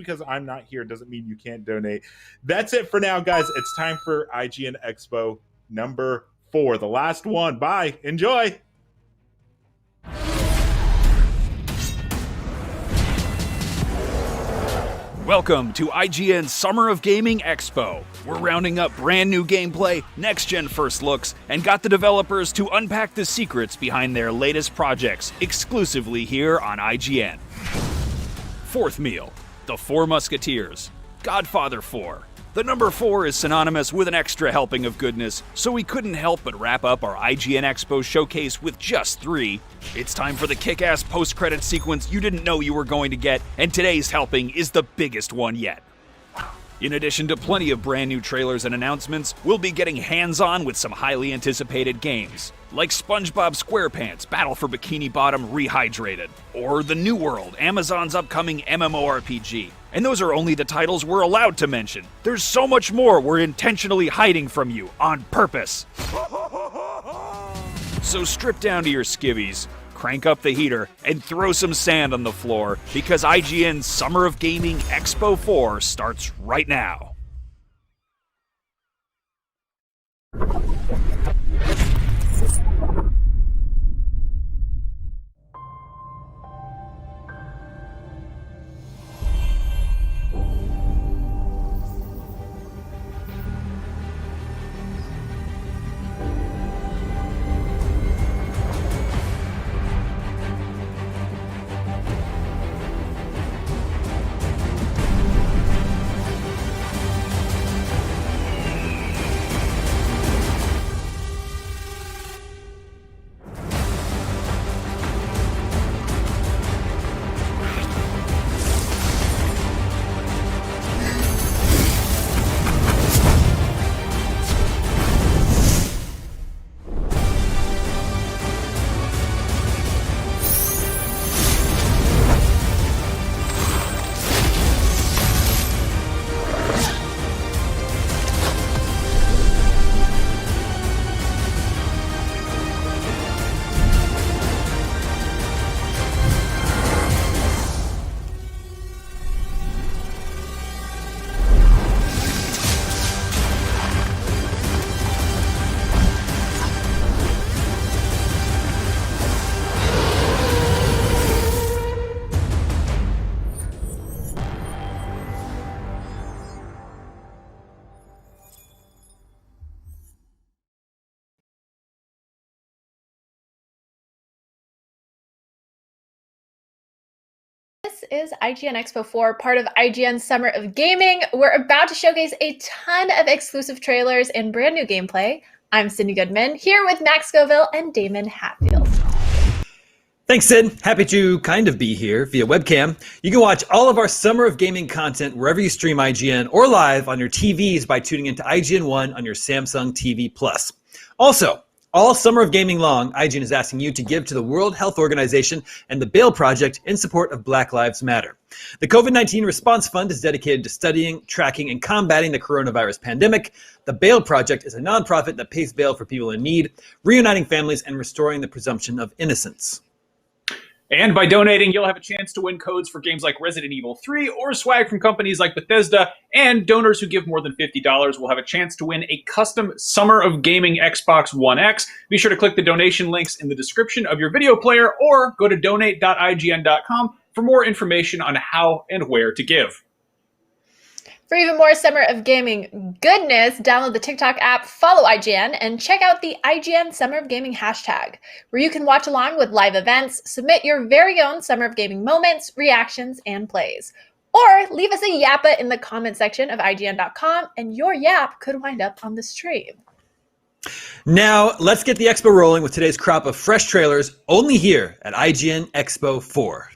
because I'm not here doesn't mean you can't donate. That's it for now, guys. It's time for IGN Expo number 4, the last one. Bye. Enjoy. Welcome to IGN Summer of Gaming Expo. We're rounding up brand new gameplay, next-gen first looks, and got the developers to unpack the secrets behind their latest projects exclusively here on IGN. Fourth meal, The Four Musketeers, Godfather 4. The number 4 is synonymous with an extra helping of goodness, so we couldn't help but wrap up our IGN Expo showcase with just 3. It's time for the kick-ass post-credit sequence you didn't know you were going to get, and today's helping is the biggest one yet. In addition to plenty of brand new trailers and announcements, we'll be getting hands-on with some highly anticipated games, like SpongeBob SquarePants Battle for Bikini Bottom Rehydrated, or The New World, Amazon's upcoming MMORPG. And those are only the titles we're allowed to mention. There's so much more we're intentionally hiding from you, on purpose. So strip down to your skivvies, crank up the heater, and throw some sand on the floor, because IGN's Summer of Gaming Expo 4 starts right now. This is IGN Expo 4, part of IGN Summer of Gaming. We're about to showcase a ton of exclusive trailers and brand new gameplay. I'm Cindy Goodman, here with Max Scoville and Damon Hatfield. Thanks, Sid. Happy to kind of be here via webcam. You can watch all of our Summer of Gaming content wherever you stream IGN or live on your TVs by tuning into IGN One on your Samsung TV Plus. Also, all Summer of Gaming long, IGN is asking you to give to the World Health Organization and the Bail Project in support of Black Lives Matter. The COVID-19 Response Fund is dedicated to studying, tracking, and combating the coronavirus pandemic. The Bail Project is a nonprofit that pays bail for people in need, reuniting families and restoring the presumption of innocence. And by donating, you'll have a chance to win codes for games like Resident Evil 3 or swag from companies like Bethesda. And donors who give more than $50 will have a chance to win a custom Summer of Gaming Xbox One X. Be sure to click the donation links in the description of your video player or go to donate.ign.com for more information on how and where to give. For even more Summer of Gaming goodness, download the TikTok app, follow IGN, and check out the IGN Summer of Gaming hashtag, where you can watch along with live events, submit your very own Summer of Gaming moments, reactions, and plays. Or leave us a yappa in the comment section of IGN.com, and your yap could wind up on the stream. Now, let's get the expo rolling with today's crop of fresh trailers, only here at IGN Expo 4.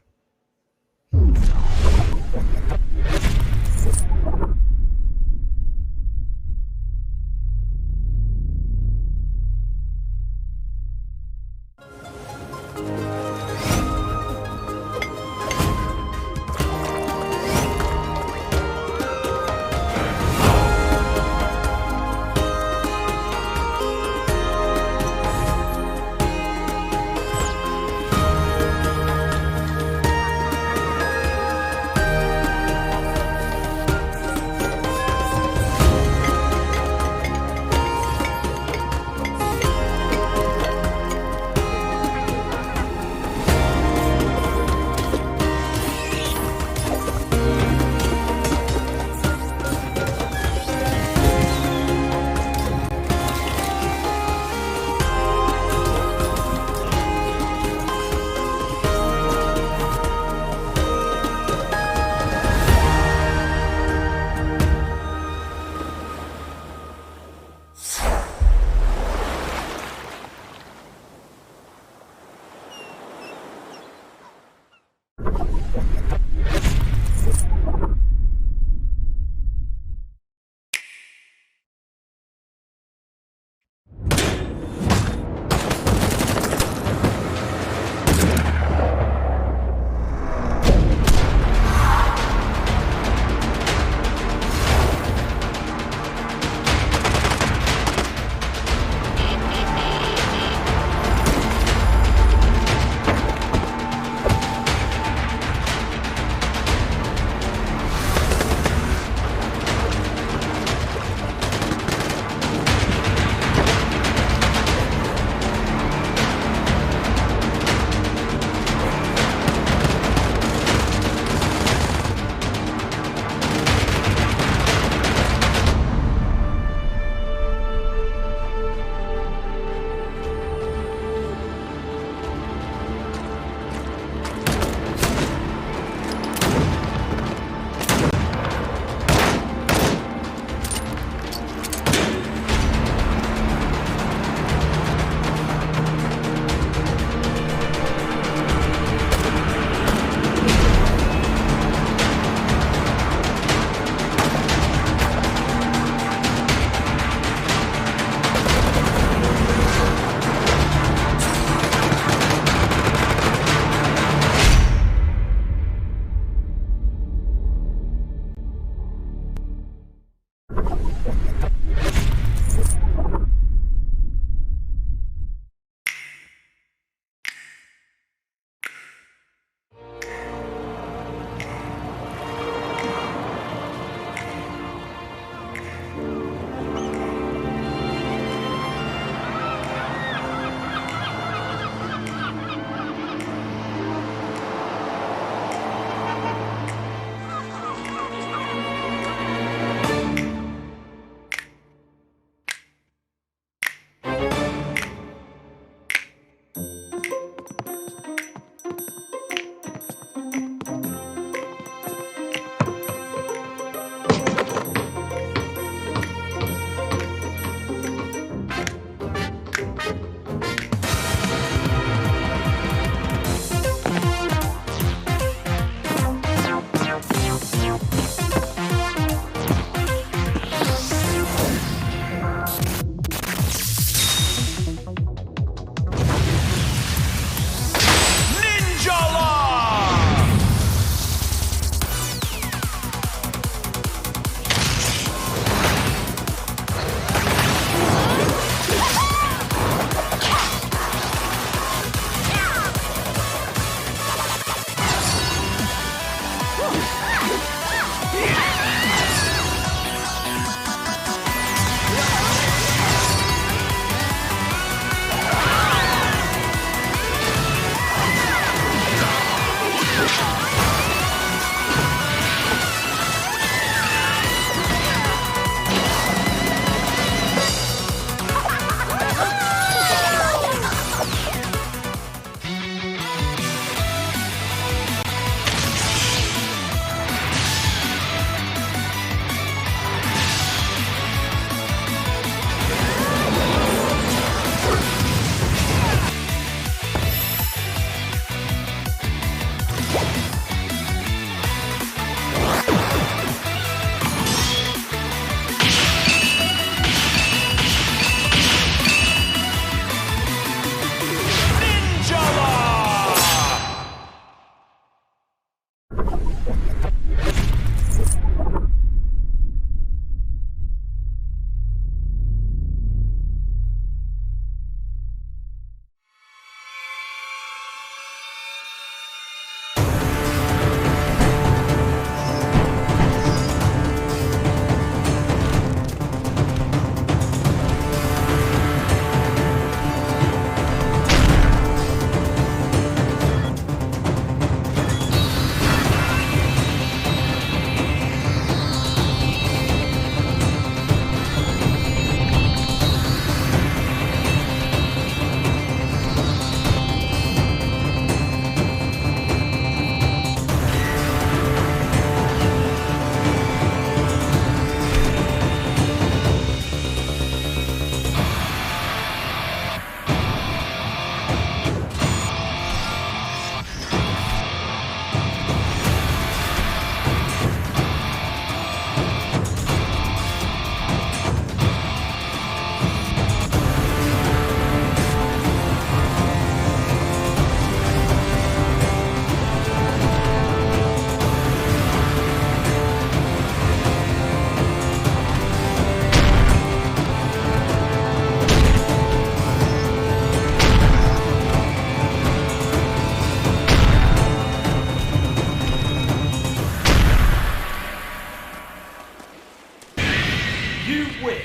You win.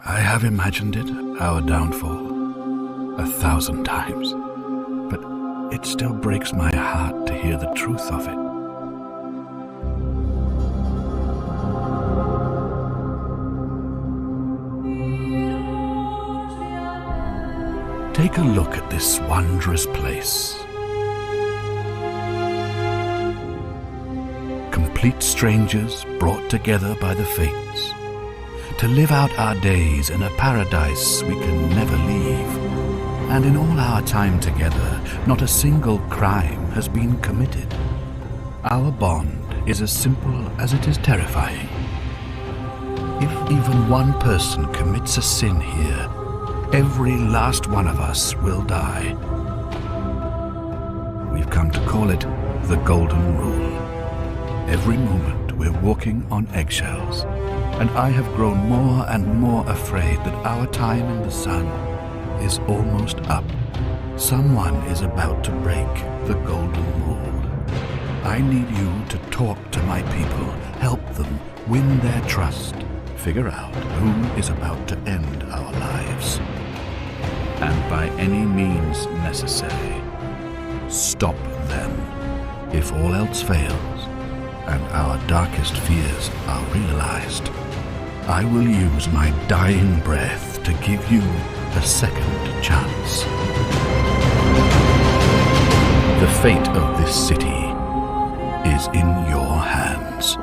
I have imagined it, our downfall, 1,000 times, but it still breaks my heart to hear the truth of it. Take a look at this wondrous place. Complete strangers brought together by the fates, to live out our days in a paradise we can never leave. And in all our time together, not a single crime has been committed. Our bond is as simple as it is terrifying. If even one person commits a sin here, every last one of us will die. We've come to call it the Golden Rule. Every moment we're walking on eggshells, and I have grown more and more afraid that our time in the sun is almost up. Someone is about to break the Golden Rule. I need you to talk to my people, help them win their trust, figure out who is about to end our lives, and by any means necessary, stop them. If all else fails, and our darkest fears are realized, I will use my dying breath to give you a second chance. The fate of this city is in your hands.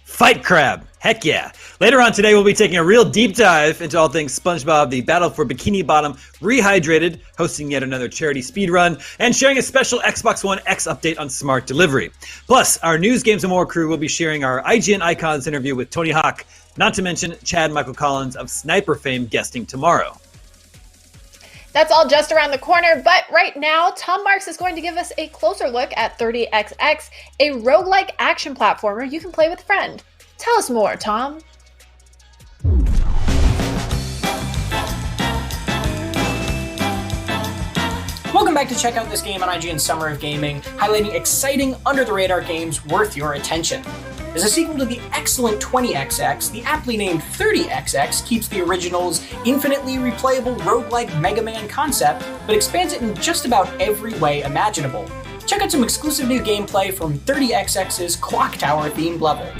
Fight Crab! Heck yeah! Later on today, we'll be taking a real deep dive into all things SpongeBob, the Battle for Bikini Bottom Rehydrated, hosting yet another charity speedrun, and sharing a special Xbox One X update on smart delivery. Plus, our News, Games, and More crew will be sharing our IGN Icons interview with Tony Hawk, not to mention Chad Michael Collins of Sniper fame guesting tomorrow. That's all just around the corner, but right now, Tom Marks is going to give us a closer look at 30XX, a roguelike action platformer you can play with a friend. Tell us more, Tom. Welcome back to check out this game on IGN Summer of Gaming, highlighting exciting, under-the-radar games worth your attention. As a sequel to the excellent 20XX, the aptly named 30XX keeps the original's infinitely replayable roguelike Mega Man concept, but expands it in just about every way imaginable. Check out some exclusive new gameplay from 30XX's Clock Tower themed level.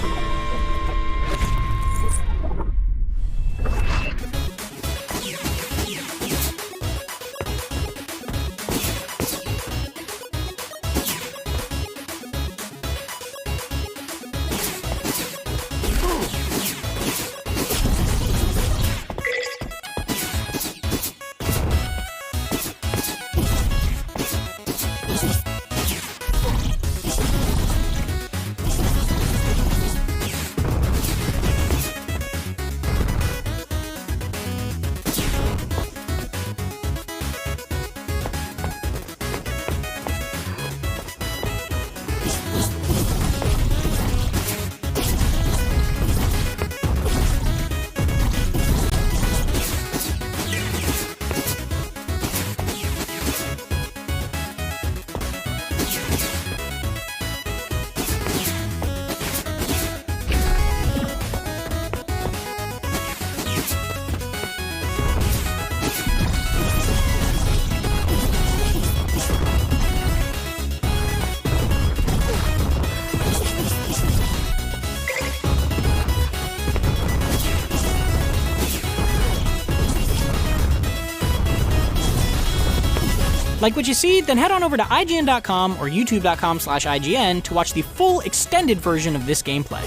Like what you see? Then head on over to IGN.com or YouTube.com/IGN to watch the full extended version of this gameplay.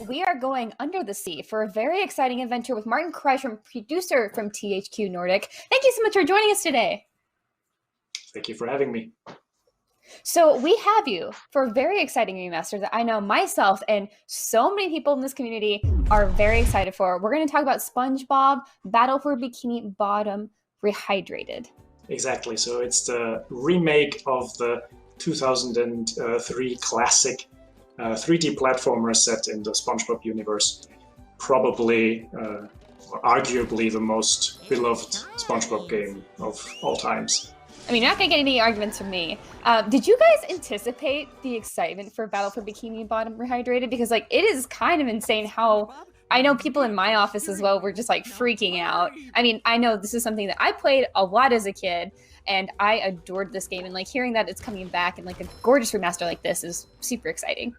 We are going under the sea for a very exciting adventure with Martin Kreischer, producer from THQ Nordic. Thank you so much for joining us today. Thank you for having me. So we have you for a very exciting remaster that I know myself and so many people in this community are very excited for. We're going to talk about SpongeBob Battle for Bikini Bottom Rehydrated. Exactly. So it's the remake of the 2003 classic 3D platformer set in the SpongeBob universe. Probably, arguably, the most beloved SpongeBob game of all times. I mean, you're not going to get any arguments from me. Did you guys anticipate the excitement for Battle for Bikini Bottom Rehydrated? Because, like, it is kind of insane how... I know people in my office as well were just, like, freaking out. I mean, I know this is something that I played a lot as a kid, and I adored this game. And, like, hearing that it's coming back in, like, a gorgeous remaster like this is super exciting.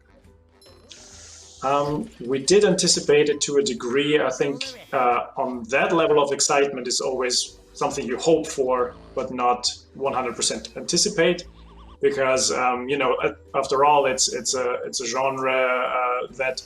We did anticipate it to a degree. I think on that level of excitement is always something you hope for, but not 100% anticipate, because after all, it's a genre that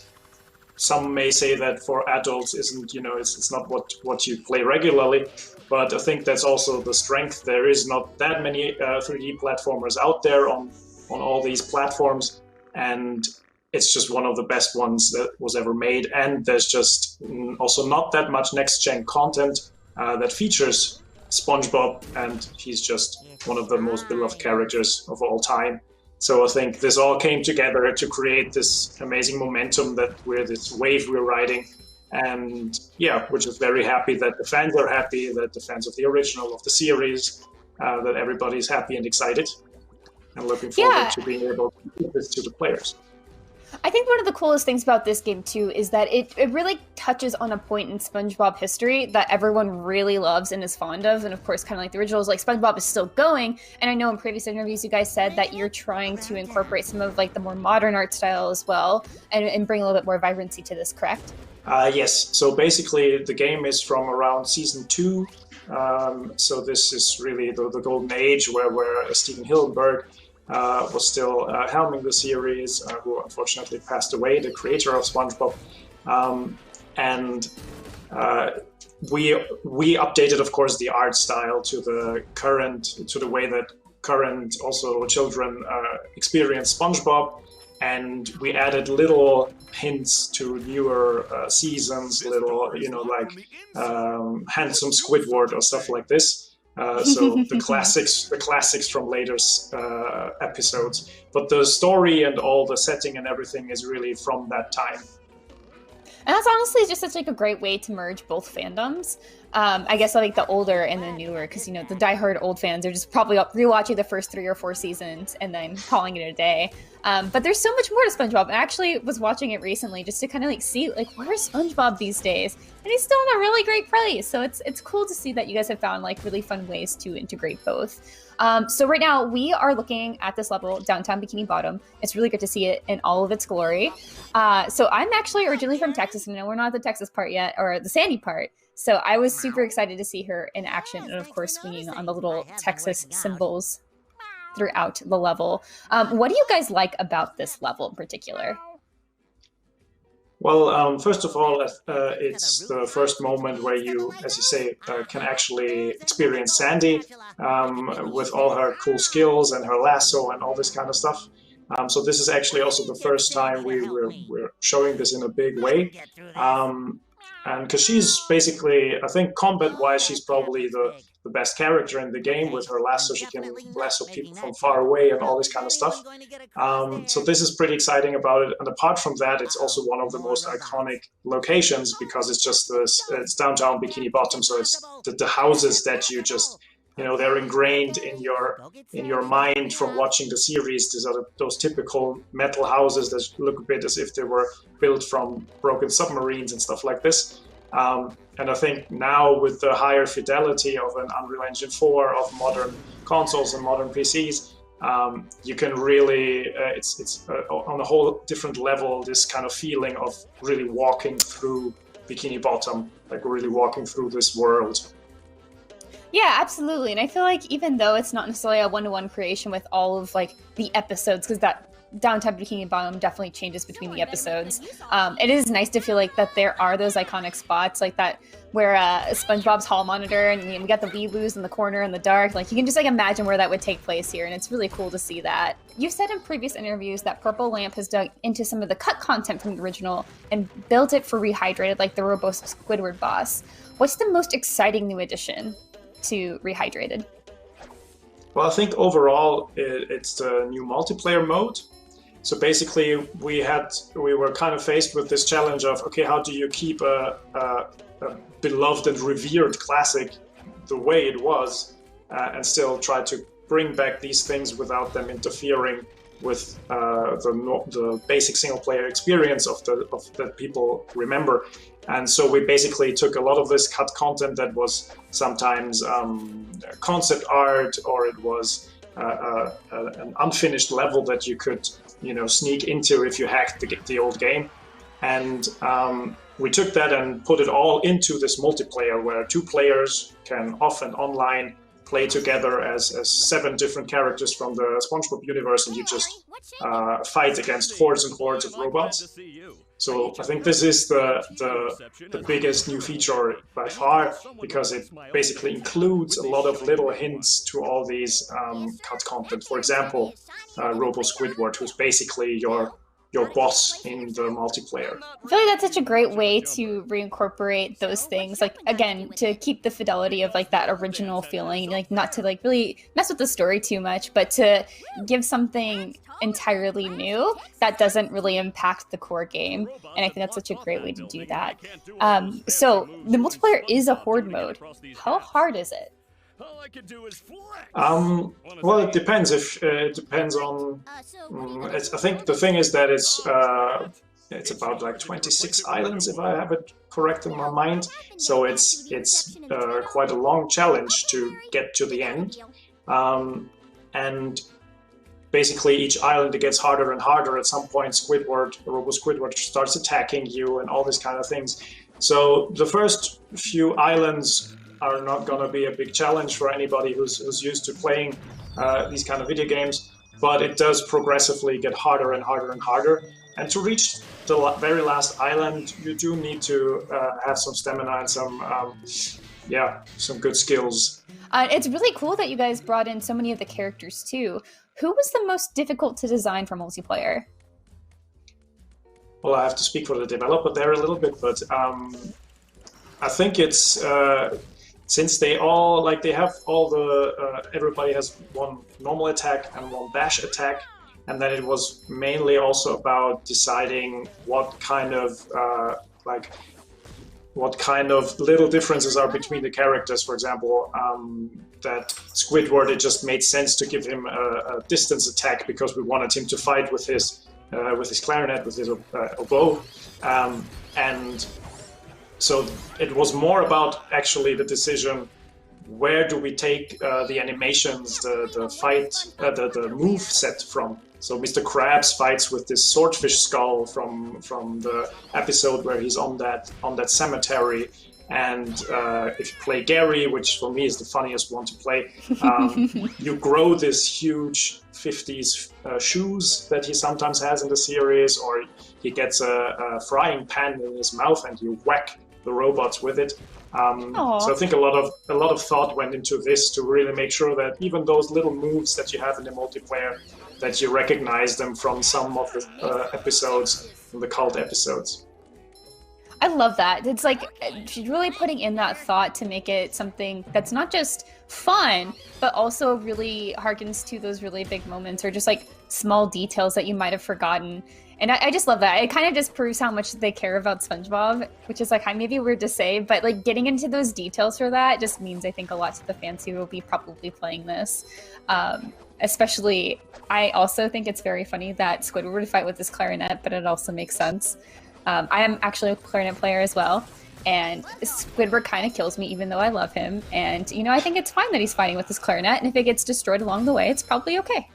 some may say that for adults isn't, it's not what you play regularly. But I think that's also the strength. There is not that many 3D platformers out there on all these platforms, and it's just one of the best ones that was ever made. And there's just also not that much next-gen content that features SpongeBob, and he's just one of the most beloved characters of all time. So I think this all came together to create this amazing momentum this wave we're riding. And yeah, we're just very happy that the fans are happy, that the fans of the original, of the series, that everybody's happy and excited, and looking forward to being able to give this to the players. I think one of the coolest things about this game, too, is that it really touches on a point in SpongeBob history that everyone really loves and is fond of. And, of course, kind of like the originals, like, SpongeBob is still going. And I know in previous interviews you guys said that you're trying to incorporate some of, like, the more modern art style as well and bring a little bit more vibrancy to this, correct? Yes. So basically, the game is from around Season 2. So this is really the golden age where Steven Hillenburg was still helming the series, who unfortunately passed away, the creator of SpongeBob. And we updated, of course, the art style to the way that current also children experience SpongeBob. And we added little hints to newer seasons, little, handsome Squidward or stuff like this. So the classics from later episodes, but the story and all the setting and everything is really from that time. And that's honestly just such like a great way to merge both fandoms. I guess like the older and the newer, because the diehard old fans are just probably rewatching the first 3 or 4 seasons and then calling it a day. But there's so much more to SpongeBob. I actually was watching it recently just to kind of like see like where's SpongeBob these days, and he's still in a really great place. So it's cool to see that you guys have found like really fun ways to integrate both. So right now we are looking at this level, Downtown Bikini Bottom. It's really good to see it in all of its glory. So I'm actually originally from Texas, and we're not at the Texas part yet, or the sandy part. So I was super excited to see her in action, and of course swinging on the little Texas symbols throughout the level. What do you guys like about this level in particular? Well, first of all, it's the first moment where you, as you say, can actually experience Sandy with all her cool skills and her lasso and all this kind of stuff. So this is actually also the first time we're showing this in a big way. And because she's basically, I think combat-wise, she's probably the best character in the game. With her lasso, she can lasso people from far away and all this kind of stuff. So this is pretty exciting about it. And apart from that, it's also one of the most iconic locations because it's just it's downtown Bikini Bottom. So it's the houses that you just, they're ingrained in your mind from watching the series. These are those typical metal houses that look a bit as if they were built from broken submarines and stuff like this. And I think now with the higher fidelity of an Unreal Engine 4, of modern consoles and modern PCs, you can really, it's on a whole different level, this kind of feeling of really walking through Bikini Bottom, like really walking through this world. Yeah, absolutely. And I feel like even though it's not necessarily a one-to-one creation with all of like the episodes, because that Downtown Bikini Bottom definitely changes between the episodes. It is nice to feel like that there are those iconic spots like that where SpongeBob's hall monitor and we got the weeboos in the corner in the dark. Like you can just like imagine where that would take place here, and it's really cool to see that. You've said in previous interviews that Purple Lamp has dug into some of the cut content from the original and built it for Rehydrated, like the robust Squidward boss. What's the most exciting new addition to Rehydrated? Well, I think overall it's the new multiplayer mode. So basically, we were kind of faced with this challenge of, okay, how do you keep a beloved and revered classic the way it was, and still try to bring back these things without them interfering with the basic single-player experience of that people remember. And so we basically took a lot of this cut content that was sometimes concept art, or it was an unfinished level that you could, sneak into if you hacked the old game. And we took that and put it all into this multiplayer where 2 players can often online play together as 7 different characters from the SpongeBob universe, and you just fight against hordes and hordes of robots. So I think this is the biggest new feature by far, because it basically includes a lot of little hints to all these cut content. For example, Robo Squidward, who's basically your boss in the multiplayer. I feel like that's such a great way to reincorporate those things, like again, to keep the fidelity of like that original feeling, like not to like really mess with the story too much, but to give something entirely new that doesn't really impact the core game. And I think that's such a great way to do that. So the multiplayer is a horde mode. How hard is it? Well, it depends. It depends on. I think the thing is that it's about like 26 islands, if I have it correct in my mind. So it's quite a long challenge to get to the end, and basically each island it gets harder and harder. At some point, Robo Squidward starts attacking you and all these kind of things. So the first few islands are not going to be a big challenge for anybody who's used to playing these kind of video games, but it does progressively get harder and harder and harder. And to reach the very last island, you do need to have some stamina and some good skills. It's really cool that you guys brought in so many of the characters too. Who was the most difficult to design for multiplayer? Well, I have to speak for the developer there a little bit, but I think it's since they have all the everybody has one normal attack and one dash attack, and then it was mainly also about deciding what kind of little differences are between the characters. For example, that Squidward, it just made sense to give him a distance attack because we wanted him to fight with his clarinet, with his oboe, and so it was more about actually the decision, where do we take the animations, the fight, the move set from. So Mr. Krabs fights with this swordfish skull from the episode where he's on that cemetery, and if you play Gary, which for me is the funniest one to play, you grow this huge 50s shoes that he sometimes has in the series, or he gets a frying pan in his mouth and you whack the robots with it. So I think a lot of thought went into this to really make sure that even those little moves that you have in the multiplayer, that you recognize them from some of the episodes, from the cult episodes. I love that. It's like she's really putting in that thought to make it something that's not just fun, but also really harkens to those really big moments or just like small details that you might have forgotten. And I just love that. It kind of just proves how much they care about SpongeBob, which is like maybe weird to say, but like getting into those details for that just means I think a lot to the fans who will be probably playing this. Especially, I also think it's very funny that Squidward would fight with his clarinet, but it also makes sense. I am actually a clarinet player as well, and Squidward kind of kills me even though I love him. And, I think it's fine that he's fighting with his clarinet, and if it gets destroyed along the way, it's probably okay.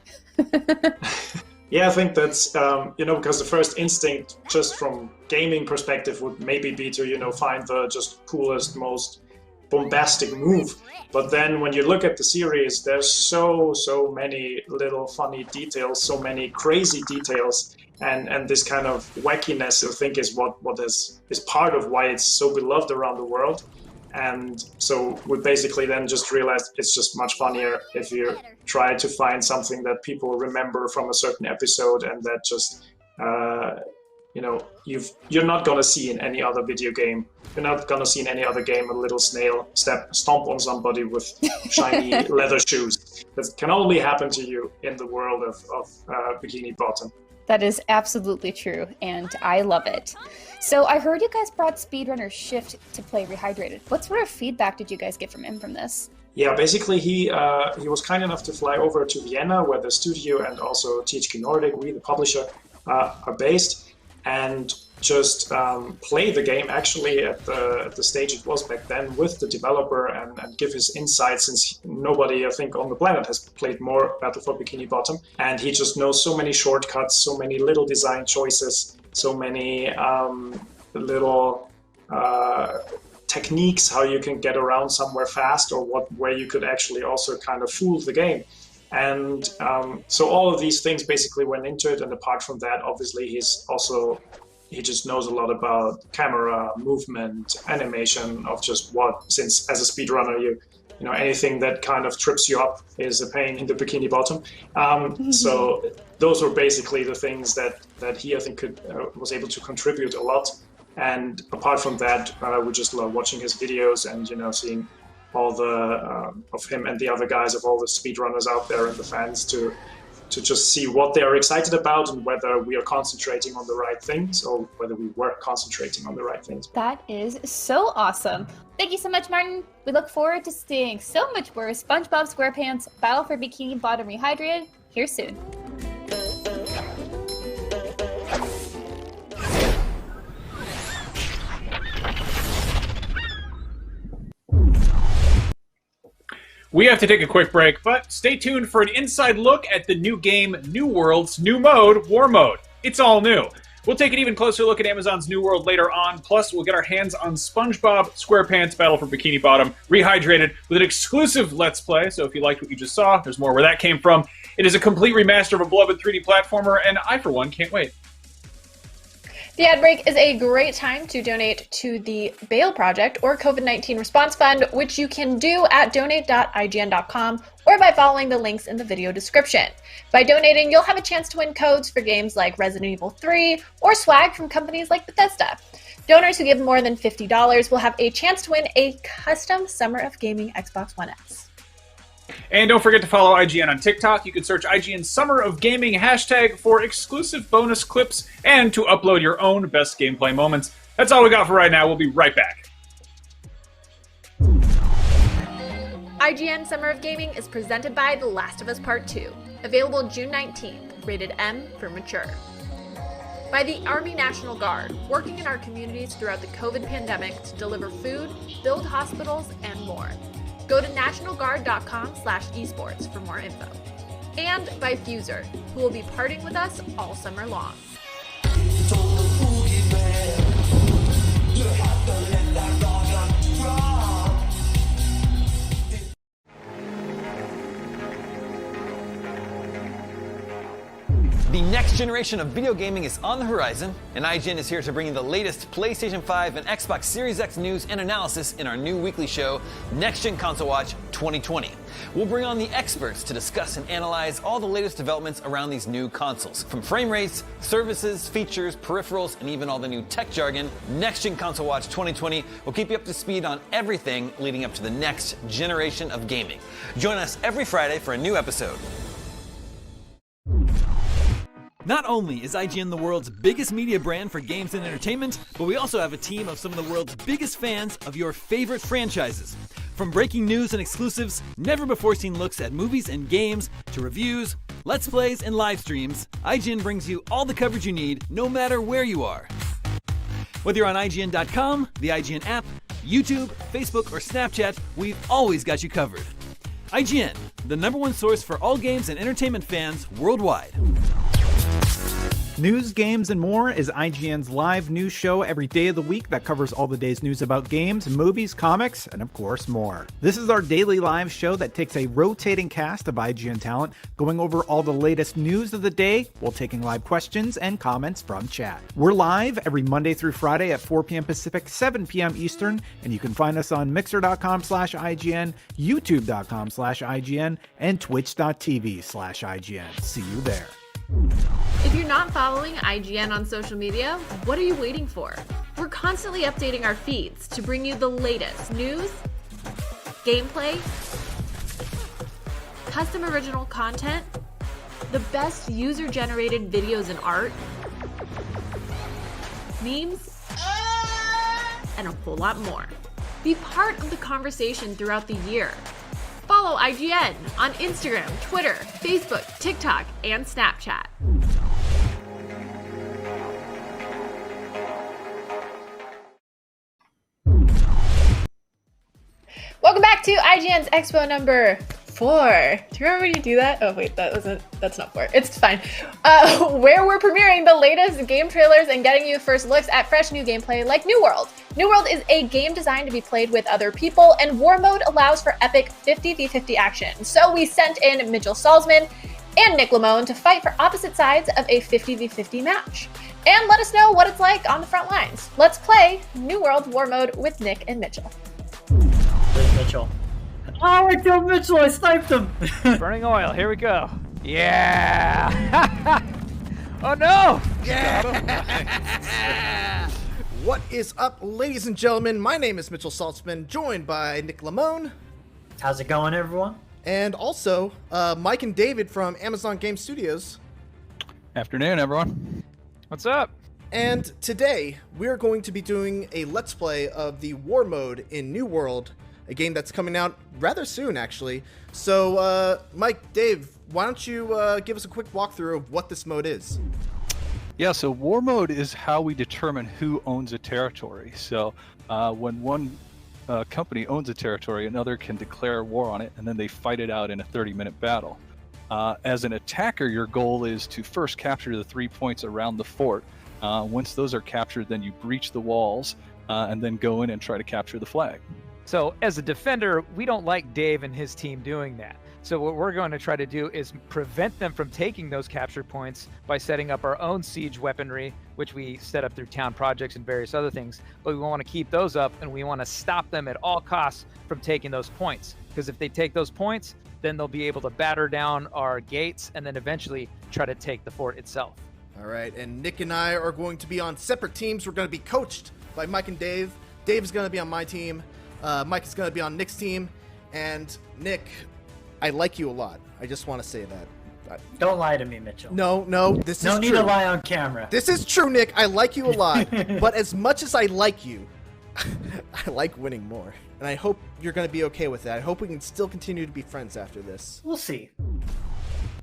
Yeah, I think that's, because the first instinct, just from gaming perspective, would maybe be to, find the just coolest, most bombastic move. But then when you look at the series, there's so many little funny details, so many crazy details, and this kind of wackiness, I think, is what is part of why it's so beloved around the world. And so we basically then just realized it's just much funnier if you try to find something that people remember from a certain episode, and that just you're not gonna see in any other video game. You're not gonna see in any other game a little snail stomp on somebody with shiny leather shoes. That can only happen to you in the world of Bikini Bottom. That is absolutely true, and I love it. So I heard you guys brought speedrunner Shift to play Rehydrated. What sort of feedback did you guys get from him from this? Yeah, basically he was kind enough to fly over to Vienna, where the studio and also THQ Nordic, the publisher, are based, and just play the game actually at the stage it was back then with the developer, and give his insights, since nobody, I think, on the planet has played more Battle for Bikini Bottom. And he just knows so many shortcuts, so many little design choices, so many little techniques how you can get around somewhere fast, or where you could actually also kind of fool the game. And so all of these things basically went into it. And apart from that, obviously, he just knows a lot about camera, movement, animation, of just since as a speedrunner, you know, anything that kind of trips you up is a pain in the Bikini Bottom. So those were basically the things that he, I think, was able to contribute a lot. And apart from that, we just love watching his videos and, you know, seeing all the of him and the other guys, of all the speedrunners out there and the fans, to just see what they are excited about, and whether we are concentrating on the right things, or whether we were concentrating on the right things. That is so awesome. Thank you so much, Martin. We look forward to seeing so much more SpongeBob SquarePants Battle for Bikini Bottom Rehydrated here soon. We have to take a quick break, but stay tuned for an inside look at the new game, New World's new mode, War Mode. It's all new. We'll take an even closer look at Amazon's New World later on, plus we'll get our hands on SpongeBob SquarePants Battle for Bikini Bottom Rehydrated with an exclusive Let's Play, so if you liked what you just saw, there's more where that came from. It is a complete remaster of a beloved 3D platformer, and I, for one, can't wait. The ad break is a great time to donate to the Bail Project or COVID-19 Response Fund, which you can do at donate.ign.com or by following the links in the video description. By donating, you'll have a chance to win codes for games like Resident Evil 3 or swag from companies like Bethesda. Donors who give more than $50 will have a chance to win a custom Summer of Gaming Xbox One S. And don't forget to follow IGN on TikTok. You can search IGN Summer of Gaming hashtag for exclusive bonus clips and to upload your own best gameplay moments. That's all we got for right now. We'll be right back. IGN Summer of Gaming is presented by The Last of Us Part 2, available June 19th, rated M for mature. By the Army National Guard, working in our communities throughout the COVID pandemic to deliver food, build hospitals, and more. Go to nationalguard.com/esports for more info. And by Fuser, who will be partying with us all summer long. The next generation of video gaming is on the horizon, and IGN is here to bring you the latest PlayStation 5 and Xbox Series X news and analysis in our new weekly show, Next Gen Console Watch 2020. We'll bring on the experts to discuss and analyze all the latest developments around these new consoles. From frame rates, services, features, peripherals, and even all the new tech jargon, Next Gen Console Watch 2020 will keep you up to speed on everything leading up to the next generation of gaming. Join us every Friday for a new episode. Not only is IGN the world's biggest media brand for games and entertainment, but we also have a team of some of the world's biggest fans of your favorite franchises. From breaking news and exclusives, never-before-seen looks at movies and games, to reviews, Let's Plays, and live streams, IGN brings you all the coverage you need, no matter where you are. Whether you're on IGN.com, the IGN app, YouTube, Facebook, or Snapchat, we've always got you covered. IGN, the #1 source for all games and entertainment fans worldwide. News, Games, and More is IGN's live news show every day of the week that covers all the day's news about games, movies, comics, and of course more. This is our daily live show that takes a rotating cast of IGN talent going over all the latest news of the day while taking live questions and comments from chat. We're live every Monday through Friday at 4 p.m. Pacific, 7 p.m. Eastern, and you can find us on mixer.com/IGN, youtube.com/IGN, and twitch.tv/IGN. See you there. If you're not following IGN on social media, what are you waiting for? We're constantly updating our feeds to bring you the latest news, gameplay, custom original content, the best user-generated videos and art, memes, and a whole lot more. Be part of the conversation throughout the year. Follow IGN on Instagram, Twitter, Facebook, TikTok, and Snapchat. Welcome back to IGN's Expo number 4. Do you remember when you do that? Oh wait, that's not 4. It's fine. Where we're premiering the latest game trailers and getting you first looks at fresh new gameplay like New World. New World is a game designed to be played with other people, and War Mode allows for epic 50v50 action. So we sent in Mitchell Salzman and Nick Lamone to fight for opposite sides of a 50v50 match. And let us know what it's like on the front lines. Let's play New World War Mode with Nick and Mitchell. Where's Mitchell? Oh, I killed Mitchell! I sniped him! Burning oil, here we go. Yeah! Oh no! Yeah! What is up, ladies and gentlemen? My name is Mitchell Saltzman, joined by Nick Lamone. How's it going, everyone? And also, Mike and David from Amazon Game Studios. Afternoon, everyone. What's up? And today, we're going to be doing a Let's Play of the War Mode in New World, a game that's coming out rather soon, actually. So, Mike, Dave, why don't you give us a quick walkthrough of what this mode is? Yeah, so War Mode is how we determine who owns a territory. So when one company owns a territory, another can declare war on it, and then they fight it out in a 30-minute battle. As an attacker, your goal is to first capture the 3 points around the fort. Once those are captured, then you breach the walls and then go in and try to capture the flag. So as a defender, we don't like Dave and his team doing that. So what we're going to try to do is prevent them from taking those capture points by setting up our own siege weaponry, which we set up through town projects and various other things. But we want to keep those up, and we want to stop them at all costs from taking those points. Because if they take those points, then they'll be able to batter down our gates and then eventually try to take the fort itself. All right, and Nick and I are going to be on separate teams. We're going to be coached by Mike and Dave. Dave is going to be on my team. Mike is going to be on Nick's team. And Nick, I like you a lot. I just want to say that. Don't lie to me, Mitchell. No, this is true. No need to lie on camera. This is true, Nick. I like you a lot. But as much as I like you, I like winning more. And I hope you're going to be okay with that. I hope we can still continue to be friends after this. We'll see.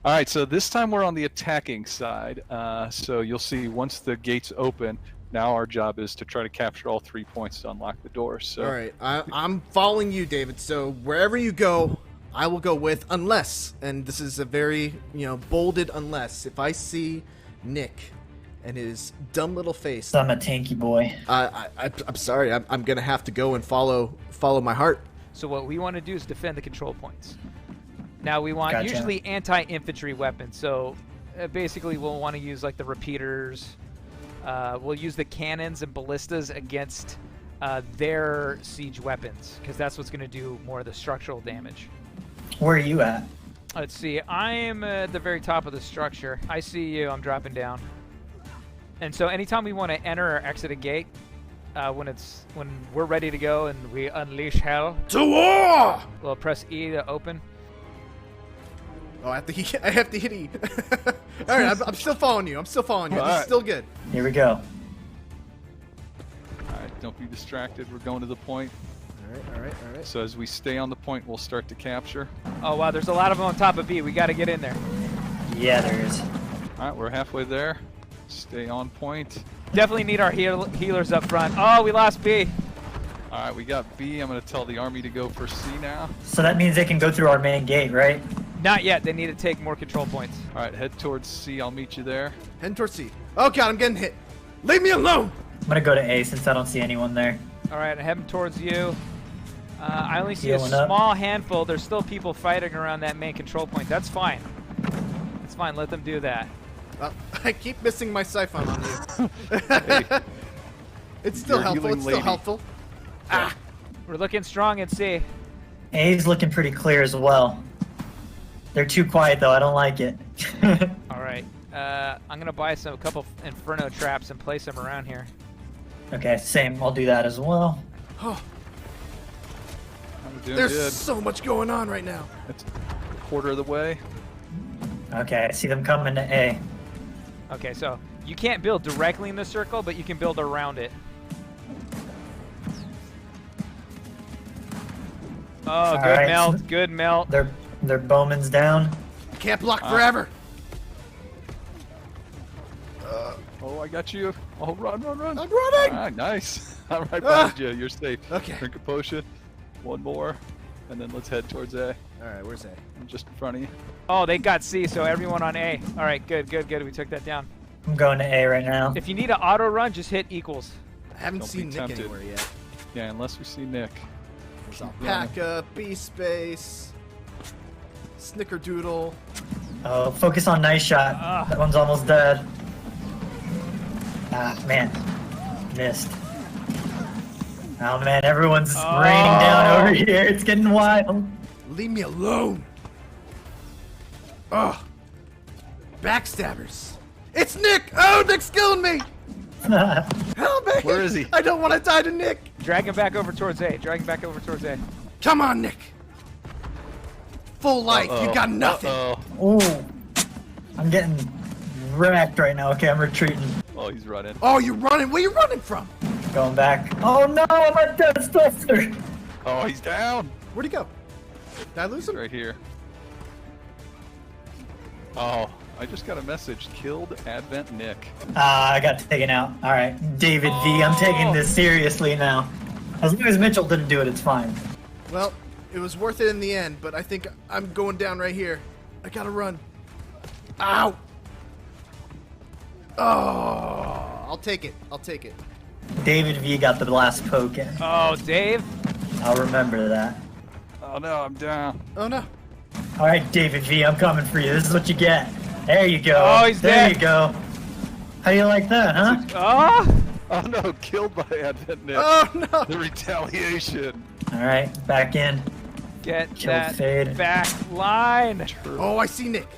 All right, so this time we're on the attacking side. So you'll see once the gates open, now our job is to try to capture all 3 points to unlock the doors. So. All right, I'm following you, David. So wherever you go, I will go with, unless, and this is a very, bolded unless, if I see Nick and his dumb little face. I'm a tanky boy. I'm sorry, I'm going to have to go and follow my heart. So what we want to do is defend the control points. Now we want usually anti-infantry weapons, so basically we'll want to use like the repeaters. We'll use the cannons and ballistas against their siege weapons, because that's what's going to do more of the structural damage. Where are you at? Let's see, I'm at the very top of the structure. I see you, I'm dropping down. And so anytime we want to enter or exit a gate, when we're ready to go and we unleash hell. To war! We'll press E to open. Oh, I have to hit E. All right, I'm still following you. This is still good. Here we go. All right, don't be distracted. We're going to the point. All right. So as we stay on the point, we'll start to capture. Oh, wow, there's a lot of them on top of B. We got to get in there. Yeah, there is. All right, we're halfway there. Stay on point. Definitely need our healers up front. Oh, we lost B. All right, we got B. I'm going to tell the army to go for C now. So that means they can go through our main gate, right? Not yet. They need to take more control points. All right, head towards C. I'll meet you there. Heading towards C. Oh god, I'm getting hit. Leave me alone. I'm gonna go to A since I don't see anyone there. All right, I'm heading towards you. I only see a Healing up. small handful. There's still people fighting around that main control point. That's fine. It's fine. Let them do that. I keep missing my siphon on you. Hey, It's still you're a helpful. healing It's still lady. helpful. We're looking strong in C. A's looking pretty clear as well. They're too quiet though. I don't like it. All right. I'm gonna buy a couple Inferno traps and place them around here. Okay, same. I'll do that as well. Oh, I'm doing there's good. so much going on right now. That's a quarter of the way. Okay, I see them coming to A. Okay, so you can't build directly in the circle, but you can build around it. Oh, good right, melt. so Good melt. Their bowman's down. I can't block forever. Oh, I got you. Oh, run. I'm running. Ah, nice. I'm right behind you. You're safe. Okay. Drink a potion. One more. And then let's head towards A. All right, where's A? I'm just in front of you. Oh, they got C, so everyone on A. All right, good. We took that down. I'm going to A right now. If you need an auto run, just hit equals. I haven't Don't seen be Nick tempted. anywhere yet. Yeah, unless we see Nick. There's Alpaca, B-Space, Snickerdoodle. Oh, focus on nice shot. That one's almost dead. Ah, man. Missed. Oh, man, everyone's raining down over here. It's getting wild. Leave me alone. Oh, backstabbers. It's Nick. Oh, Nick's killing me. Help me. Where is he? I don't want to die to Nick. Drag him back over towards A. Drag him back over towards A. Come on, Nick. Full life. You got nothing. Ooh. I'm getting wrecked right now. Okay, I'm retreating. Oh, he's running. Oh, you're running. Where you running from? Going back. Oh, no, I'm a dead stuffster. Oh, he's down. Where'd he go? Did I lose him? Right here. Oh, I just got a message. Killed Advent Nick. I got taken out. All right, David V, I'm taking this seriously now. As long as Mitchell didn't do it, it's fine. Well, it was worth it in the end, but I think I'm going down right here. I gotta run. Ow! Oh, I'll take it. I'll take it. David V got the last poke in. Oh, Dave. I'll remember that. Oh no, I'm down. Oh no. All right, David V, I'm coming for you. This is what you get. There you go. Oh, he's there dead. you go. How do you like that, huh? Oh! Oh no, killed by Advent Nick. Oh no. The retaliation. All right, back in. Get Killed that Fade. back line. Oh, I see Nick.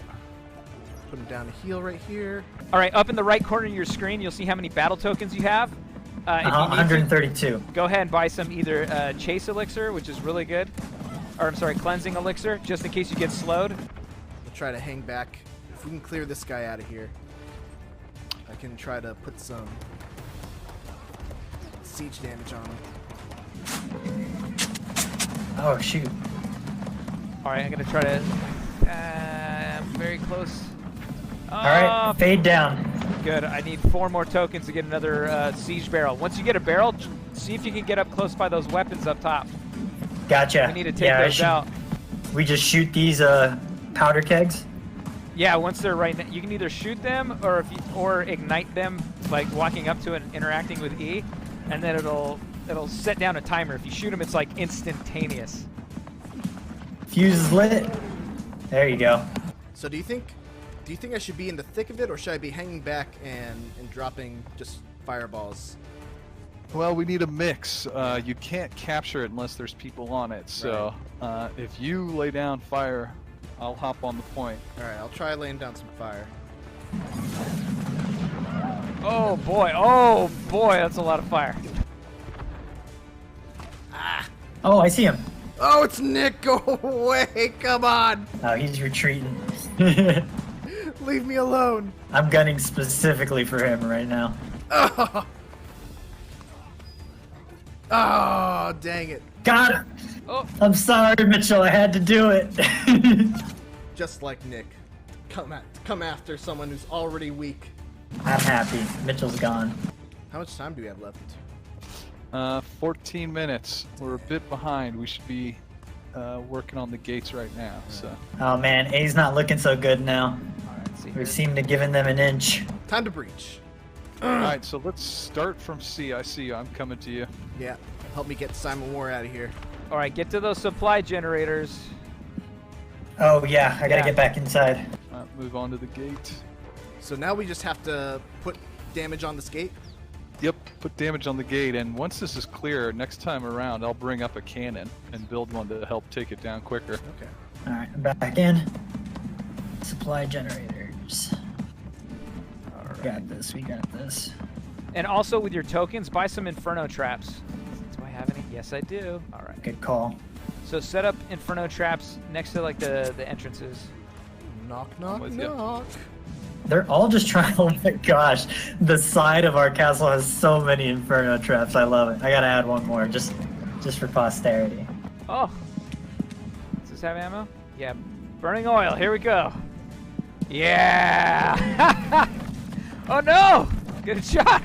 Put him down to heal right here. All right, up in the right corner of your screen, you'll see how many battle tokens you have. If you need 132. to, go ahead and buy some either Chase Elixir, which is really good, or I'm sorry, Cleansing Elixir, just in case you get slowed. We'll try to hang back. If we can clear this guy out of here, I can try to put some siege damage on him. Oh, shoot. All right, I'm gonna try to. Very close. All right, fade down. Good. I need 4 more tokens to get another siege barrel. Once you get a barrel, see if you can get up close by those weapons up top. Gotcha. We need to take those out. We just shoot these powder kegs? Yeah, once they're right, you can either shoot them or ignite them, like walking up to it and interacting with E, and then it'll set down a timer. If you shoot them, it's like instantaneous. Fuse is lit. There you go. So do you think I should be in the thick of it, or should I be hanging back and dropping just fireballs? Well, we need a mix. You can't capture it unless there's people on it. So if you lay down fire, I'll hop on the point. All right, I'll try laying down some fire. Oh boy, that's a lot of fire. Oh, I see him. Oh, it's Nick. Go away. Come on. Oh, he's retreating. Leave me alone. I'm gunning specifically for him right now. Oh, oh dang it. Got him. Oh. I'm sorry, Mitchell. I had to do it. Just like Nick. Come after someone who's already weak. I'm happy. Mitchell's gone. How much time do we have left? 14 minutes. We're a bit behind. We should be working on the gates right now. So. Oh man, A's not looking so good now. We seem to giving them an inch. Time to breach. All right, so let's start from C. I see you. I'm coming to you. Yeah, help me get Simon War out of here. All right, get to those supply generators. Oh yeah, I gotta get back inside. Move on to the gate. So now we just have to put damage on this gate? Yep, put damage on the gate, and once this is clear, next time around, I'll bring up a cannon and build one to help take it down quicker. Okay. All right, I'm back in. Supply generators. All right. Got this. We got this. And also with your tokens, buy some Inferno traps. Do I have any? Yes, I do. All right. Good call. So set up Inferno traps next to like the entrances. Knock, knock, knock. They're all just trying. Oh my gosh, the side of our castle has so many Inferno traps. I love it. I gotta add one more just for posterity. Oh. Does this have ammo? Yeah. Burning oil. Here we go. Yeah. Oh no! Good shot.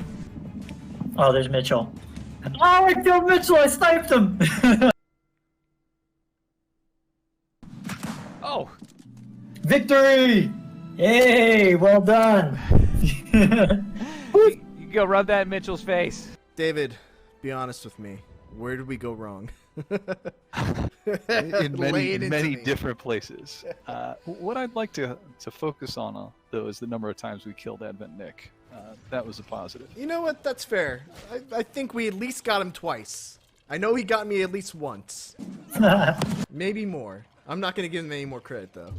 Oh, there's Mitchell. Oh, I killed Mitchell. I sniped him. Oh. Victory! Yay! Well done. You go rub that in Mitchell's face. David, be honest with me. Where did we go wrong? In many different places. What I'd like to focus on, though, is the number of times we killed Advent Nick. That was a positive. You know what? That's fair. I think we at least got him twice. I know he got me at least once. Maybe more. I'm not going to give him any more credit, though.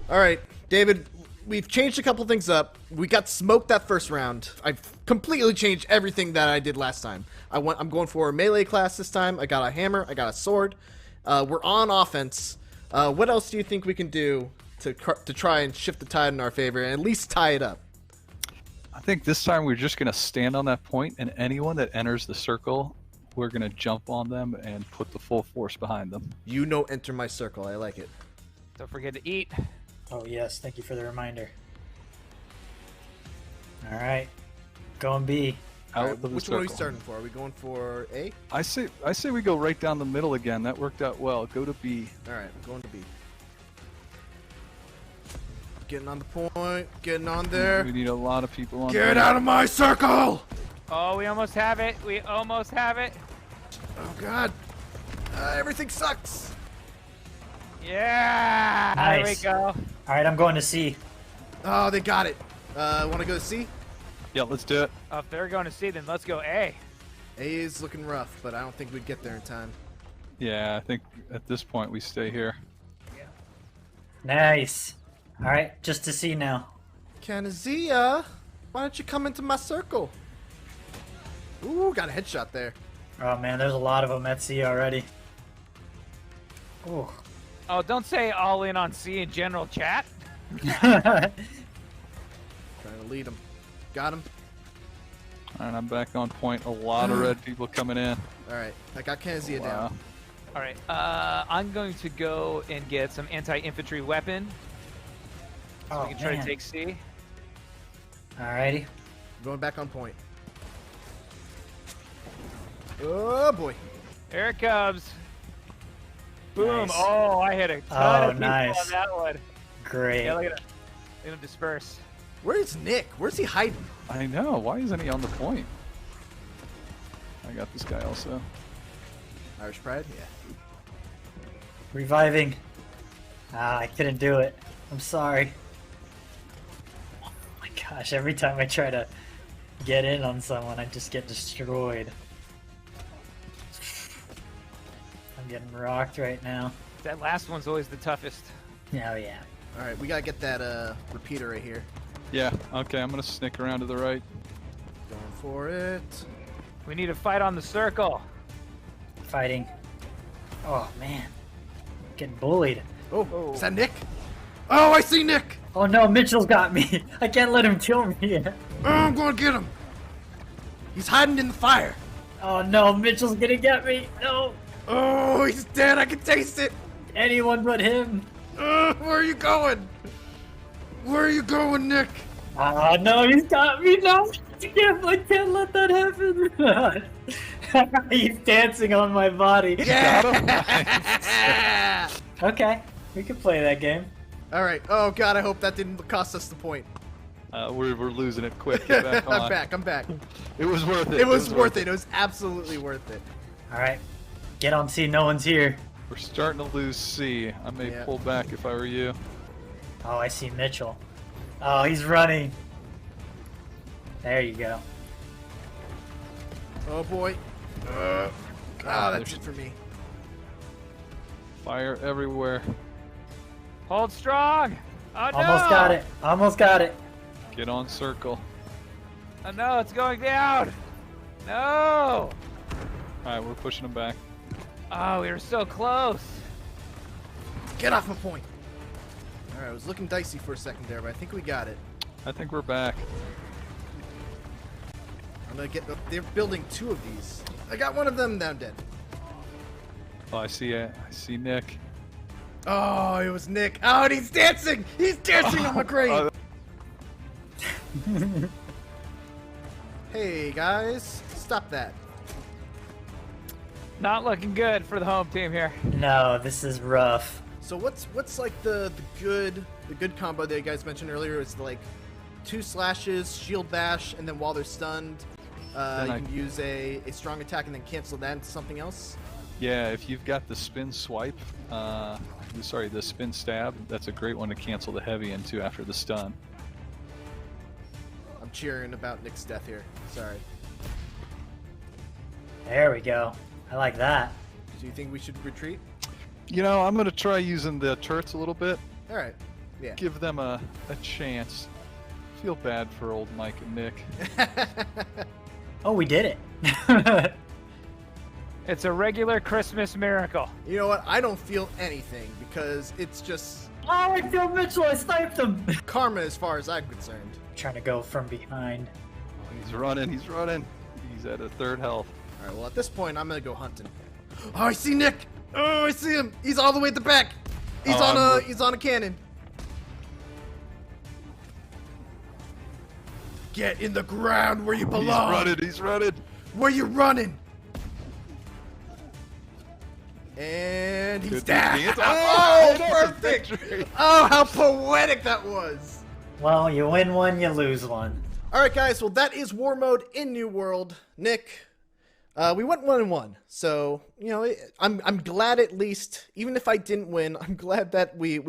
All right, David, we've changed a couple things up. We got smoked that first round. I've completely changed everything that I did last time. I'm going for a melee class this time. I got a hammer. I got a sword. We're on offense. What else do you think we can do to try and shift the tide in our favor and at least tie it up? I think this time we're just going to stand on that point, and anyone that enters the circle, we're going to jump on them and put the full force behind them. You know, enter my circle. I like it. Don't forget to eat. Oh yes, thank you for the reminder. All right, going B. Which one are we starting for? Are we going for A? I say we go right down the middle again. That worked out well. Go to B. All right, I'm going to B. Getting on the point. Getting on there. We need a lot of people on. Get out of my circle! Oh, we almost have it. We almost have it. Oh God! Everything sucks. Yeah. Nice. There we go. All right, I'm going to C. Oh, they got it. Want to go to C? Yeah, let's do it. If they're going to C, then let's go A. A is looking rough, but I don't think we'd get there in time. Yeah, I think at this point we stay here. Nice. All right, just to C now. Canizia, why don't you come into my circle? Ooh, got a headshot there. Oh man, there's a lot of them at C already. Ooh. Oh, don't say all in on C in general chat. Trying to lead him. Got him. All right, I'm back on point. A lot of red people coming in. All right, I got Canizia down. All right, I'm going to go and get some anti-infantry weapon. So we can try to take C. Alrighty. Going back on point. Oh boy. There it comes. Boom. Nice. Oh, I hit a ton of people nice. on that one. Great. Yeah, look at it. Look at him disperse. Where's Nick? Where's he hiding? I know. Why isn't he on the point? I got this guy also. Irish Pride? Yeah. Reviving. I couldn't do it. I'm sorry. Oh my gosh, every time I try to get in on someone, I just get destroyed. I'm getting rocked right now. That last one's always the toughest. Oh yeah. Alright, we gotta get that repeater right here. Yeah, okay, I'm gonna sneak around to the right. Going for it. We need to fight on the circle. Fighting. Oh man. Getting bullied. Oh, is that Nick? Oh, I see Nick! Oh no, Mitchell's got me. I can't let him kill me. Oh, I'm gonna get him. He's hiding in the fire. Oh no, Mitchell's gonna get me. No. Oh, he's dead. I can taste it. Anyone but him. Where are you going? Where are you going, Nick? Oh no, he's got me. No, I can't let that happen. He's dancing on my body. Yeah! Okay, we can play that game. All right. Oh God, I hope that didn't cost us the point. We're losing it quick. Get back on. I'm back. It was worth it. It was worth it. It was absolutely worth it. All right, get on C. No one's here. We're starting to lose C. I may pull back if I were you. Oh, I see Mitchell. Oh, he's running. There you go. Oh boy. That's it for me. Fire everywhere. Hold strong. Oh, no. Almost got it. Almost got it. Get on circle. Oh no, it's going down. No. All right, we're pushing them back. Oh, we were so close. Get off my point. All right, it was looking dicey for a second there, but I think we got it. I think we're back. I'm gonna get. They're building 2 of these. I got one of them. Now I'm dead. Oh, I see it. I see Nick. Oh, it was Nick. Oh, and he's dancing. He's dancing on my grave. Hey guys, stop that. Not looking good for the home team here. No, this is rough. So what's like the good combo that you guys mentioned earlier? Is like 2 slashes, shield bash, and then while they're stunned, you can use a strong attack and then cancel that into something else. Yeah, if you've got the spin swipe, the spin stab, that's a great one to cancel the heavy into after the stun. I'm cheering about Nick's death here. Sorry. There we go. I like that. Do you think we should retreat? You know, I'm going to try using the turrets a little bit. All right. Yeah. Give them a chance. Feel bad for old Mike and Nick. Oh, we did it. It's a regular Christmas miracle. You know what? I don't feel anything because it's just... Oh, I feel Mitchell. I sniped him. Karma as far as I'm concerned. Trying to go from behind. Oh, he's running. He's running. He's at a 3rd health. All right, well, at this point, I'm going to go hunting. Oh, I see Nick. Oh, I see him. He's all the way at the back. He's on a cannon. Get in the ground where you belong. He's running. Where you running? And he's down. Oh, perfect. Oh, how poetic that was. Well, you win one, you lose one. All right, guys. Well, that is War Mode in New World. Nick, we went 1-1. So, you know, I'm glad at least, even if I didn't win, I'm glad that we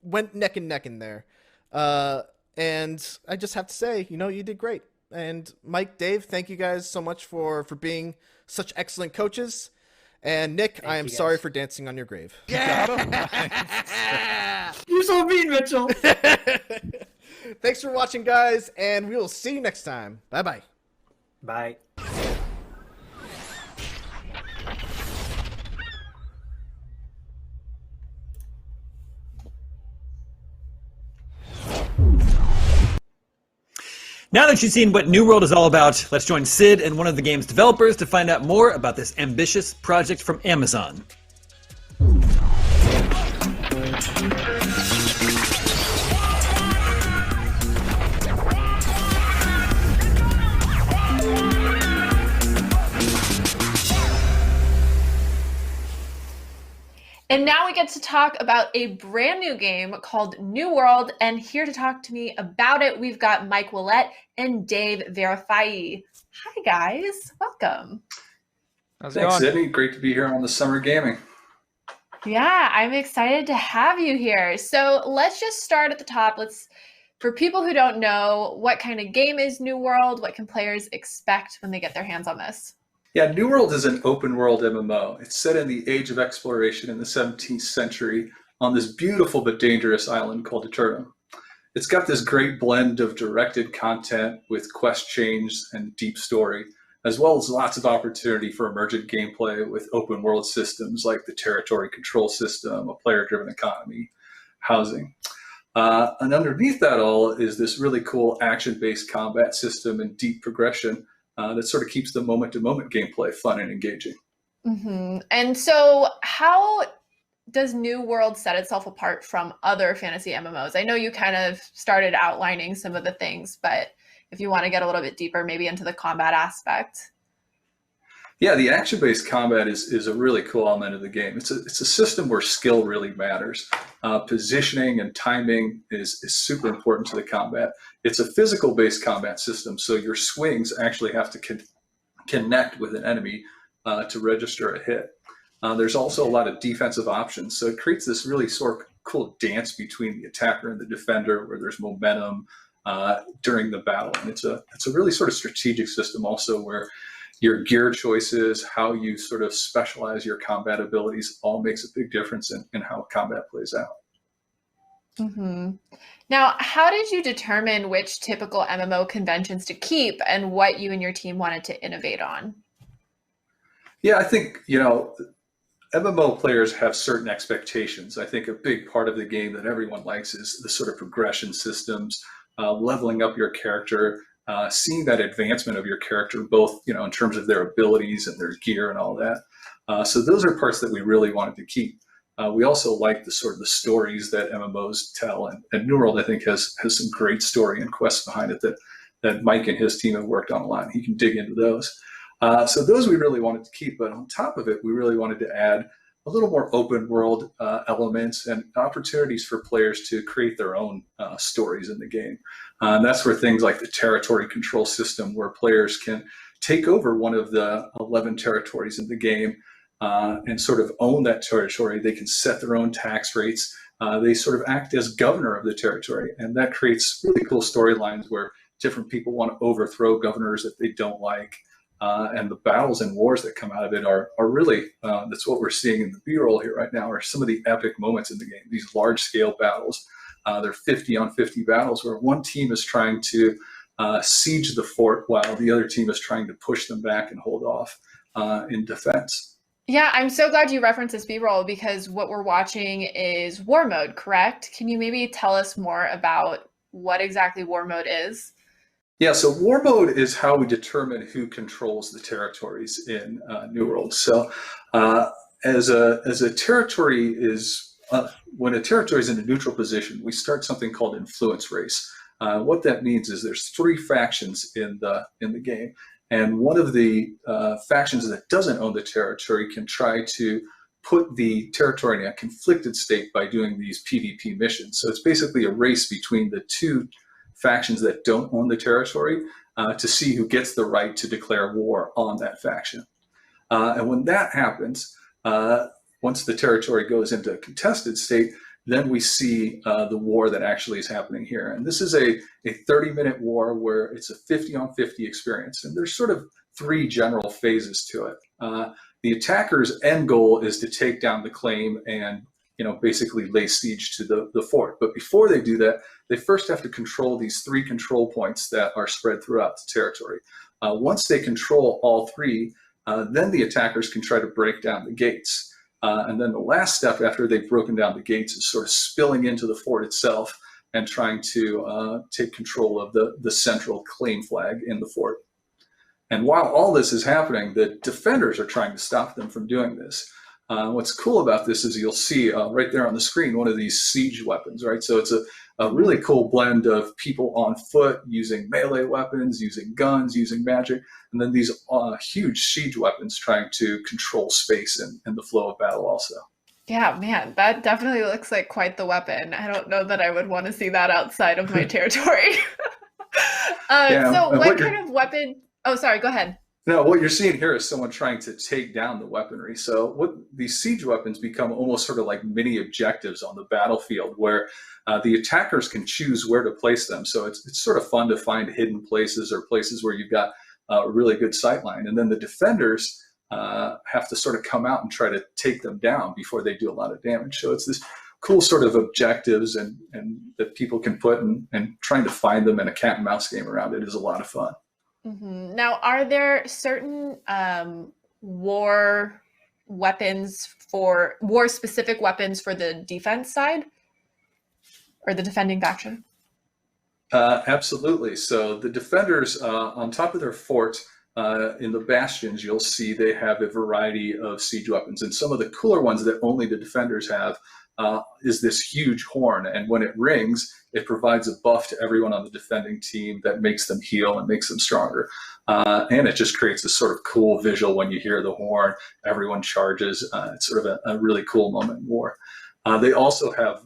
went neck and neck in there. And I just have to say, you know, you did great. And Mike, Dave, thank you guys so much for being such excellent coaches. And Nick, I am sorry for dancing on your grave. Yeah! You're so mean, Mitchell. Thanks for watching, guys, and we will see you next time. Bye-bye. Bye. Now that you've seen what New World is all about, let's join Sid and one of the game's developers to find out more about this ambitious project from Amazon. And now we get to talk about a brand new game called New World. And here to talk to me about it, we've got Mike Willett and Dave Verifai. Hi, guys. Welcome. How's it Thanks, going? Sydney. Great to be here on the Summer Gaming. Yeah, I'm excited to have you here. So let's just start at the top. For people who don't know, what kind of game is New World? What can players expect when they get their hands on this? Yeah, New World is an open world MMO. It's set in the age of exploration in the 17th century on this beautiful but dangerous island called Eternum. It's got this great blend of directed content with quest chains and deep story, as well as lots of opportunity for emergent gameplay with open world systems like the territory control system, a player-driven economy, housing. And underneath that all is this really cool action-based combat system and deep progression that sort of keeps the moment-to-moment gameplay fun and engaging. Mm-hmm. And so how does New World set itself apart from other fantasy MMOs? I know you kind of started outlining some of the things, but if you want to get a little bit deeper, maybe into the combat aspect. Yeah, the action-based combat is a really cool element of the game. It's a system where skill really matters. Positioning and timing is super important to the combat. It's a physical-based combat system, so your swings actually have to connect with an enemy to register a hit. There's also a lot of defensive options, so it creates this really sort of cool dance between the attacker and the defender, where there's momentum during the battle. And it's a really sort of strategic system also, where your gear choices, how you sort of specialize your combat abilities, all makes a big difference in how combat plays out. Mm-hmm. Now, how did you determine which typical MMO conventions to keep and what you and your team wanted to innovate on? Yeah, I think, MMO players have certain expectations. I think a big part of the game that everyone likes is the sort of progression systems, leveling up your character, seeing that advancement of your character, both in terms of their abilities and their gear and all that. So those are parts that we really wanted to keep. We also like the sort of the stories that MMOs tell, and New World I think has some great story and quests behind it that Mike and his team have worked on a lot. He can dig into those. So those we really wanted to keep, but on top of it, we really wanted to add a little more open world elements and opportunities for players to create their own stories in the game. And that's where things like the territory control system, where players can take over one of the 11 territories in the game and sort of own that territory. They can set their own tax rates. They sort of act as governor of the territory, and that creates really cool storylines where different people want to overthrow governors that they don't like. And the battles and wars that come out of it are really, that's what we're seeing in the B-roll here right now, are some of the epic moments in the game, these large-scale battles. They're 50-on-50 battles where one team is trying to siege the fort while the other team is trying to push them back and hold off in defense. Yeah, I'm so glad you referenced this B-roll, because what we're watching is War Mode, correct? Can you maybe tell us more about what exactly War Mode is? Yeah, so War Mode is how we determine who controls the territories in New World. So as a territory is, when a territory is in a neutral position, we start something called influence race. What that means is there's 3 factions in the game, and one of the factions that doesn't own the territory can try to put the territory in a conflicted state by doing these PvP missions. So it's basically a race between the 2 factions that don't own the territory to see who gets the right to declare war on that faction. And when that happens, once the territory goes into a contested state, then we see the war that actually is happening here. And this is a 30-minute war where it's a 50-on-50 experience. And there's sort of 3 general phases to it. The attacker's end goal is to take down the claim and basically lay siege to the fort. But before they do that, they first have to control these 3 control points that are spread throughout the territory. Once they control all 3, then the attackers can try to break down the gates. And then the last step after they've broken down the gates is sort of spilling into the fort itself and trying to take control of the central claim flag in the fort. And while all this is happening, the defenders are trying to stop them from doing this. What's cool about this is you'll see right there on the screen one of these siege weapons, right? So it's a really cool blend of people on foot using melee weapons, using guns, using magic, and then these huge siege weapons trying to control space and the flow of battle also. Yeah, man, that definitely looks like quite the weapon. I don't know that I would want to see that outside of my territory. So what kind of weapon? Oh, sorry, go ahead. No, what you're seeing here is someone trying to take down the weaponry. So what these siege weapons become almost sort of like mini objectives on the battlefield, where the attackers can choose where to place them. So it's sort of fun to find hidden places or places where you've got a really good sightline. And then the defenders have to sort of come out and try to take them down before they do a lot of damage. So it's this cool sort of objectives and that people can put and trying to find them in a cat and mouse game around it is a lot of fun. Mm-hmm. Now, are there certain war specific weapons for the defense side or the defending faction? Absolutely. So the defenders on top of their fort in the bastions, you'll see they have a variety of siege weapons, and some of the cooler ones that only the defenders have is this huge horn, and when it rings, it provides a buff to everyone on the defending team that makes them heal and makes them stronger. And it just creates this sort of cool visual when you hear the horn, everyone charges. It's sort of a really cool moment in war. They also have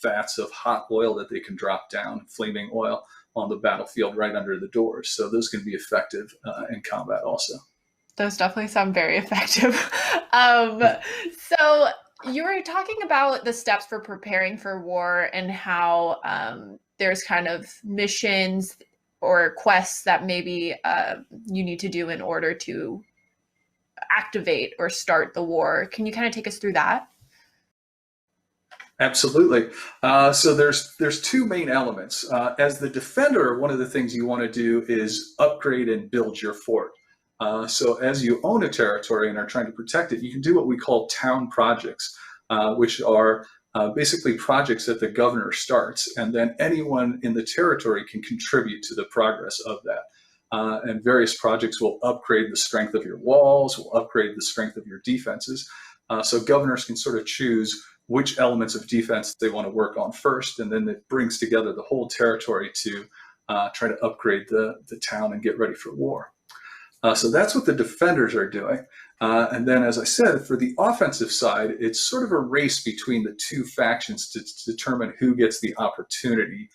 vats of hot oil that they can drop down, flaming oil, on the battlefield right under the doors. So those can be effective in combat also. Those definitely sound very effective. So you were talking about the steps for preparing for war and how there's kind of missions or quests that maybe you need to do in order to activate or start the war. Can you kind of take us through that? Absolutely. So there's two main elements. As the defender, one of the things you want to do is upgrade and build your fort. So as you own a territory and are trying to protect it, you can do what we call town projects, which are basically projects that the governor starts, and then anyone in the territory can contribute to the progress of that. And various projects will upgrade the strength of your walls, will upgrade the strength of your defenses. So governors can sort of choose which elements of defense they want to work on first, and then it brings together the whole territory to try to upgrade the town and get ready for war. So that's what the defenders are doing. And then, as I said, for the offensive side, it's sort of a race between the two factions to determine who gets the opportunity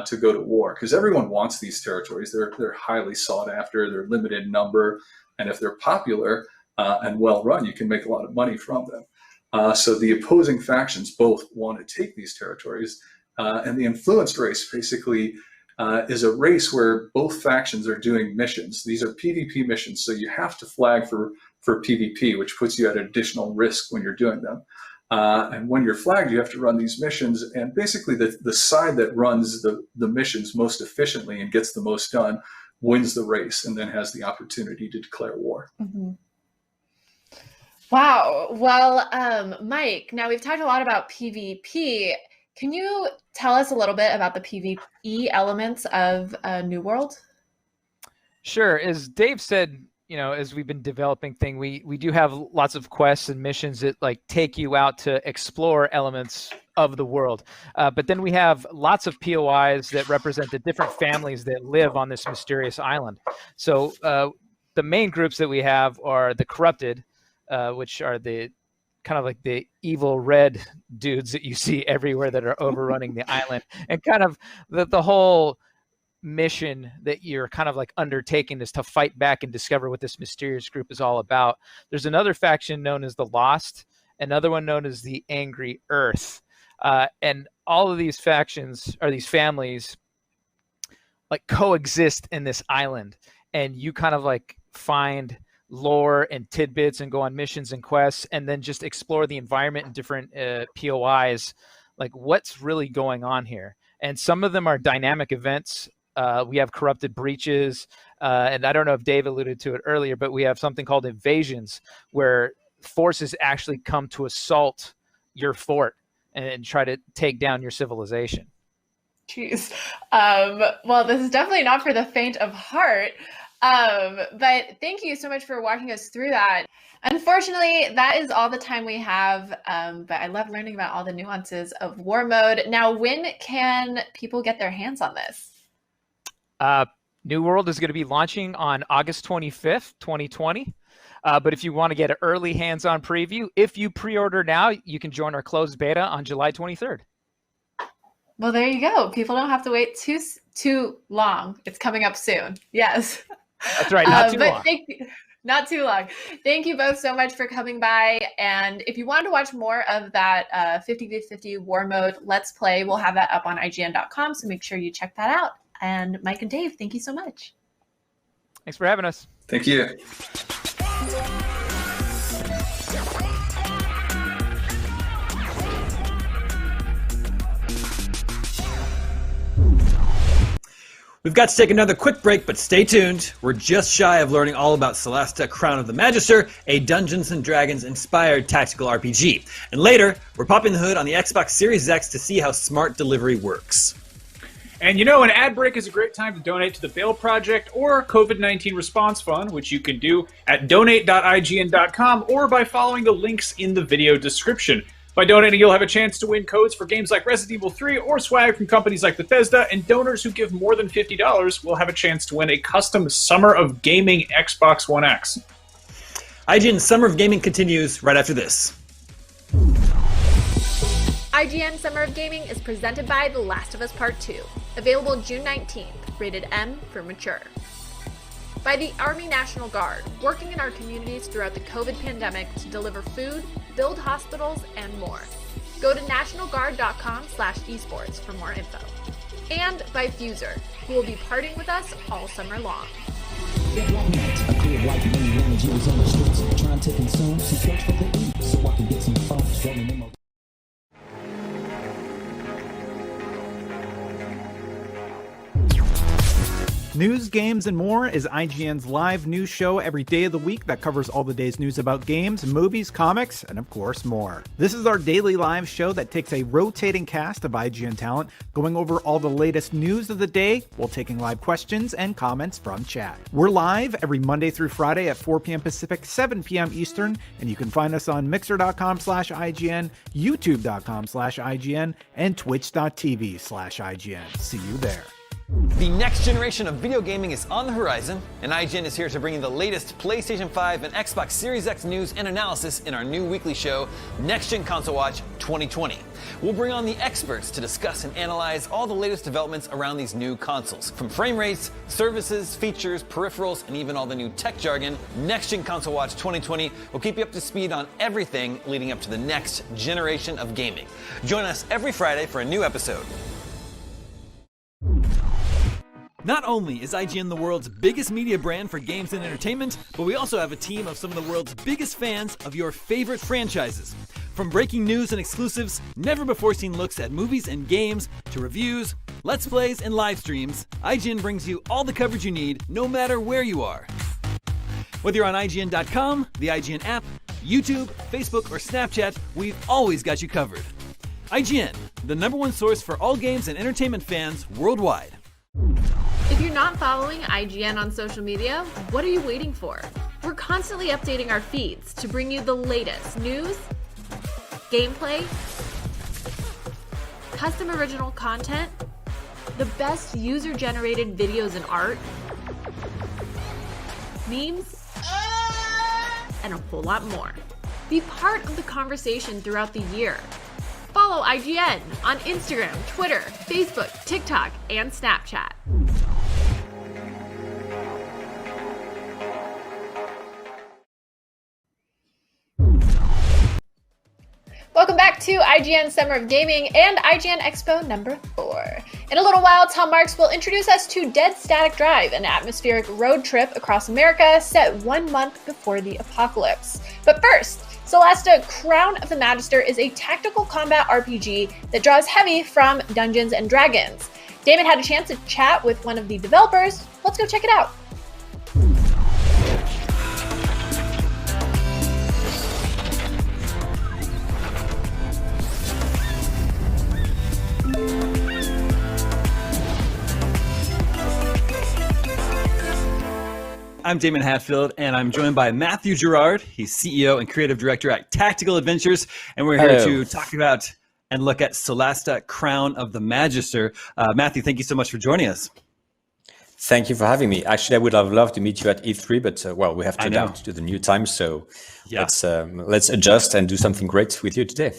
to go to war, because everyone wants these territories. They're highly sought after, they're limited number, and if they're popular and well run, you can make a lot of money from them. So the opposing factions both want to take these territories, and the influence race basically is a race where both factions are doing missions. These are PvP missions, so you have to flag for PvP, which puts you at additional risk when you're doing them. And when you're flagged, you have to run these missions, and basically the side that runs the missions most efficiently and gets the most done wins the race and then has the opportunity to declare war. Mm-hmm. Wow. Well, Mike, now we've talked a lot about PvP. Can you tell us a little bit about the PvE elements of New World? Sure. As Dave said, you know, as we've been developing thing, we do have lots of quests and missions that like take you out to explore elements of the world. But then we have lots of POIs that represent the different families that live on this mysterious island. So the main groups that we have are the Corrupted, which are the kind of like the evil red dudes that you see everywhere that are overrunning the island, and kind of the whole mission that you're kind of like undertaking is to fight back and discover what this mysterious group is all about. There's another faction known as the Lost, another one known as the Angry Earth, and all of these factions or these families like coexist in this island, and you kind of like find lore and tidbits and go on missions and quests and then just explore the environment and different POIs, like what's really going on here. And some of them are dynamic events. We have corrupted breaches, and I don't know if Dave alluded to it earlier, but we have something called invasions where forces actually come to assault your fort and try to take down your civilization. Jeez. Well, this is definitely not for the faint of heart. But thank you so much for walking us through that. Unfortunately, that is all the time we have, but I love learning about all the nuances of War Mode. Now, when can people get their hands on this? New World is going to be launching on August 25th, 2020. But if you want to get an early hands-on preview, if you pre-order now, you can join our closed beta on July 23rd. Well, there you go. People don't have to wait too long. It's coming up soon. Yes. That's right. Not too long. Not too long. Thank you both so much for coming by. And if you wanted to watch more of that 50v50 War Mode Let's Play, we'll have that up on IGN.com. So make sure you check that out. And Mike and Dave, thank you so much. Thanks for having us. Thank you. We've got to take another quick break, but stay tuned. We're just shy of learning all about Solasta, Crown of the Magister, a Dungeons & Dragons-inspired tactical RPG. And later, we're popping the hood on the Xbox Series X to see how smart delivery works. And you know, an ad break is a great time to donate to the Bail Project or COVID-19 Response Fund, which you can do at donate.ign.com or by following the links in the video description. By donating, you'll have a chance to win codes for games like Resident Evil 3 or swag from companies like Bethesda, and donors who give more than $50 will have a chance to win a custom Summer of Gaming Xbox One X. IGN Summer of Gaming continues right after this. IGN Summer of Gaming is presented by The Last of Us Part 2, available June 19th, rated M for mature. By the Army National Guard, working in our communities throughout the COVID pandemic to deliver food, build hospitals, and more. Go to nationalguard.com/esports for more info. And by Fuser, who will be partying with us all summer long. News, games, and more is IGN's live news show every day of the week that covers all the day's news about games, movies, comics, and of course more. This is our daily live show that takes a rotating cast of IGN talent, going over all the latest news of the day while taking live questions and comments from chat. We're live every Monday through Friday at 4 p.m. Pacific, 7 p.m. Eastern, and you can find us on mixer.com/IGN, youtube.com/IGN, and twitch.tv/IGN. See you there. The next generation of video gaming is on the horizon, and IGN is here to bring you the latest PlayStation 5 and Xbox Series X news and analysis in our new weekly show, Next Gen Console Watch 2020. We'll bring on the experts to discuss and analyze all the latest developments around these new consoles. From frame rates, services, features, peripherals, and even all the new tech jargon, Next Gen Console Watch 2020 will keep you up to speed on everything leading up to the next generation of gaming. Join us every Friday for a new episode. Not only is IGN the world's biggest media brand for games and entertainment, but we also have a team of some of the world's biggest fans of your favorite franchises. From breaking news and exclusives, never-before-seen looks at movies and games, to reviews, let's plays, and live streams, IGN brings you all the coverage you need, no matter where you are. Whether you're on IGN.com, the IGN app, YouTube, Facebook, or Snapchat, we've always got you covered. IGN, the #1 source for all games and entertainment fans worldwide. If you're not following IGN on social media, what are you waiting for? We're constantly updating our feeds to bring you the latest news, gameplay, custom original content, the best user-generated videos and art, memes, and a whole lot more. Be part of the conversation throughout the year. Follow IGN on Instagram, Twitter, Facebook, TikTok, and Snapchat. Welcome back to IGN Summer of Gaming and IGN Expo number 4. In a little while, Tom Marks will introduce us to Dead Static Drive, an atmospheric road trip across America set 1 month before the apocalypse. But first, Solasta Crown of the Magister is a tactical combat RPG that draws heavy from Dungeons & Dragons. Damon had a chance to chat with one of the developers. Let's go check it out. I'm Damon Hatfield, and I'm joined by Matthew Gerard. He's CEO and creative director at Tactical Adventures, and we're here to talk about and look at Solasta Crown of the Magister. Matthew, thank you so much for joining us. Thank you for having me. Actually, I would have loved to meet you at E3, but well, we have to adapt to the new time, so let's adjust and do something great with you today.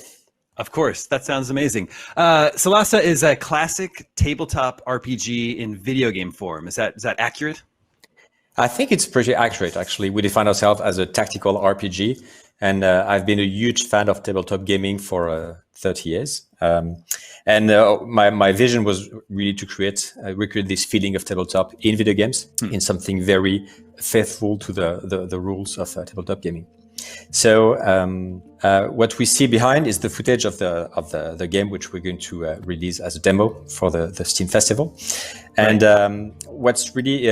Of course, that sounds amazing. Solasta is a classic tabletop RPG in video game form. Is that accurate? I think it's pretty accurate, actually. We define ourselves as a tactical RPG, and I've been a huge fan of tabletop gaming for 30 years. My vision was really to recreate this feeling of tabletop in video games, in something very faithful to the rules of tabletop gaming. So what we see behind is the footage of the game, which we're going to release as a demo for the Steam Festival. And what's really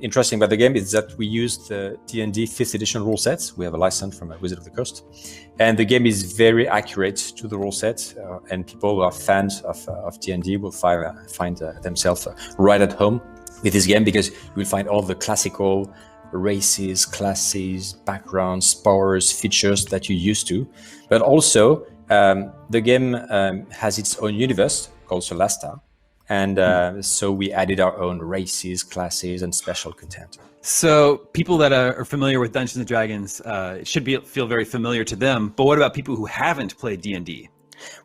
interesting about the game is that we used the D&D 5th edition rule sets. We have a license from Wizard of the Coast. And the game is very accurate to the rule set. And people who are fans of D&D will find themselves right at home with this game, because you will find all the classical races, classes, backgrounds, powers, features that you're used to. But also, The game has its own universe called Solasta, and so we added our own races, classes, and special content. So people that are familiar with Dungeons & Dragons should feel very familiar to them, but what about people who haven't played D&D?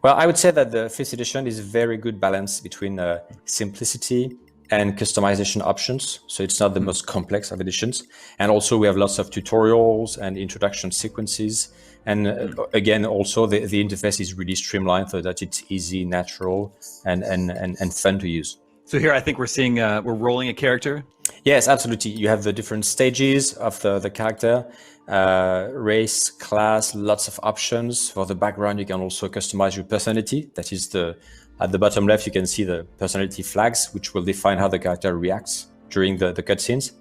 Well, I would say that the 5th edition is a very good balance between simplicity and customization options. So it's not the most complex of editions. And also we have lots of tutorials and introduction sequences. And again, also the interface is really streamlined so that it's easy, natural, and fun to use. So here I think we're seeing, we're rolling a character. Yes, absolutely. You have the different stages of the character, race, class, lots of options. For the background, you can also customize your personality. That is at the bottom left, you can see the personality flags, which will define how the character reacts during the cutscenes.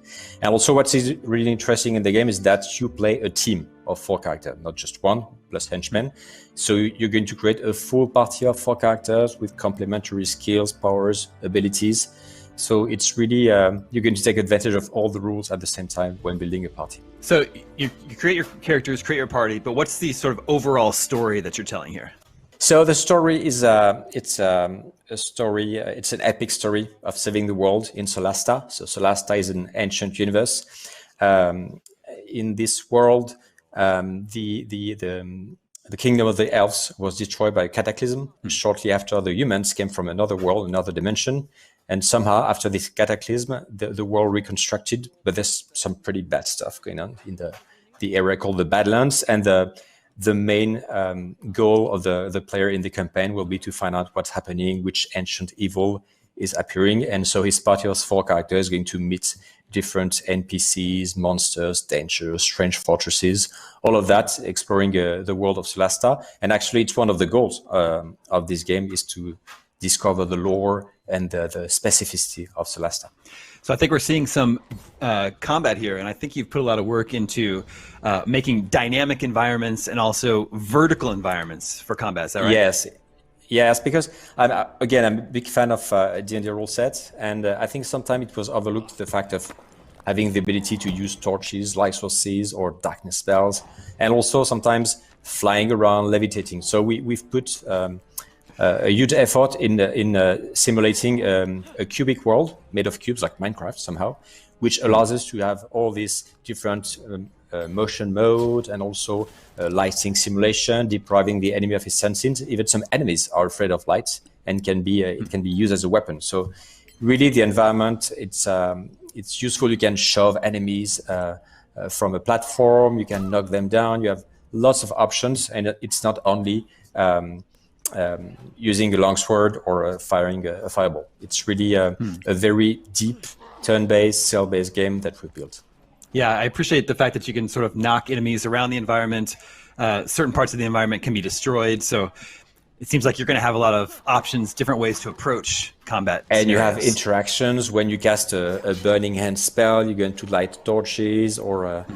And also what is really interesting in the game is that you play a team of 4 characters, not just one, plus henchmen. So you're going to create a full party of 4 characters with complementary skills, powers, abilities. So it's really, you're going to take advantage of all the rules at the same time when building a party. So you create your characters, create your party, but what's the sort of overall story that you're telling here? So the story is it's a story. It's an epic story of saving the world in Solasta. So Solasta is an ancient universe. In this world, the kingdom of the elves was destroyed by a cataclysm. Shortly after, the humans came from another world, another dimension. And somehow, after this cataclysm, the world reconstructed. But there's some pretty bad stuff going on in the area called the Badlands. And the main goal of the player in the campaign will be to find out what's happening, which ancient evil is appearing. And so his party of 4 characters is going to meet different NPCs, monsters, dangers, strange fortresses, all of that, exploring the world of Solasta. And actually, it's one of the goals of this game is to discover the lore and the specificity of Solasta. So I think we're seeing some combat here, and I think you've put a lot of work into making dynamic environments and also vertical environments for combat. Is that right? Yes, because I'm a big fan of D&D rule set, and I think sometimes it was overlooked the fact of having the ability to use torches, light sources, or darkness spells, and also sometimes flying around, levitating. So we've put a huge effort in simulating a cubic world made of cubes, like Minecraft somehow, which allows us to have all these different motion mode and also lighting simulation, depriving the enemy of his senses. Even some enemies are afraid of light and can be it can be used as a weapon. So really, the environment it's useful. You can shove enemies from a platform. You can knock them down. You have lots of options, and it's not only using a longsword or firing a fireball. It's really a very deep turn-based, cell-based game that we built. Yeah, I appreciate the fact that you can sort of knock enemies around the environment. Certain parts of the environment can be destroyed. So it seems like you're going to have a lot of options, different ways to approach combat. And you have interactions. When you cast a burning hand spell, you're going to light torches, or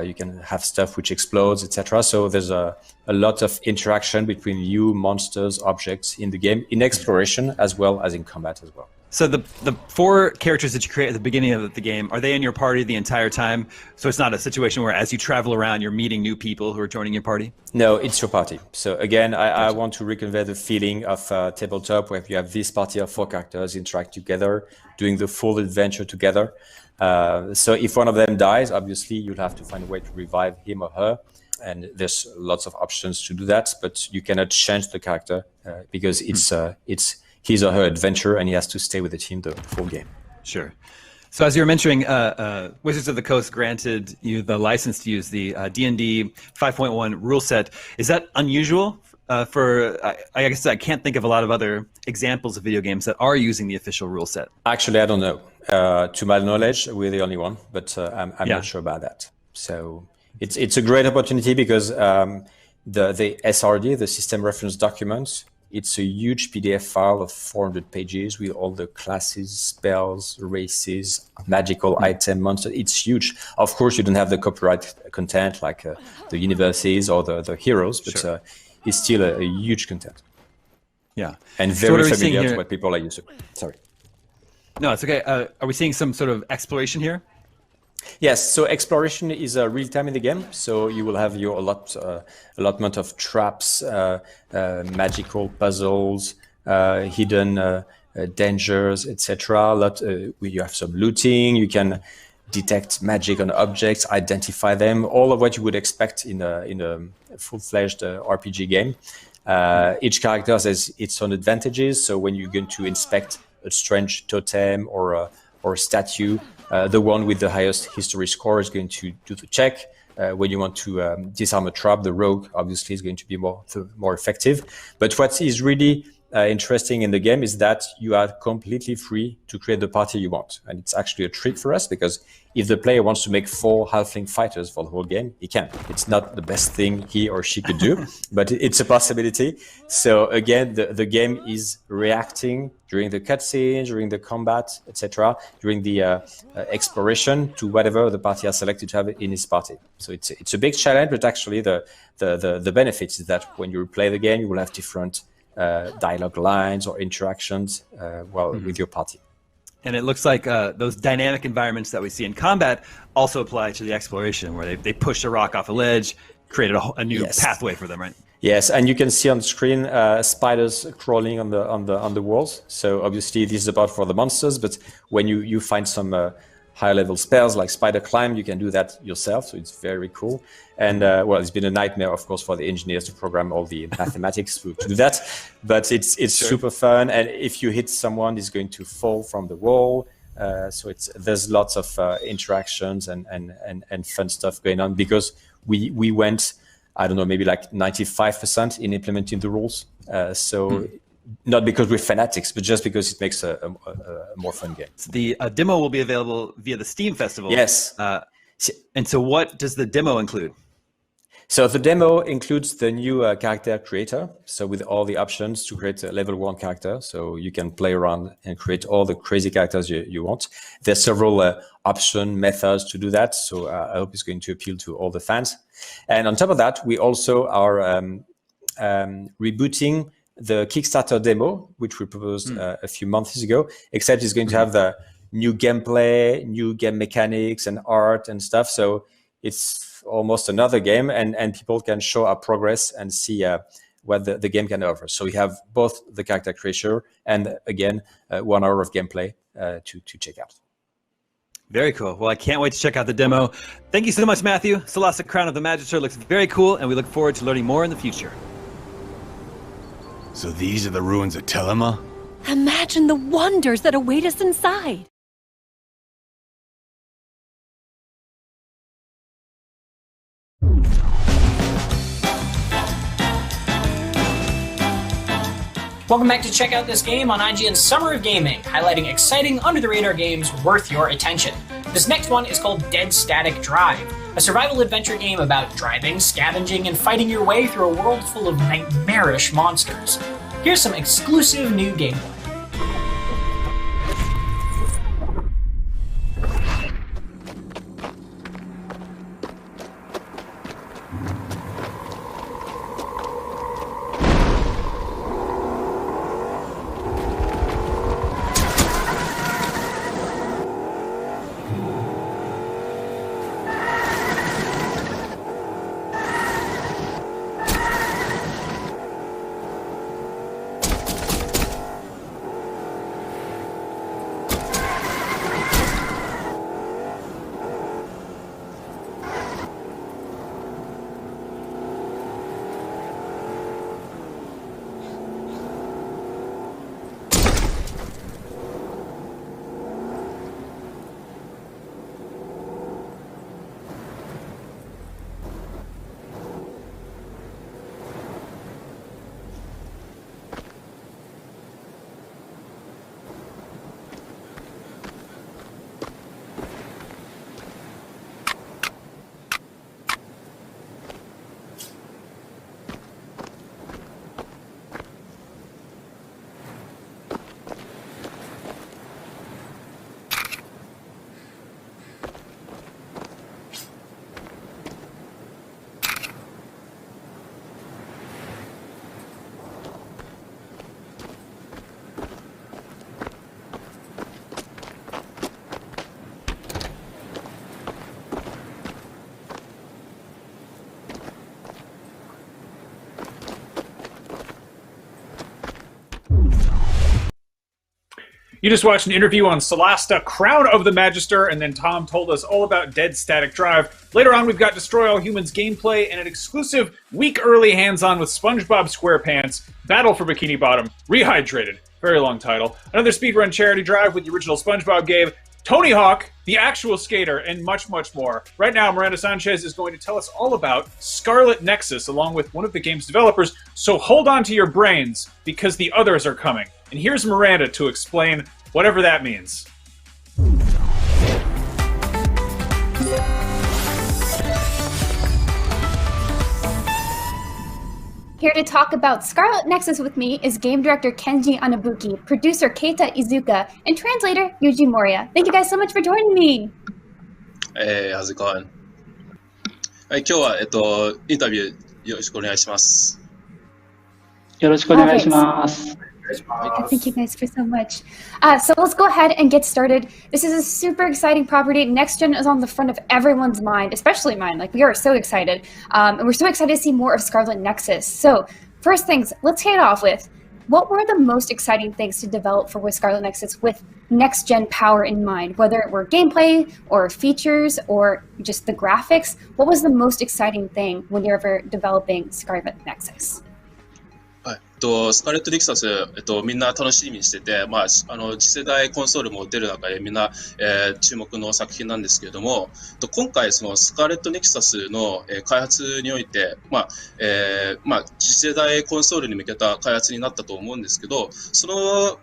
you can have stuff which explodes, etc. So there's a lot of interaction between you, monsters, objects in the game, in exploration as well as in combat as well. So the 4 characters that you create at the beginning of the game, are they in your party the entire time? So it's not a situation where as you travel around, you're meeting new people who are joining your party? No, it's your party. So again, I want to reconvey the feeling of tabletop where you have this party of 4 characters interact together, doing the full adventure together. So if one of them dies, obviously you'll have to find a way to revive him or her. And there's lots of options to do that, but you cannot change the character because it's his or her adventure, and he has to stay with the team the full game. Sure. So as you were mentioning, Wizards of the Coast granted you the license to use the D&D 5.1 rule set. Is that unusual? I guess I can't think of a lot of other examples of video games that are using the official rule set. Actually, I don't know. To my knowledge, we're the only one, but I'm not sure about that. So it's a great opportunity because the SRD, the System Reference Document, it's a huge PDF file of 400 pages with all the classes, spells, races, magical item, monster. It's huge. Of course, you don't have the copyright content like the universes or the heroes, but it's still a huge content. Yeah. And very familiar to what people are used to. Sorry. No, it's okay. Are we seeing some sort of exploration here? Yes, so exploration is real time in the game. So you will have your allotment of traps, magical puzzles, hidden dangers, etc. You have some looting. You can detect magic on objects, identify them. All of what you would expect in a full-fledged RPG game. Each character has its own advantages. So when you're going to inspect a strange totem or statue, the one with the highest history score is going to do the check. When you want to disarm a trap, the rogue obviously is going to be more effective. But what is really interesting in the game is that you are completely free to create the party you want. And it's actually a treat for us, because if the player wants to make 4 halfling fighters for the whole game, he can. It's not the best thing he or she could do, but it's a possibility. So again, the game is reacting during the cutscenes, during the combat, etc., during the exploration to whatever the party has selected to have in his party. So it's a big challenge, but actually the benefit is that when you play the game, you will have different dialogue lines or interactions with your party. And it looks like those dynamic environments that we see in combat also apply to the exploration, where they push a rock off a ledge, created a new pathway for them, right? Yes, and you can see on the screen spiders crawling on the walls. So obviously this is about for the monsters, but when you find some higher level spells like spider climb, you can do that yourself. So it's very cool. And it's been a nightmare, of course, for the engineers to program all the mathematics to do that. But it's super fun. And if you hit someone, it's going to fall from the wall. So there's lots of interactions and fun stuff going on, because we went, I don't know, maybe like 95% in implementing the rules. Not because we're fanatics, but just because it makes a more fun game. The demo will be available via the Steam Festival. Yes. And so what does the demo include? So the demo includes the new character creator. So with all the options to create a level 1 character. So you can play around and create all the crazy characters you want. There's several option methods to do that. So I hope it's going to appeal to all the fans. And on top of that, we also are rebooting the Kickstarter demo, which we proposed a few months ago, except it's going to have the new gameplay, new game mechanics and art and stuff. So it's almost another game, and people can show our progress and see what the game can offer. So we have both the character creator and, again, 1 hour of gameplay to check out. Very cool. Well, I can't wait to check out the demo. Thank you so much, Matthew. Solasta Crown of the Magister looks very cool, and we look forward to learning more in the future. So these are the ruins of Telema? Imagine the wonders that await us inside. Welcome back to check out this game on IGN Summer of Gaming, highlighting exciting under-the-radar games worth your attention. This next one is called Dead Static Drive, a survival adventure game about driving, scavenging, and fighting your way through a world full of nightmarish monsters. Here's some exclusive new gameplay. You just watched an interview on Solasta, Crown of the Magister, and then Tom told us all about Dead Static Drive. Later on, we've got Destroy All Humans gameplay and an exclusive week-early hands-on with SpongeBob SquarePants, Battle for Bikini Bottom, Rehydrated, very long title, another speedrun charity drive with the original SpongeBob game, Tony Hawk, the actual skater, and much, much more. Right now, Miranda Sanchez is going to tell us all about Scarlet Nexus, along with one of the game's developers, so hold on to your brains, because the others are coming. And here's Miranda to explain whatever that means. Here to talk about Scarlet Nexus with me is game director Kenji Anabuki, producer Keita Izuka, and translator Yuji Moria. Thank you guys so much for joining me. Hey, how's it going? はい、今日はインタビューよろしくお願いします。よろしくお願いします。Thank you guys for so much. So let's go ahead and get started. This is a super exciting property. Next Gen is on the front of everyone's mind, especially mine. Like, we are so excited. And we're so excited to see more of Scarlet Nexus. So first things, let's hit it off with, what were the most exciting things to develop for with Scarlet Nexus with Next Gen power in mind? Whether it were gameplay or features or just the graphics, what was the most exciting thing when you're ever developing Scarlet Nexus? スカーレット・ネクサス、みんな楽しみにしてて、次世代コンソールも出る中でみんな、注目の作品なんですけれども、今回そのスカーレット・ネクサスの、開発において、次世代コンソールに向けた開発になったと思うんですけど、その、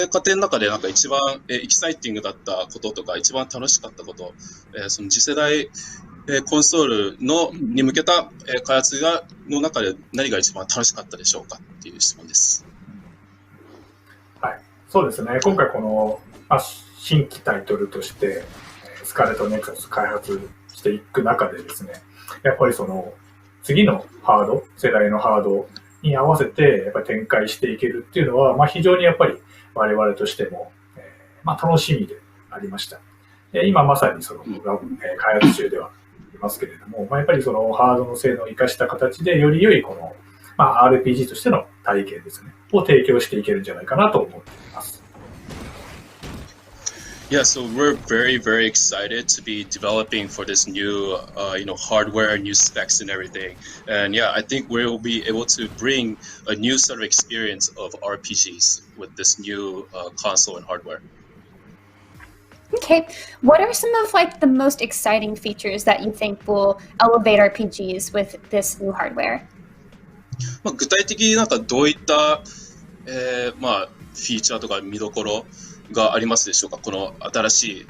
過程の中でなんか一番、エキサイティングだったこととか、一番楽しかったこと、その次世代コンソールに向けた開発の中で何が一番楽しかったでしょうかっていう質問です。はい、そうですね。今回この、新規タイトルとしてスカーレット・ネクサス開発していく中でですね、やっぱりその次の世代のハードに合わせてやっぱり展開していけるっていうのは、非常にやっぱり我々としても、楽しみでありました。今まさにその、開発中ではいますけれども、やっぱりそのハードの性能を生かした形でより良いこの、RPG としての体験ですね、を提供していけるんじゃないかなと思っています。Yeah, so we're very, very excited to be developing for this new, hardware, new specs and everything. And yeah, I think we'll be able to bring a new sort of experience of RPGs with this new console and hardware. Okay, what are some of the most exciting features that you think will elevate RPGs with this new hardware? 具体的になんかどういった、フィーチャーとか見どころがありますでしょうか。この新しい、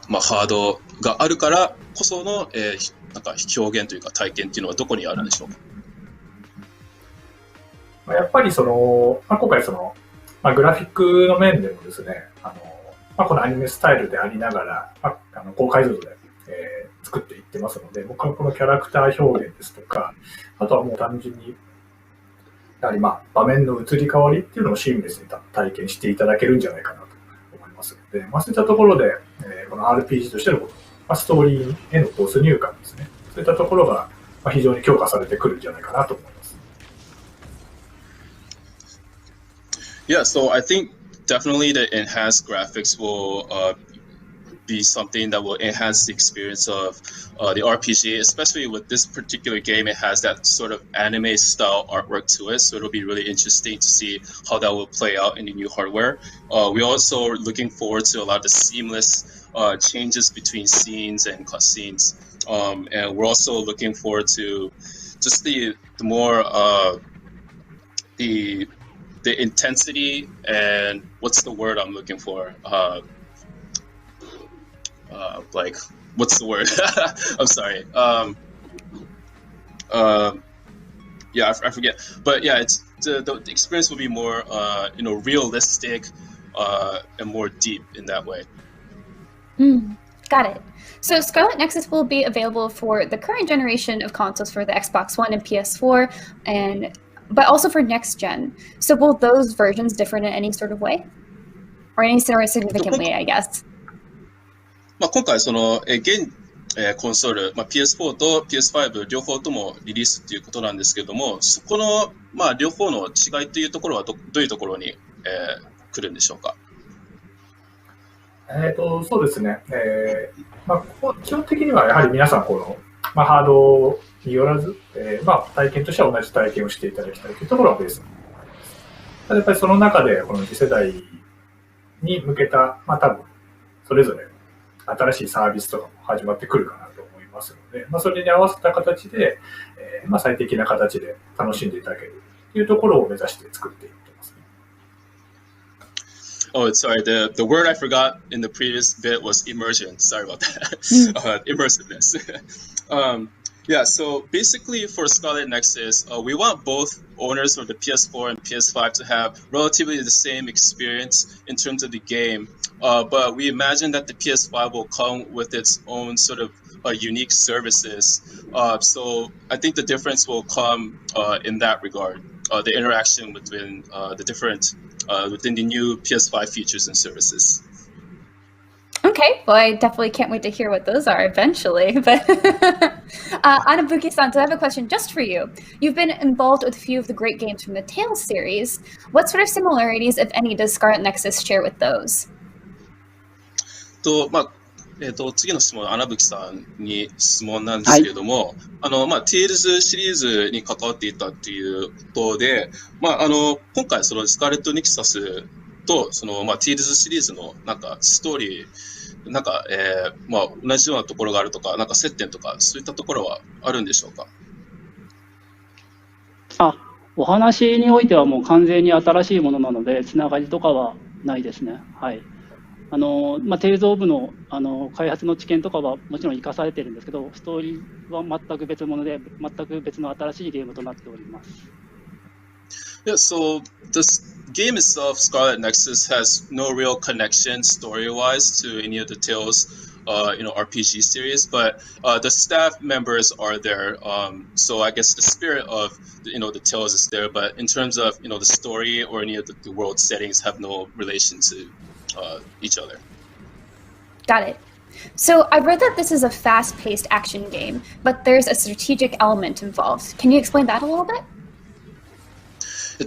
ハードがあるからこその、なんか表現というか体験っていうのはどこにあるんでしょうか。やっぱりその、今回その、グラフィックの面でもですね、このアニメスタイルでありながら、高解像度で、作っていってますので、僕はこのキャラクター表現ですとか、あとはもう単純に、やはり場面の移り変わりっていうのをシームレスに体験していただけるんじゃないかなと思いますので、そういったところで、この RPG としてのストーリーへの没入感ですね、そういったところが非常に強化されてくるんじゃないかなと思います。Yeah, so I think definitely the enhanced graphics will be something that will enhance the experience of the RPG, especially with this particular game. It has that sort of anime style artwork to it, so it'll be really interesting to see how that will play out in the new hardware. We're also looking forward to a lot of the seamless changes between scenes and cutscenes, and we're also looking forward to just the more the intensity and what's the word I'm looking for? What's the word? I'm sorry. Yeah, I forget. But yeah, it's the experience will be more, realistic and more deep in that way. Got it. So Scarlet Nexus will be available for the current generation of consoles for the Xbox One and PS4, but also for next gen. So will those versions differ in any sort of way? Or any sort of significant way, I guess? 今回その現コンソール、PS4 と PS5 両方ともリリースっていうことなんですけれども、そこの両方の違いというところはどういうところに来るんでしょうか。そうですね。基本的にはやはり皆さんハードによらず、体験としては同じ体験をしていただきたいというところがベースになります。ただやっぱりその中でこの次世代に向けた、多分それぞれ新しいサービスとかも始まってくるかなと思いますので、それに合わせた形で、最適な形で楽しんでいただけるというところを目指して作っていってます。Oh, sorry. The word I forgot in the previous bit was immersion. Sorry about that. Immersiveness. Yeah, so basically for Scarlet Nexus, we want both owners of the PS4 and PS5 to have relatively the same experience in terms of the game. But we imagine that the PS5 will come with its own sort of unique services. So I think the difference will come in that regard. The interaction between the different within the new PS5 features and services. Okay, well, I definitely can't wait to hear what those are eventually. But Anabuki-san, so I have a question just for you. You've been involved with a few of the great games from the Tales series. What sort of similarities, if any, does Scarlet Nexus share with those? 次の質問は穴吹さんに質問なんですけれども、テイルズシリーズに関わっていたっていうことで、今回そのスカーレット・ニクサスとテイルズシリーズのなんかストーリー、同じようなところがあるとか、なんか接点とかそういったところはあるんでしょうか？お話においてはもう完全に新しいものなので、つながりとかはないですね。はい。テイルズオブの開発の知見とかはもちろん生かされてるんですけど、ストーリーは全く別物で、全く別の新しいゲームとなっております。Yeah, so this game itself, Scarlet Nexus, has no real connection story-wise to any of the Tales, RPG series, but the staff members are there. So I guess the spirit of the Tales is there, but in terms of the story or any of the world settings have no relation to each other. Got it. So I read that this is a fast-paced action game, but there's a strategic element involved. Can you explain that a little bit?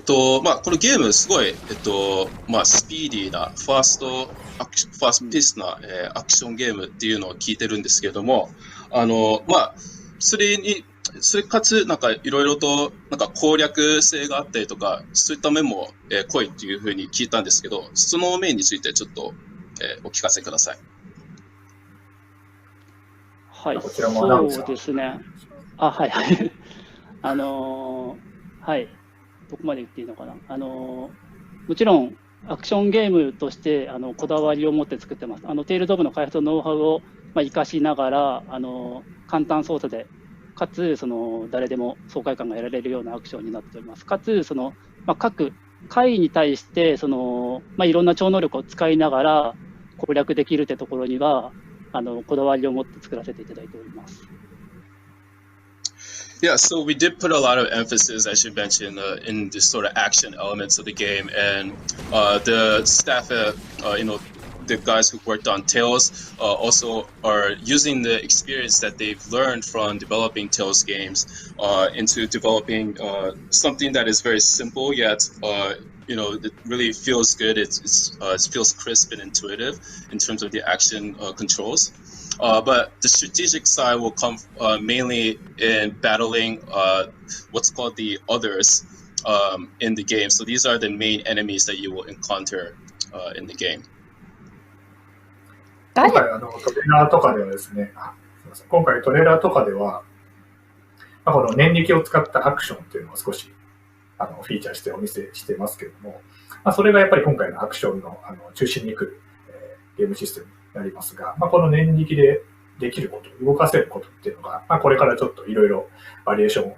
このゲームすごいスピーディーなファーストペースなアクションゲームっていうのを聞いてるんですけれども、それかつなんかいろいろとなんか攻略性があったりとか、そういった面も濃いっていうふうに聞いたんですけど、その面についてちょっとお聞かせください。はい、そうですね。はいはい。はい。どこまで言っていいのかな。もちろんアクションゲームとしてこだわりを持って作ってます。テイルズオブの開発のノウハウを生かしながら簡単操作で、かつ誰でも爽快感が得られるようなアクションになっております。かつ各回に対していろんな超能力を使いながら攻略できるってところにはこだわりを持って作らせていただいております。Yeah, so we did put a lot of emphasis, as you mentioned, in the sort of action elements of the game, and the staff, the guys who worked on Tales, also are using the experience that they've learned from developing Tales games into developing something that is very simple yet. It really feels good. It feels crisp and intuitive in terms of the action controls. But the strategic side will come mainly in battling what's called the others in the game. So these are the main enemies that you will encounter in the game. 今回トレーラーとかではですね、今回トレーラーとかでは、この念力を使ったアクションっていうのを少しフィーチャーしてお見せしてますけれども、それがやっぱり今回のアクションの中心に来るゲームシステムになりますが、この念力でできること、動かせることっていうのが、これからちょっといろいろバリエーションを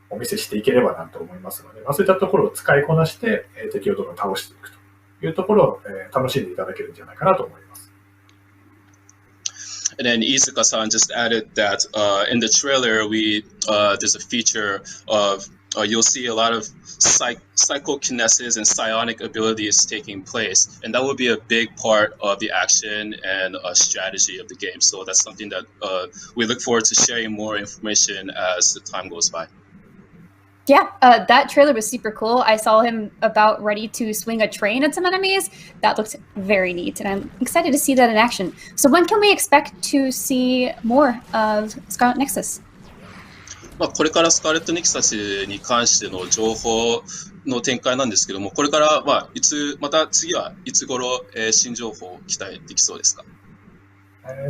お見せしていければなと思いますので、そういったところを使いこなして敵をどんどん倒していくというところを楽しんでいただけるんじゃないかなと思います。And then Izuka-san just added that in the trailer, there's a feature of you'll see a lot of psychokinesis and psionic abilities taking place, and that will be a big part of the action and strategy of the game. So that's something that we look forward to sharing more information as the time goes by. Yeah, that trailer was super cool. I saw him about ready to swing a train at some enemies. That looked very neat, and I'm excited to see that in action. So when can we expect to see more of Scarlet Nexus? これからスカーレット・ネクサスに関しての情報の展開なんですけども、これからまた次はいつ頃、新情報を期待できそうですか？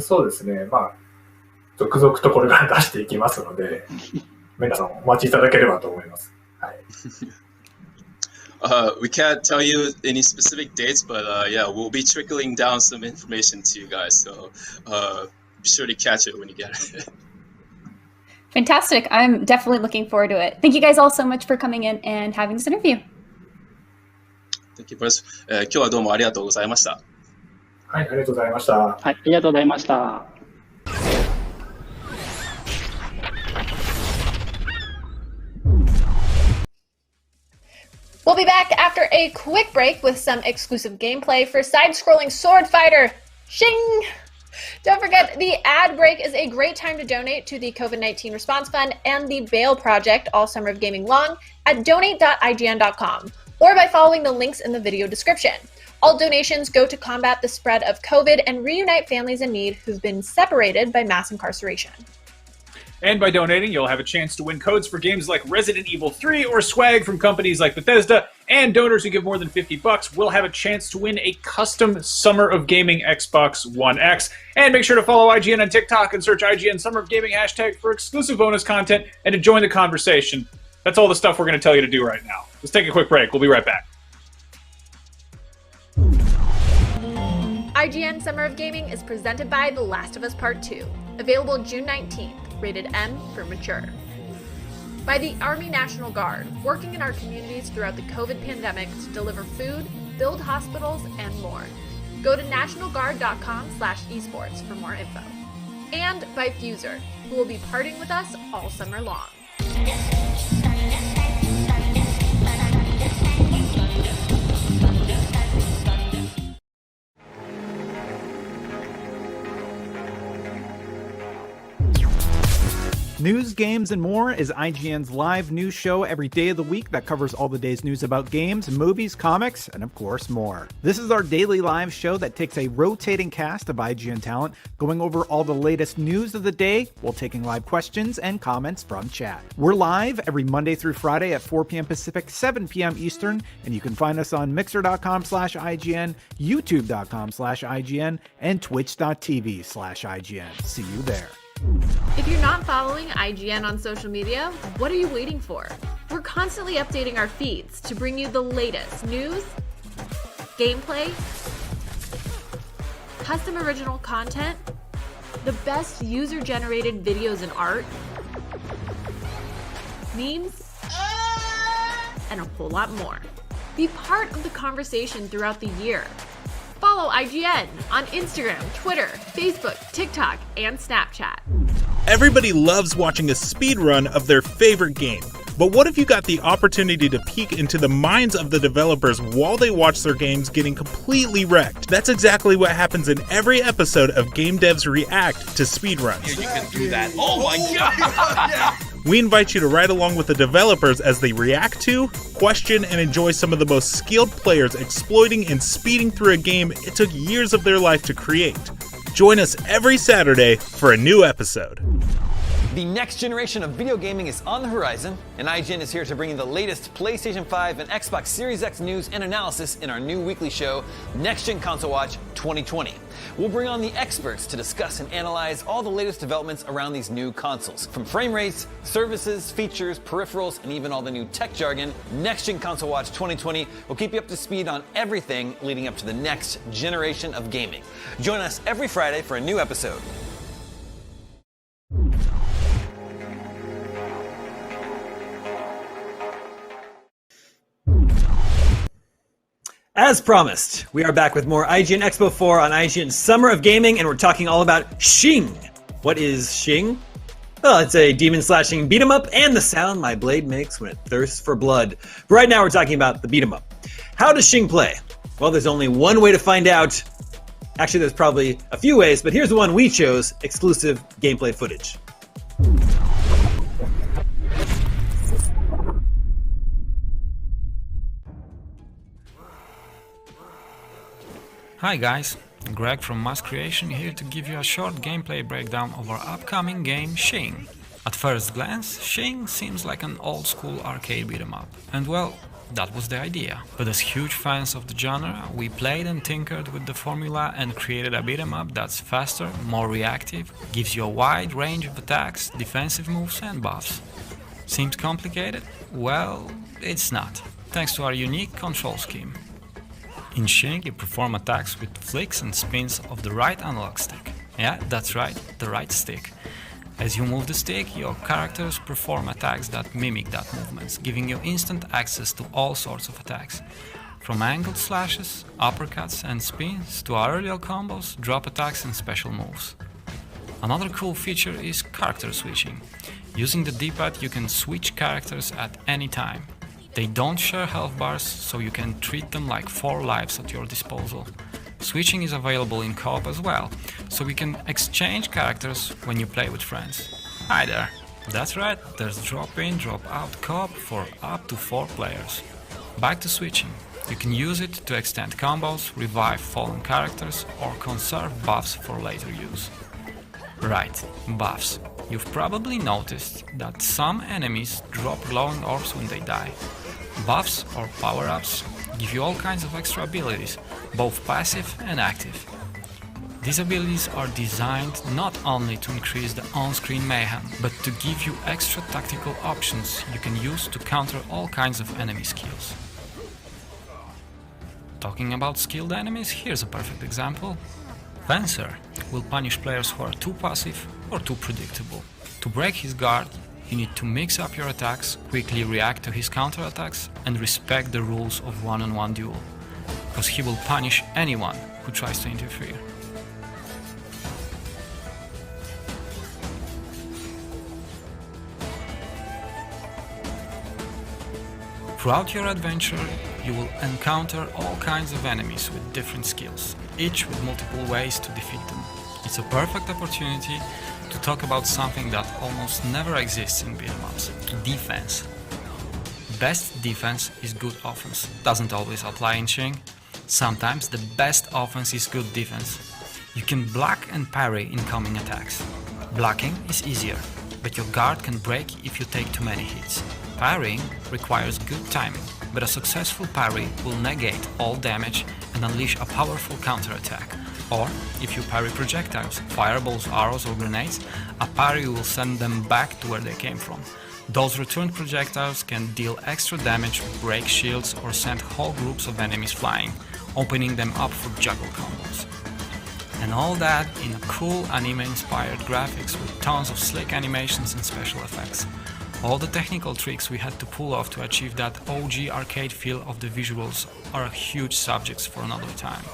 そうですね。続々とこれから出していきますので、皆さんお待ちいただければと思います。はい。We can't tell you any specific dates, but yeah, we'll be trickling down some information to you guys. So be sure to catch it when you get it. Fantastic. I'm definitely looking forward to it. Thank you guys all so much for coming in and having this interview. Thank you, Bruce. 今日はどうもありがとうございました。はい、ありがとうございました。はい、ありがとうございました。We'll be back after a quick break with some exclusive gameplay for side-scrolling sword fighter Shing. Don't forget, the ad break is a great time to donate to the COVID-19 Response Fund and the Bail Project all summer of gaming long at donate.ign.com or by following the links in the video description. All donations go to combat the spread of COVID and reunite families in need who've been separated by mass incarceration. And by donating, you'll have a chance to win codes for games like Resident Evil 3 or swag from companies like Bethesda. And donors who give more than $50 will have a chance to win a custom Summer of Gaming Xbox One X. And make sure to follow IGN on TikTok and search IGN Summer of Gaming hashtag for exclusive bonus content and to join the conversation. That's all the stuff we're going to tell you to do right now. Let's take a quick break. We'll be right back. IGN Summer of Gaming is presented by The Last of Us Part 2, available June 19th. Rated M for mature. By the Army National Guard, working in our communities throughout the COVID pandemic to deliver food, build hospitals, and more. Go to nationalguard.com/esports for more info. And by Fuser, who will be partying with us all summer long. News, games, and more is IGN's live news show every day of the week that covers all the day's news about games, movies, comics, and of course more. This is our daily live show that takes a rotating cast of IGN talent, going over all the latest news of the day while taking live questions and comments from chat. We're live every Monday through Friday at 4 p.m. Pacific, 7 p.m. Eastern, and you can find us on mixer.com/IGN, youtube.com/IGN, and twitch.tv/IGN. See you there. If you're not following IGN on social media, what are you waiting for? We're constantly updating our feeds to bring you the latest news, gameplay, custom original content, the best user-generated videos and art, memes, and a whole lot more. Be part of the conversation throughout the year. Follow IGN on Instagram, Twitter, Facebook, TikTok, and Snapchat. Everybody loves watching a speedrun of their favorite game. But what if you got the opportunity to peek into the minds of the developers while they watch their games getting completely wrecked? That's exactly what happens in every episode of Game Devs React to speedruns. Yeah, you can do that. Oh my god! We invite you to ride along with the developers as they react to, question, and enjoy some of the most skilled players exploiting and speeding through a game it took years of their life to create. Join us every Saturday for a new episode. The next generation of video gaming is on the horizon, and IGN is here to bring you the latest PlayStation 5 and Xbox Series X news and analysis in our new weekly show, Next Gen Console Watch 2020. We'll bring on the experts to discuss and analyze all the latest developments around these new consoles. From frame rates, services, features, peripherals, and even all the new tech jargon, Next Gen Console Watch 2020 will keep you up to speed on everything leading up to the next generation of gaming. Join us every Friday for a new episode. As promised, we are back with more IGN Expo 4 on IGN Summer of Gaming, and we're talking all about Shing. What is Shing? Well, it's a demon-slashing beat-em-up and the sound my blade makes when it thirsts for blood. But right now we're talking about the beat-em-up. How does Shing play? Well, there's only one way to find out. Actually, there's probably a few ways, but here's the one we chose, exclusive gameplay footage. Hi guys, Greg from Mass Creation here to give you a short gameplay breakdown of our upcoming game Shing. At first glance, Shing seems like an old school arcade beat-em up, and well, that was the idea. But as huge fans of the genre, we played and tinkered with the formula and created a beat-em up that's faster, more reactive, gives you a wide range of attacks, defensive moves and buffs. Seems complicated? Well, it's not, thanks to our unique control scheme. In Shing, you perform attacks with flicks and spins of the right analog stick. Yeah, that's right, the right stick. As you move the stick, your characters perform attacks that mimic that movement, giving you instant access to all sorts of attacks. From angled slashes, uppercuts and spins to aerial combos, drop attacks and special moves. Another cool feature is character switching. Using the D-pad you can switch characters at any time. They don't share health bars, so you can treat them like 4 lives at your disposal. Switching is available in co-op as well, so we can exchange characters when you play with friends. Hi there! That's right, there's drop-in, drop-out co-op for up to 4 players. Back to switching. You can use it to extend combos, revive fallen characters, or conserve buffs for later use. Right, buffs. You've probably noticed that some enemies drop glowing orbs when they die. Buffs, or power-ups, give you all kinds of extra abilities, both passive and active. These abilities are designed not only to increase the on-screen mayhem, but to give you extra tactical options you can use to counter all kinds of enemy skills. Talking about skilled enemies, here's a perfect example. Fencer will punish players who are too passive or too predictable. To break his guard, you need to mix up your attacks, quickly react to his counterattacks, and respect the rules of one-on-one duel, because he will punish anyone who tries to interfere. Throughout your adventure, you will encounter all kinds of enemies with different skills, each with multiple ways to defeat them. It's a perfect opportunity to talk about something that almost never exists in beat-em-ups: defense. Best defense is good offense. Doesn't always apply in Shing. Sometimes the best offense is good defense. You can block and parry incoming attacks. Blocking is easier, but your guard can break if you take too many hits. Parrying requires good timing, but a successful parry will negate all damage and unleash a powerful counterattack. Or, if you parry projectiles, fireballs, arrows or grenades, a parry will send them back to where they came from. Those returned projectiles can deal extra damage, break shields or send whole groups of enemies flying, opening them up for juggle combos. And all that in cool anime-inspired graphics with tons of slick animations and special effects. All the technical tricks we had to pull off to achieve that OG arcade feel of the visuals are huge subjects for another time.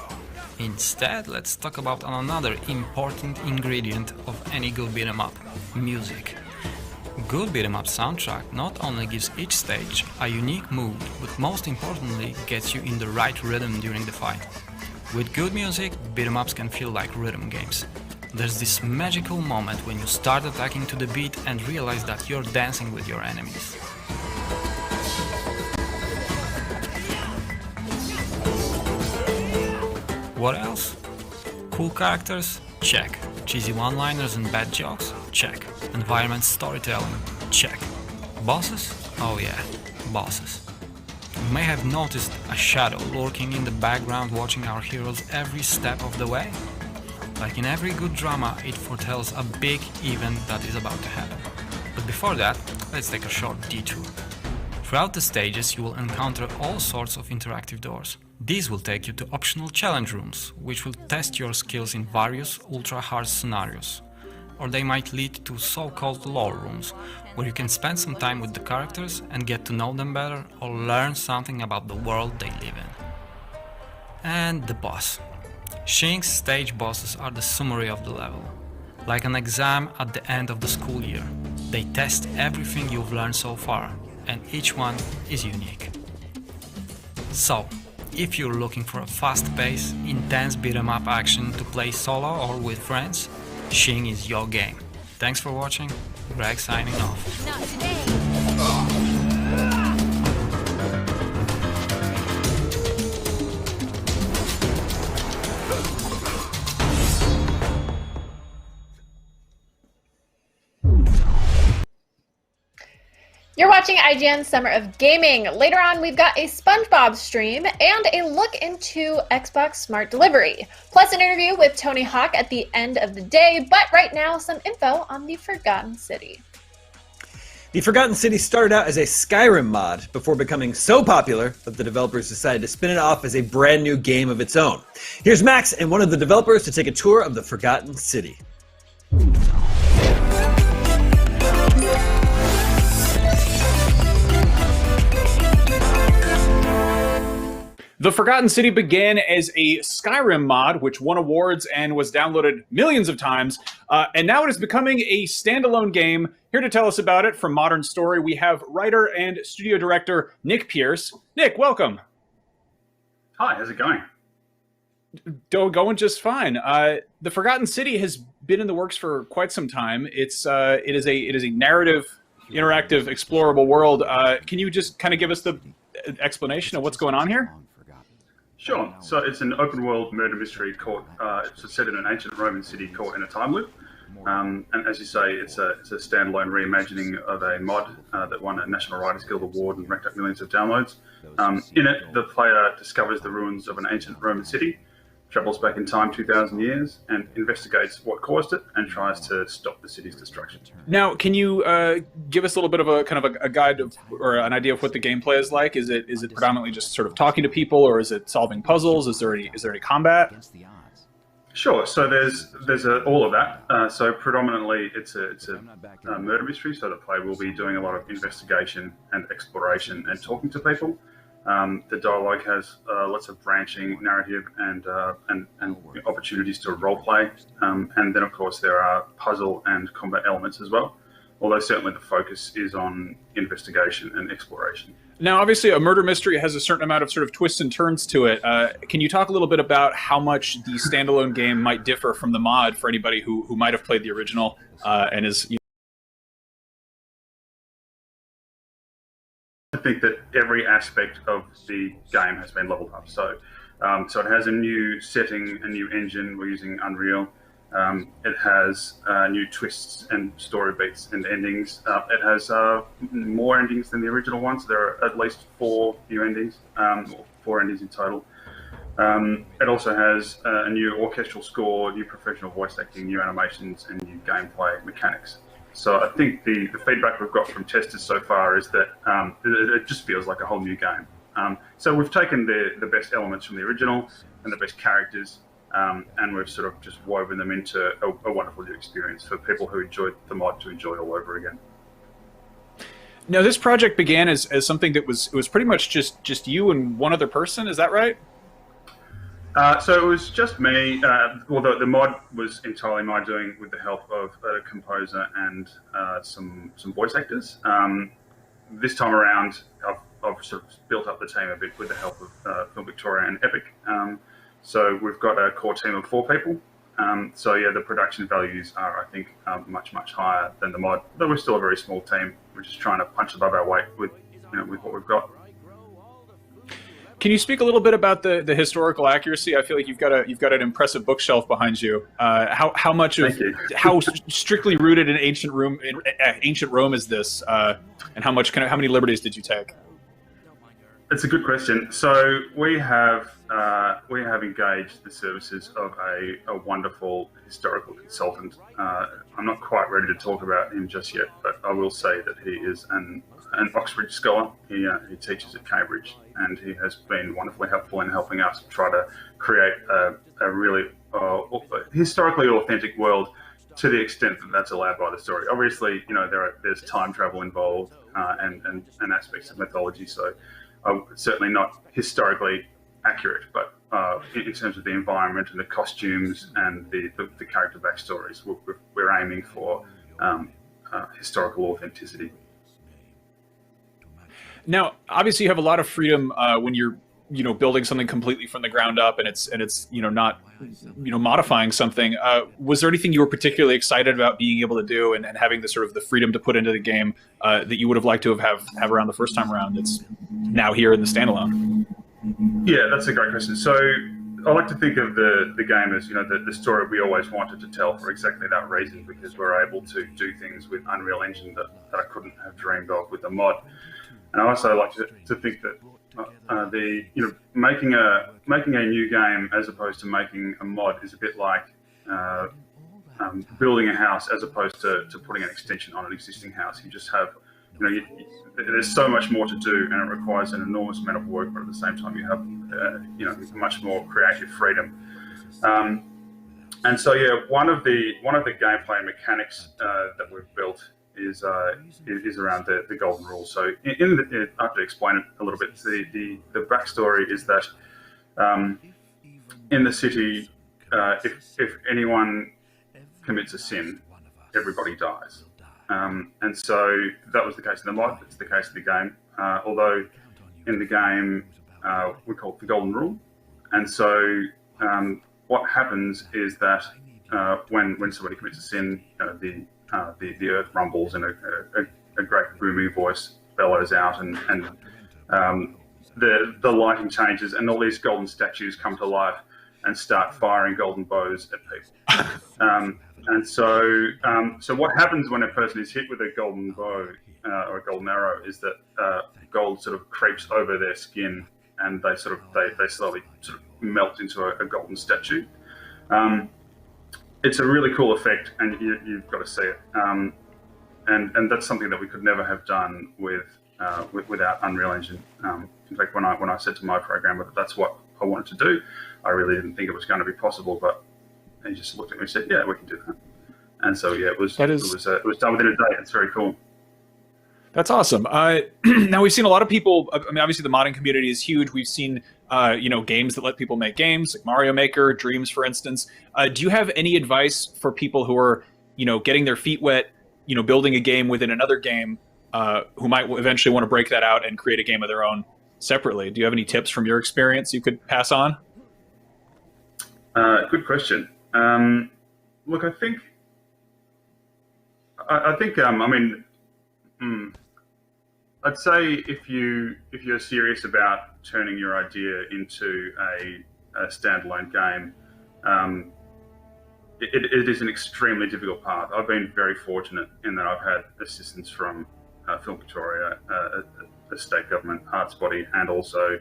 Instead, let's talk about another important ingredient of any good beat-em-up: music. Good beat-em-up soundtrack not only gives each stage a unique mood, but most importantly gets you in the right rhythm during the fight. With good music, beat-em-ups can feel like rhythm games. There's this magical moment when you start attacking to the beat and realize that you're dancing with your enemies. What else? Cool characters? Check. Cheesy one-liners and bad jokes? Check. Environment storytelling? Check. Bosses? Oh yeah, bosses. You may have noticed a shadow lurking in the background watching our heroes every step of the way. Like in every good drama, it foretells a big event that is about to happen. But before that, let's take a short detour. Throughout the stages, you will encounter all sorts of interactive doors. These will take you to optional challenge rooms, which will test your skills in various ultra-hard scenarios. Or they might lead to so-called lore rooms, where you can spend some time with the characters and get to know them better or learn something about the world they live in. And the boss. Shing's stage bosses are the summary of the level. Like an exam at the end of the school year. They test everything you've learned so far, and each one is unique. So, if you're looking for a fast-paced, intense beat-em-up action to play solo or with friends, Shing is your game. Thanks for watching, Greg signing off. Not today. You're watching IGN Summer of Gaming. Later on, we've got a SpongeBob stream and a look into Xbox Smart Delivery, plus an interview with Tony Hawk at the end of the day, but right now, some info on the Forgotten City. The Forgotten City started out as a Skyrim mod before becoming so popular that the developers decided to spin it off as a brand new game of its own. Here's Max and one of the developers to take a tour of the Forgotten City. The Forgotten City began as a Skyrim mod, which won awards and was downloaded millions of times, and now it is becoming a standalone game. Here to tell us about it from Modern Story, we have writer and studio director Nick Pierce. Nick, welcome. Hi, how's it going? Going just fine. The Forgotten City has been in the works for quite some time. It is a narrative, interactive, explorable world. Can you just kind of give us the explanation of what's going on here? Sure. So it's an open world murder mystery caught, it's set in an ancient Roman city caught in a time loop. And as you say, it's a standalone reimagining of a mod that won a National Writers Guild Award and racked up millions of downloads. In it, the player discovers the ruins of an ancient Roman city, travels back in time 2,000 years, and investigates what caused it and tries to stop the city's destruction. Now, can you give us a little bit of a kind of a guide of, or an idea of what the gameplay is like? Is it predominantly just sort of talking to people, or is it solving puzzles? Is there any combat? Sure. So there's all of that. So predominantly it's a murder mystery. So the player will be doing a lot of investigation and exploration and talking to people. The dialogue has lots of branching narrative and opportunities to role play, and then of course there are puzzle and combat elements as well. Although certainly the focus is on investigation and exploration. Now, obviously, a murder mystery has a certain amount of sort of twists and turns to it. Can you talk a little bit about how much the standalone game might differ from the mod for anybody who might have played the original and is? I think that every aspect of the game has been leveled up. So it has a new setting, a new engine. We're using Unreal. It has new twists and story beats and endings. It has more endings than the original one, so there are at least 4 new endings, or 4 endings in total. It also has a new orchestral score, new professional voice acting, new animations, and new gameplay mechanics. So I think the feedback we've got from testers so far is that it just feels like a whole new game. So we've taken the best elements from the original and the best characters, and we've sort of just woven them into a wonderful new experience for people who enjoyed the mod to enjoy all over again. Now, this project began as something that was pretty much just you and one other person. Is that right? So it was just me. Well, the mod was entirely my doing with the help of a composer and some voice actors. This time around, I've sort of built up the team a bit with the help of Film Victoria and Epic. So we've got a core team of 4 people. So yeah, the production values are, I think, much higher than the mod. But we're still a very small team. We're just trying to punch above our weight with what we've got. Can you speak a little bit about the historical accuracy? I feel like you've got an impressive bookshelf behind you. How strictly rooted in ancient Rome is this, and how many liberties did you take? It's a good question. So we have engaged the services of a wonderful historical consultant. I'm not quite ready to talk about him just yet, but I will say that he is an Oxford scholar. He teaches at Cambridge, and he has been wonderfully helpful in helping us try to create a really historically authentic world to the extent that that's allowed by the story. Obviously, there's time travel involved and aspects of mythology, so certainly not historically accurate, but in terms of the environment and the costumes and the character backstories, we're aiming for historical authenticity. Now, obviously, you have a lot of freedom when you're building something completely from the ground up, and it's not modifying something. Was there anything you were particularly excited about being able to do and having the freedom to put into the game that you would have liked to have around the first time around that's now here in the standalone? Yeah, that's a great question. So I like to think of the game as, the story we always wanted to tell for exactly that reason, because we're able to do things with Unreal Engine that I couldn't have dreamed of with the mod. And I also like to think that making a new game as opposed to making a mod is a bit like building a house as opposed to putting an extension on an existing house. You just have, there's so much more to do, and it requires an enormous amount of work, but at the same time you have, much more creative freedom. And so, one of the gameplay mechanics that we've built is around the golden rule. So I have to explain it a little bit. The backstory is that in the city, if anyone commits a sin, everybody dies. And so that was the case in the mod. It's the case in the game. Although in the game we call it the golden rule. And so what happens is that when somebody commits a sin, the earth rumbles and a great booming voice bellows out, and the lighting changes, and all these golden statues come to life and start firing golden bows at people. And so what happens when a person is hit with a golden bow or a golden arrow is that gold sort of creeps over their skin, and they slowly sort of melt into a golden statue. It's a really cool effect, and you've got to see it. And that's something that we could never have done without Unreal Engine. In fact, when I said to my programmer that that's what I wanted to do, I really didn't think it was going to be possible. But he just looked at me and said, "Yeah, we can do that." And so it was done within a day. It's very cool. That's awesome. Now we've seen a lot of people. I mean, obviously the modding community is huge. We've seen games that let people make games, like Mario Maker, Dreams, for instance. Do you have any advice for people who are getting their feet wet, building a game within another game, who might eventually want to break that out and create a game of their own separately? Do you have any tips from your experience you could pass on? Good question. Look, I think. I'd say if you're serious about turning your idea into a standalone game, it is an extremely difficult path. I've been very fortunate in that I've had assistance from Film Victoria, a state government arts body, and also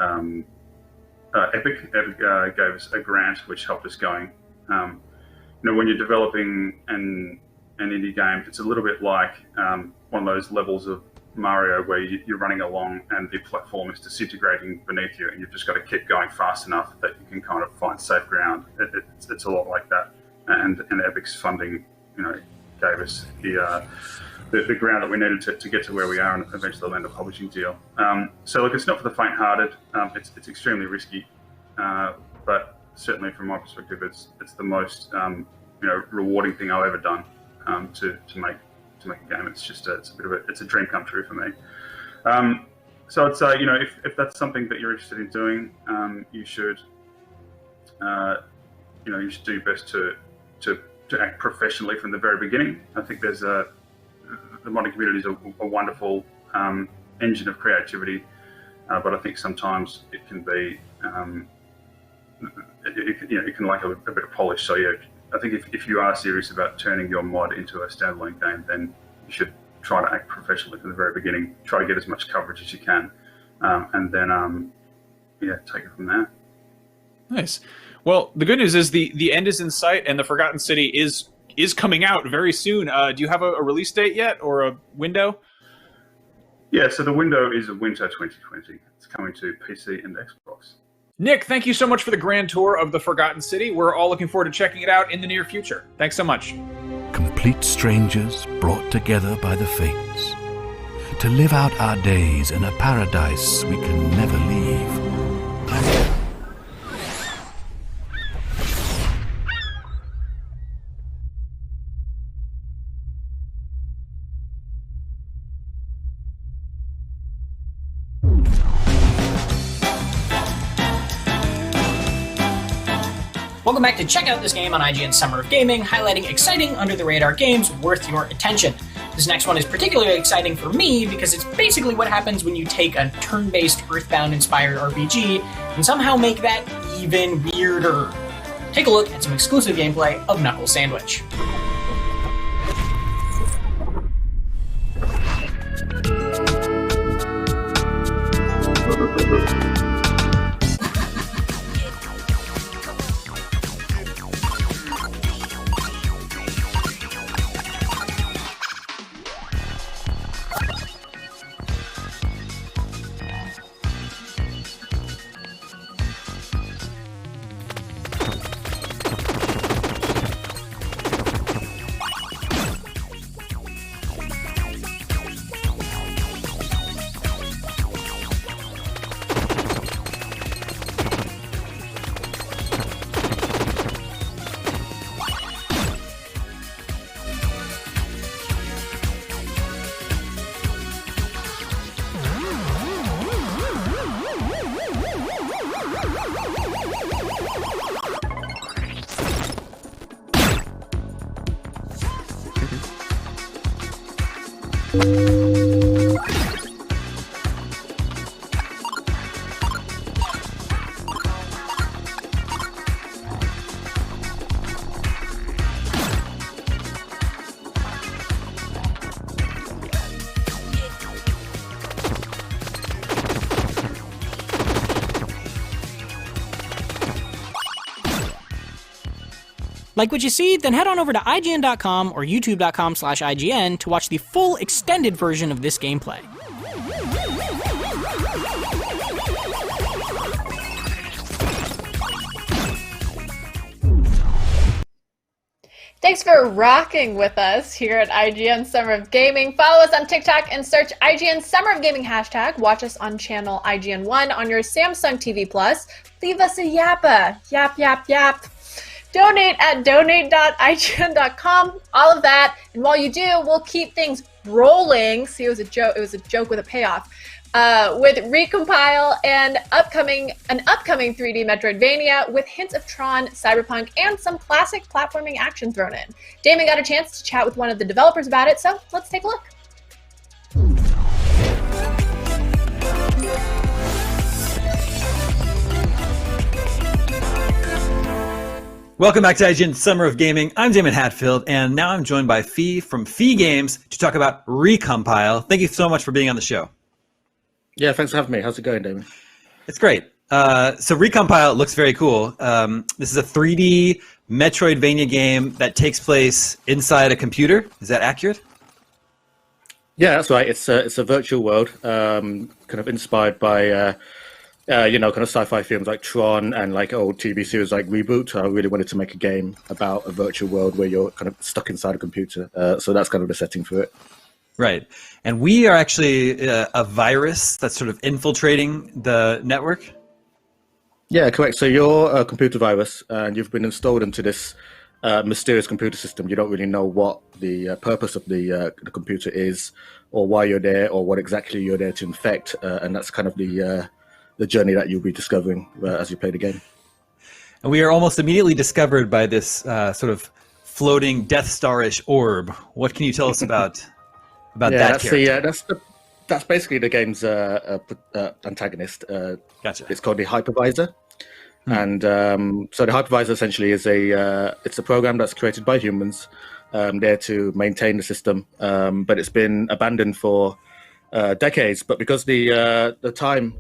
Epic. Epic gave us a grant which helped us going. When you're developing an indie game, it's a little bit like one of those levels of Mario where you're running along and the platform is disintegrating beneath you, and you've just got to keep going fast enough that you can kind of find safe ground. It's a lot like that, and Epic's funding, gave us the ground that we needed to get to where we are and eventually land a publishing deal. So look, it's not for the faint-hearted. It's extremely risky, but certainly from my perspective, it's the most rewarding thing I've ever done to make a game. It's just it's a dream come true for me. So I'd say if that's something that you're interested in doing, you should do your best to act professionally from the very beginning. I think there's the modding community is a wonderful engine of creativity, but I think sometimes it can be it can lack a bit of polish. So I think if you are serious about turning your mod into a standalone game, then you should try to act professionally from the very beginning. Try to get as much coverage as you can, and then take it from there. Nice. Well, the good news is the end is in sight, and the Forgotten City is coming out very soon. Do you have a release date yet, or a window? Yeah, so the window is winter 2020. It's coming to PC and Xbox. Nick, thank you so much for the grand tour of the Forgotten City. We're all looking forward to checking it out in the near future. Thanks so much. Complete strangers brought together by the fates to live out our days in a paradise we can never leave. Welcome back to Check Out This Game on IGN Summer of Gaming, highlighting exciting, under-the-radar games worth your attention. This next one is particularly exciting for me because it's basically what happens when you take a turn-based Earthbound-inspired RPG and somehow make that even weirder. Take a look at some exclusive gameplay of Knuckle Sandwich. Like what you see? Then head on over to IGN.com or YouTube.com/IGN to watch the full extended version of this gameplay. Thanks for rocking with us here at IGN Summer of Gaming. Follow us on TikTok and search IGN Summer of Gaming hashtag. Watch us on channel IGN1 on your Samsung TV Plus. Leave us a yappa. Yap, yap, yap. Donate at donate.ign.com. All of that. And while you do, we'll keep things rolling. See, it was a joke. It was a joke with a payoff. With Recompile and an upcoming 3D Metroidvania with hints of Tron, Cyberpunk, and some classic platforming action thrown in. Damon got a chance to chat with one of the developers about it, so let's take a look. Welcome back to IGN Summer of Gaming. I'm Damon Hatfield, and now I'm joined by Fee from Fee Games to talk about Recompile. Thank you so much for being on the show. Yeah, thanks for having me. How's it going, Damon? It's great. So Recompile looks very cool. This is a 3D Metroidvania game that takes place inside a computer. Is that accurate? Yeah, that's right. It's a virtual world, kind of inspired by kind of sci-fi films like Tron and like old TV series like Reboot. I really wanted to make a game about a virtual world where you're kind of stuck inside a computer. So that's kind of the setting for it. Right. And we are actually a virus that's sort of infiltrating the network? Yeah, correct. So you're a computer virus, and you've been installed into this mysterious computer system. You don't really know what the purpose of the computer is, or why you're there, or what exactly you're there to infect. And that's kind of the journey that you'll be discovering as you play the game. And we are almost immediately discovered by this sort of floating Death Star-ish orb. What can you tell us about that character? That's basically the game's antagonist. Gotcha. It's called the Hypervisor. And so the Hypervisor essentially is it's a program that's created by humans there to maintain the system, but it's been abandoned for decades. But because the time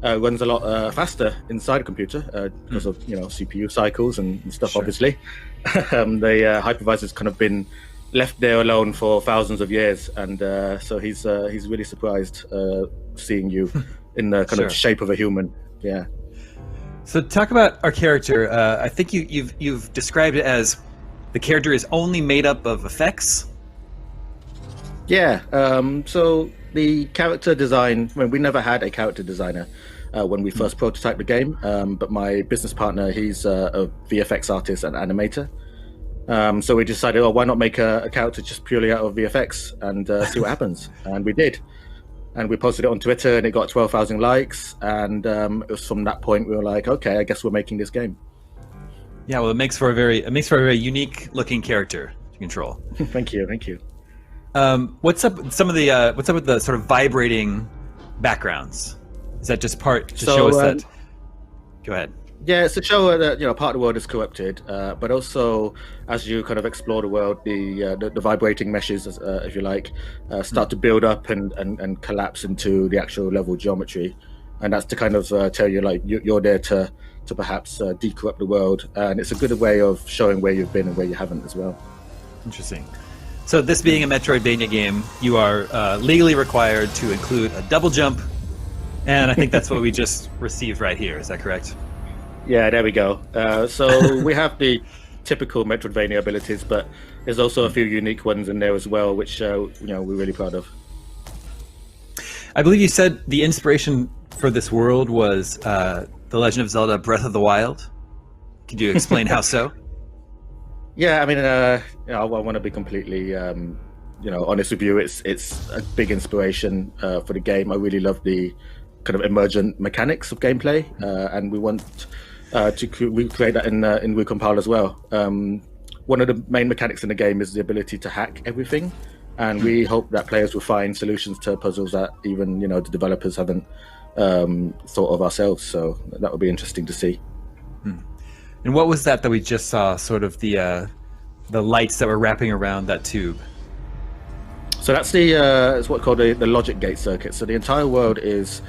runs a lot faster inside a computer because of CPU cycles and stuff, sure. Obviously, the Hypervisor's kind of been left there alone for thousands of years, and so he's really surprised seeing you in the kind of shape of a human. Yeah. So talk about our character. I think you've described it as the character is only made up of effects. Yeah. So the character design, we never had a character designer when we first prototyped the game, but my business partner, he's a VFX artist and animator. So we decided, why not make a character just purely out of VFX and see what happens? And we did. And we posted it on Twitter, and it got 12,000 likes. And it was from that point we were like, okay, I guess we're making this game. Yeah, well, it makes for a very unique looking character to control. Thank you. What's up with the sort of vibrating backgrounds? Is that just to show us that? Go ahead. Yeah, it's a show that part of the world is corrupted, but also as you kind of explore the world, the vibrating meshes, if you like, start to build up and collapse into the actual level geometry, and that's to kind of tell you like you're there to perhaps decorrupt the world, and it's a good way of showing where you've been and where you haven't as well. Interesting. So this being a Metroidvania game, you are legally required to include a double jump, and I think that's what we just received right here. Is that correct? Yeah, there we go. So we have the typical Metroidvania abilities, but there's also a few unique ones in there as well, which we're really proud of. I believe you said the inspiration for this world was The Legend of Zelda: Breath of the Wild. Could you explain how so? Yeah, I mean, I want to be completely, honest with you. It's a big inspiration for the game. I really love the kind of emergent mechanics of gameplay, and we want to recreate that in Recompile as well. One of the main mechanics in the game is the ability to hack everything, and we hope that players will find solutions to puzzles that even the developers haven't thought of ourselves. So that would be interesting to see. And what was that we just saw? Sort of the lights that were wrapping around that tube. So that's it's what's called the logic gate circuit. So the entire world is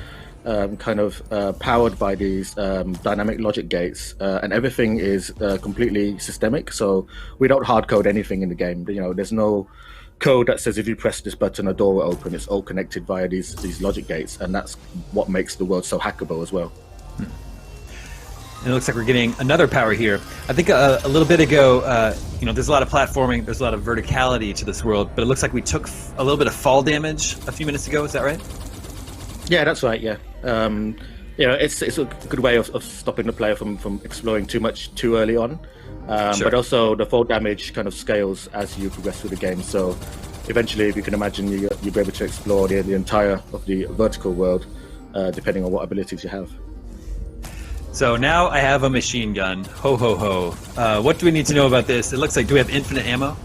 kind of powered by these dynamic logic gates, and everything is completely systemic. So we don't hard code anything in the game. There's no code that says if you press this button a door will open. It's all connected via these logic gates, and that's what makes the world so hackable as well. It looks like we're getting another power here. I think a little bit ago, there's a lot of platforming, there's a lot of verticality to this world, but it looks like we took a little bit of fall damage a few minutes ago. Is that right? Yeah, that's right. Yeah, it's a good way of stopping the player from exploring too much too early on. Sure. But also the fall damage kind of scales as you progress through the game. So eventually, if you can imagine, you'll be able to explore the entire of the vertical world, depending on what abilities you have. So now I have a machine gun. Ho ho ho. What do we need to know about this? It looks like, do we have infinite ammo?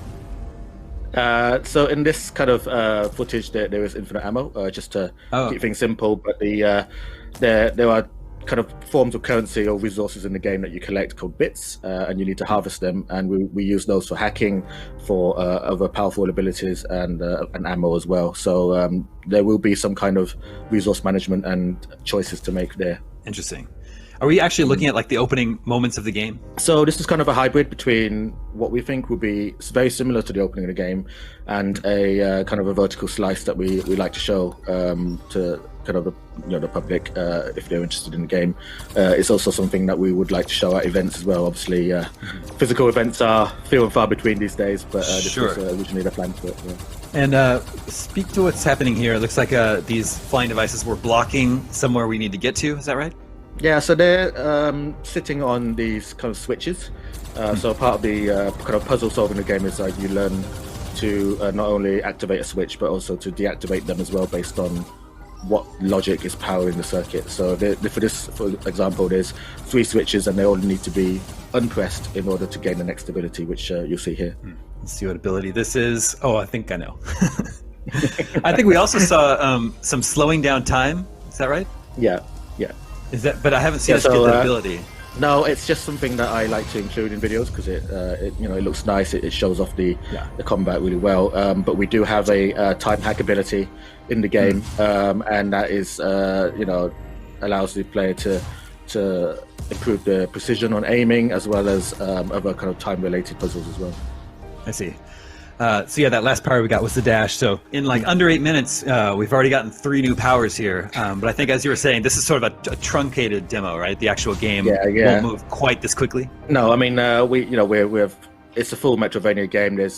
So in this kind of footage, there is infinite ammo, just to keep things simple. But there are kind of forms of currency or resources in the game that you collect called bits, and you need to harvest them. And we use those for hacking, for other powerful abilities, and ammo as well. So there will be some kind of resource management and choices to make there. Interesting. Are we actually looking at like the opening moments of the game? So this is kind of a hybrid between what we think would be very similar to the opening of the game and a kind of a vertical slice that we like to show to kind of the public if they're interested in the game. It's also something that we would like to show at events as well. Obviously, physical events are few and far between these days, but this was originally the plan for it. Yeah. And speak to what's happening here. It looks like these flying devices were blocking somewhere we need to get to. Is that right? Yeah, so they're sitting on these kind of switches. So part of the kind of puzzle solving the game is like you learn to not only activate a switch, but also to deactivate them as well based on what logic is powering the circuit. So for example, there's 3 switches and they all need to be unpressed in order to gain the next ability, which you'll see here. Let's see what ability this is. Oh, I think I know. I think we also saw some slowing down time. Is that right? Yeah. Is that? But I haven't seen us get that ability. No, it's just something that I like to include in videos because it looks nice. It shows off the combat really well. But we do have a time hack ability in the game, and that is allows the player to improve the precision on aiming as well as other kind of time related puzzles as well. I see. So yeah, that last power we got was the dash. So in like under 8 minutes, we've already gotten 3 new powers here. But I think, as you were saying, this is sort of a truncated demo, right? The actual game won't move quite this quickly. No, I mean it's a full Metroidvania game. There's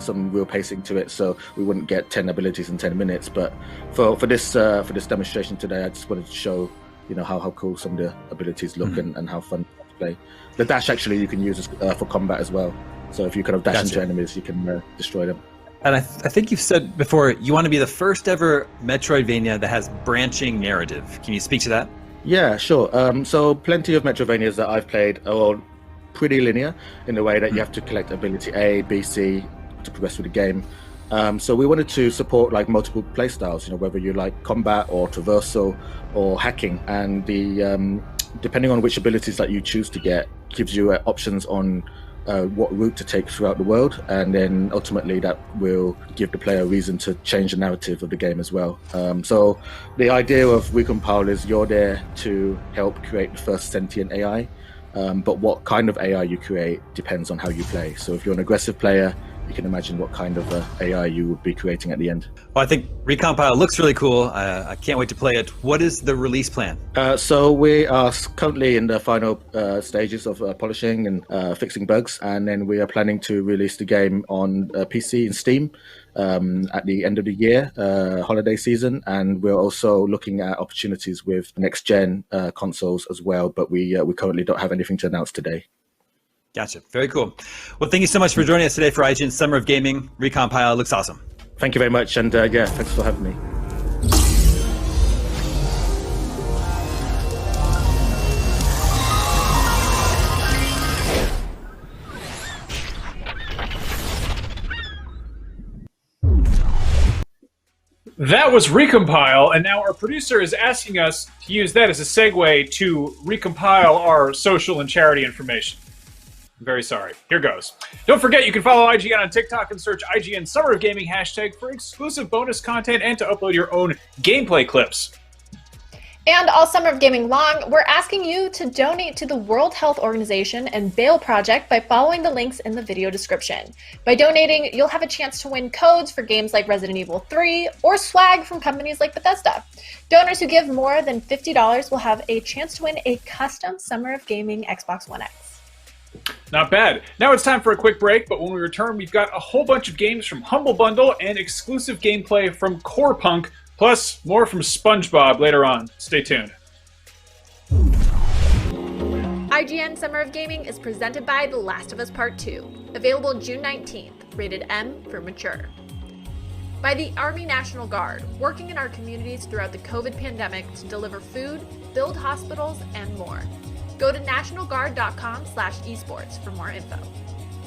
some real pacing to it, so we wouldn't get 10 abilities in 10 minutes. But for this demonstration today, I just wanted to show how cool some of the abilities look and how fun to play. The dash actually you can use for combat as well. So if you kind of dash into enemies, you can destroy them. And I think you've said before, you want to be the first ever Metroidvania that has branching narrative. Can you speak to that? Yeah, sure. So plenty of Metroidvanias that I've played are all pretty linear in the way that you have to collect ability A, B, C to progress through the game. So we wanted to support like multiple play styles, whether you like combat or traversal or hacking. And the depending on which abilities that you choose to get, gives you options on what route to take throughout the world, and then ultimately that will give the player a reason to change the narrative of the game as well. So the idea of Recompile is you're there to help create the first sentient AI, but what kind of AI you create depends on how you play. So if you're an aggressive player, you can imagine what kind of AI you would be creating at the end. Well, I think Recompile looks really cool. I can't wait to play it. What is the release plan? So we are currently in the final stages of polishing and fixing bugs, and then we are planning to release the game on PC and Steam at the end of the year, holiday season, and we're also looking at opportunities with next-gen consoles as well, but we currently don't have anything to announce today. Gotcha. Very cool. Well, thank you so much for joining us today for IGN Summer of Gaming. Recompile looks awesome. Thank you very much, and yeah, thanks for having me. That was Recompile, and now our producer is asking us to use that as a segue to recompile our social and charity information. I'm very sorry. Here goes. Don't forget, you can follow IGN on TikTok and search IGN Summer of Gaming hashtag for exclusive bonus content and to upload your own gameplay clips. And all Summer of Gaming long, we're asking you to donate to the World Health Organization and Bail Project by following the links in the video description. By donating, you'll have a chance to win codes for games like Resident Evil 3 or swag from companies like Bethesda. Donors who give more than $50 will have a chance to win a custom Summer of Gaming Xbox One X. Not bad. Now it's time for a quick break, but when we return, we've got a whole bunch of games from Humble Bundle and exclusive gameplay from Corepunk, plus more from SpongeBob later on. Stay tuned. IGN Summer of Gaming is presented by The Last of Us Part 2, available June 19th, rated M for mature. By the Army National Guard, working in our communities throughout the COVID pandemic to deliver food, build hospitals, and more. Go to nationalguard.com/esports for more info.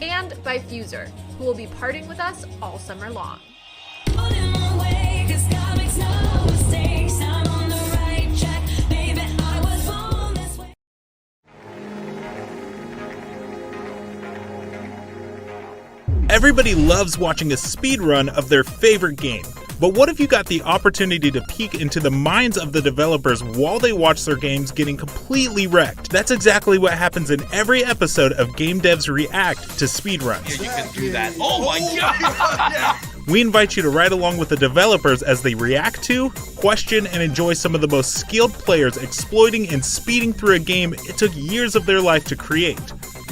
And by Fuser, who will be partying with us all summer long. Everybody loves watching a speedrun of their favorite game. But what if you got the opportunity to peek into the minds of the developers while they watch their games getting completely wrecked? That's exactly what happens in every episode of Game Devs React to speedruns. Yeah, you can do that. Oh my god! We invite you to ride along with the developers as they react to, question, and enjoy some of the most skilled players exploiting and speeding through a game it took years of their life to create.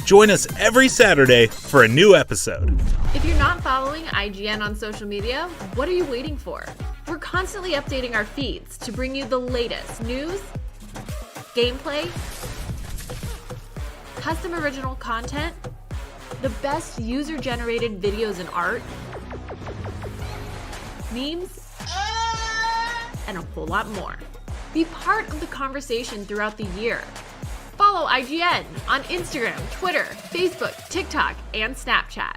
Join us every Saturday for a new episode. If you're not following IGN on social media, what are you waiting for? We're constantly updating our feeds to bring you the latest news, gameplay, custom original content, the best user-generated videos and art, memes, and a whole lot more. Be part of the conversation throughout the year. Follow IGN on Instagram, Twitter, Facebook, TikTok, and Snapchat.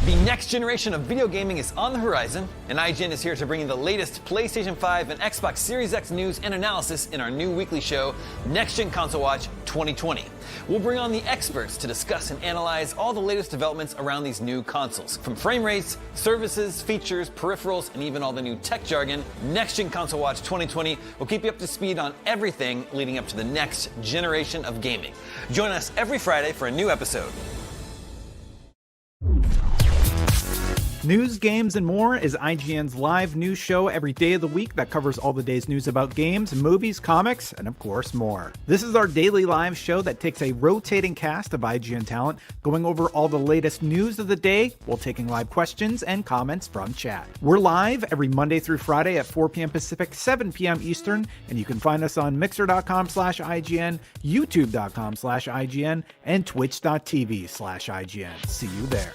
The next generation of video gaming is on the horizon, and IGN is here to bring you the latest PlayStation 5 and Xbox Series X news and analysis in our new weekly show, Next Gen Console Watch 2020. We'll bring on the experts to discuss and analyze all the latest developments around these new consoles. From frame rates, services, features, peripherals, and even all the new tech jargon, Next Gen Console Watch 2020 will keep you up to speed on everything leading up to the next generation of gaming. Join us every Friday for a new episode. News, games, and more is IGN's live news show every day of the week that covers all the day's news about games, movies, comics, and of course more. This is our daily live show that takes a rotating cast of IGN talent, going over all the latest news of the day while taking live questions and comments from chat. We're live every Monday through Friday at 4 p.m. Pacific, 7 p.m. Eastern, and you can find us on mixer.com/IGN, youtube.com/IGN, and twitch.tv/IGN. See you there.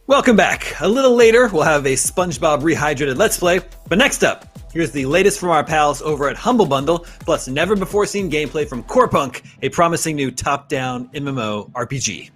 Welcome back. A little later, we'll have a SpongeBob Rehydrated Let's Play. But next up, here's the latest from our pals over at Humble Bundle, plus never-before-seen gameplay from Corepunk, a promising new top-down MMO RPG.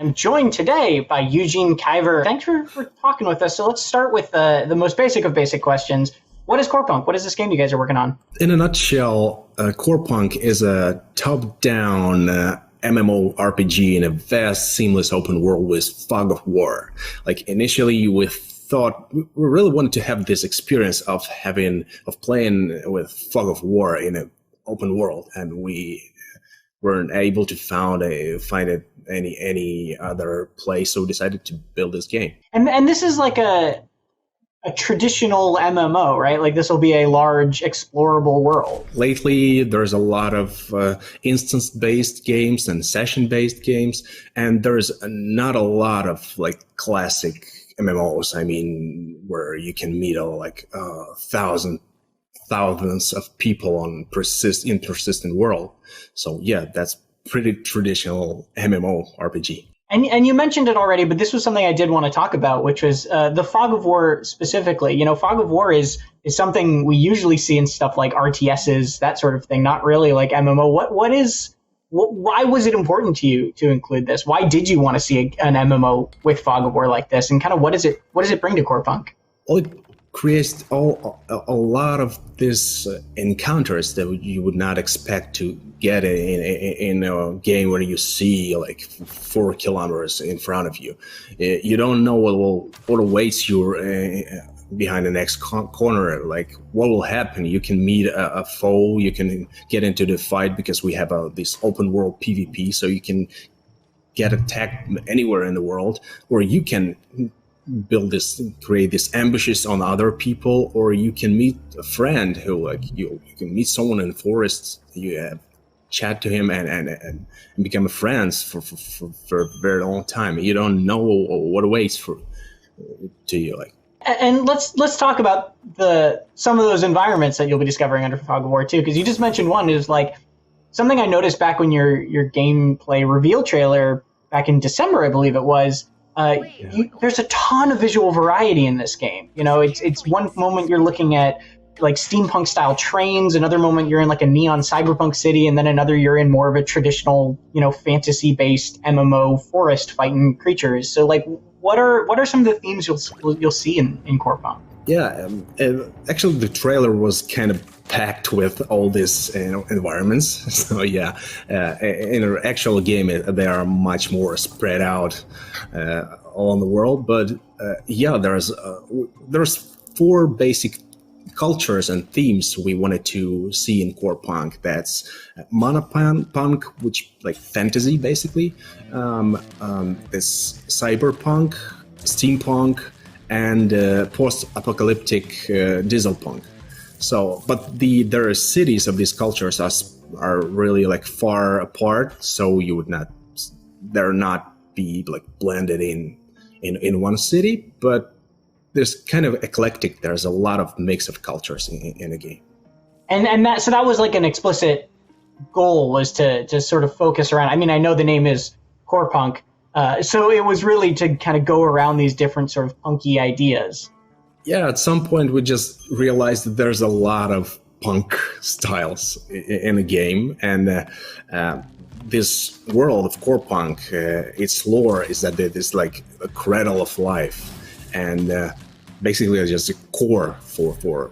I'm joined today by Eugene Kiver. Thanks for talking with us. So let's start with the most basic of basic questions. What is Corepunk? What is this game you guys are working on? In a nutshell, Corepunk is a top-down MMORPG in a vast, seamless open world with fog of war. Like initially, we thought we really wanted to have this experience of playing with fog of war in an open world, and we weren't able to find any other place, so we decided to build this game. And this is like a traditional MMO, right? Like this will be a large explorable world. Lately, there's a lot of instance-based games and session-based games, and there's not a lot of like classic MMOs. I mean, where you can meet thousands of people in persistent world. So yeah, that's pretty traditional MMO RPG. And you mentioned it already, but this was something I did want to talk about, which was the fog of war specifically. You know, fog of war is something we usually see in stuff like RTSs, that sort of thing, not really like MMO. Why was it important to you to include this? Why did you want to see an MMO with fog of war like this? And kind of what does it bring to Corepunk? Well, it creates a lot of these encounters that you would not expect to get in a game where you see like 4 kilometers in front of you. You don't know what awaits you behind the next corner. Like what will happen? You can meet a foe. You can get into the fight because we have this open world PvP, so you can get attacked anywhere in the world, or you can create these ambushes on other people, or you can meet a friend who you can meet someone in the forest, you chat to him and become friends for a very long time. You don't know what awaits to you. And let's talk about some of those environments that you'll be discovering under Fog of War too, because you just mentioned one is like something I noticed back when your gameplay reveal trailer back in December, I believe it was. There's a ton of visual variety in this game. You know, it's one moment you're looking at like steampunk style trains, another moment you're in like a neon cyberpunk city, and then another you're in more of a traditional, you know, fantasy based MMO forest fighting creatures. So like what are some of the themes you'll see in Corepunk? Yeah, actually the trailer was kind of packed with all these environments. So yeah, in an actual game they are much more spread out all in the world. But yeah, there's 4 basic cultures and themes we wanted to see in Corepunk. That's monopunk, which like fantasy basically, this cyberpunk, steampunk, and post-apocalyptic dieselpunk. So, but there are cities of these cultures are really like far apart, so they're not be like blended in one city, but there's kind of eclectic. There's a lot of mix of cultures in a game. And that was like an explicit goal, was to sort of focus around. I mean, I know the name is Corepunk, so it was really to kind of go around these different sort of punky ideas. Yeah, at some point we just realized that there's a lot of punk styles in the game, and this world of Corepunk, its lore is that it is like a cradle of life, and basically it's just a core for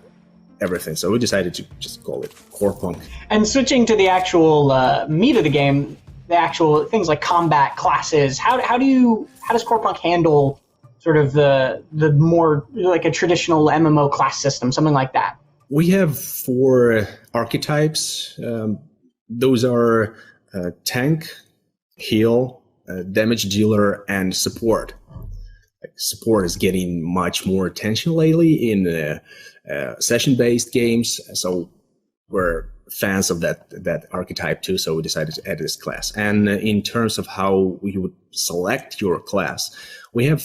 everything. So we decided to just call it Corepunk. And switching to the actual meat of the game, the actual things like combat, classes, how does Corepunk handle sort of the more like a traditional MMO class system, something like that? We have 4 archetypes. Those are tank, heal, damage dealer, and support. Support is getting much more attention lately in session-based games, so we're fans of that archetype too, so we decided to add this class. And in terms of how you would select your class, we have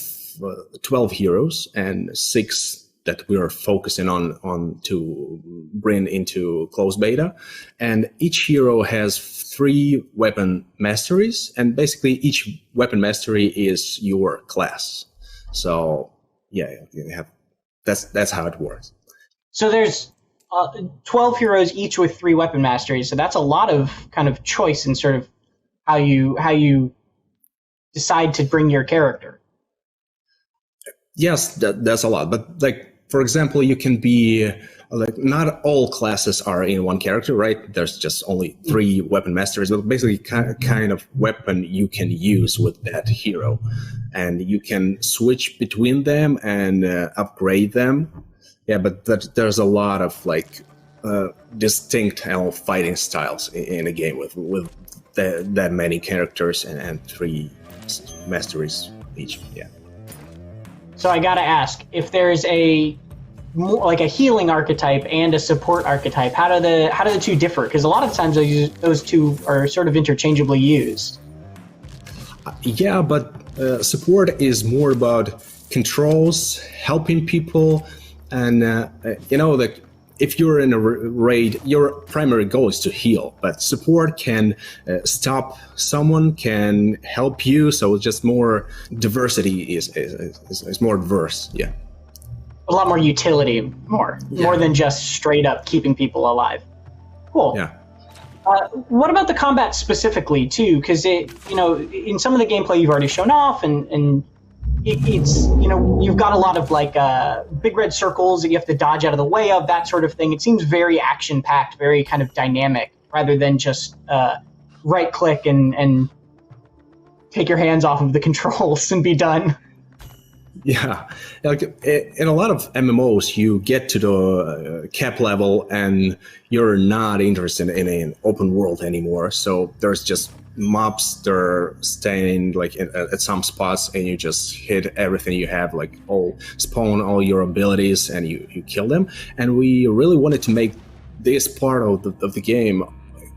12 heroes and 6 that we are focusing on to bring into closed beta. And each hero has 3 weapon masteries, and basically each weapon mastery is your class. So yeah, you have that's how it works. So there's 12 heroes each with 3 weapon masteries. So that's a lot of kind of choice in sort of how you decide to bring your character? Yes, that's a lot. But like, for example, you can be like, not all classes are in one character, right? There's just only 3 weapon masters, but basically kind of weapon you can use with that hero. And you can switch between them and upgrade them. Yeah, but there's a lot of like distinct fighting styles in a game with that many characters and 3 masteries each. Yeah. So I gotta ask, if there's like a healing archetype and a support archetype, how do the 2 differ? Because a lot of times those 2 are sort of interchangeably used. Yeah, but support is more about controls, helping people, and like, if you're in a raid, your primary goal is to heal, but support can stop someone, can help you, so it's just more diversity is more diverse, yeah. A lot more utility, more than just straight up keeping people alive. Cool. Yeah. What about the combat specifically too? Because in some of the gameplay you've already shown off, and it's you've got a lot of like big red circles that you have to dodge out of the way of, that sort of thing. It seems very action packed, very kind of dynamic, rather than just right click and take your hands off of the controls and be done. Yeah, like in a lot of MMOs, you get to the cap level and you're not interested in an open world anymore. So there's just mobs that are staying like at some spots, and you just hit everything you have, like spawn all your abilities, and you kill them. And we really wanted to make this part of the game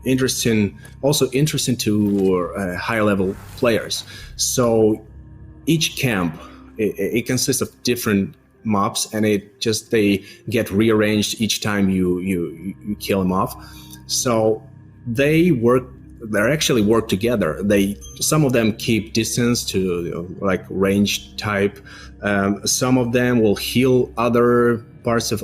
interesting to high level players. So each camp, it consists of different mobs, and they get rearranged each time you kill them off. So they actually work together. Some of them keep distance to like range type. Some of them will heal other parts of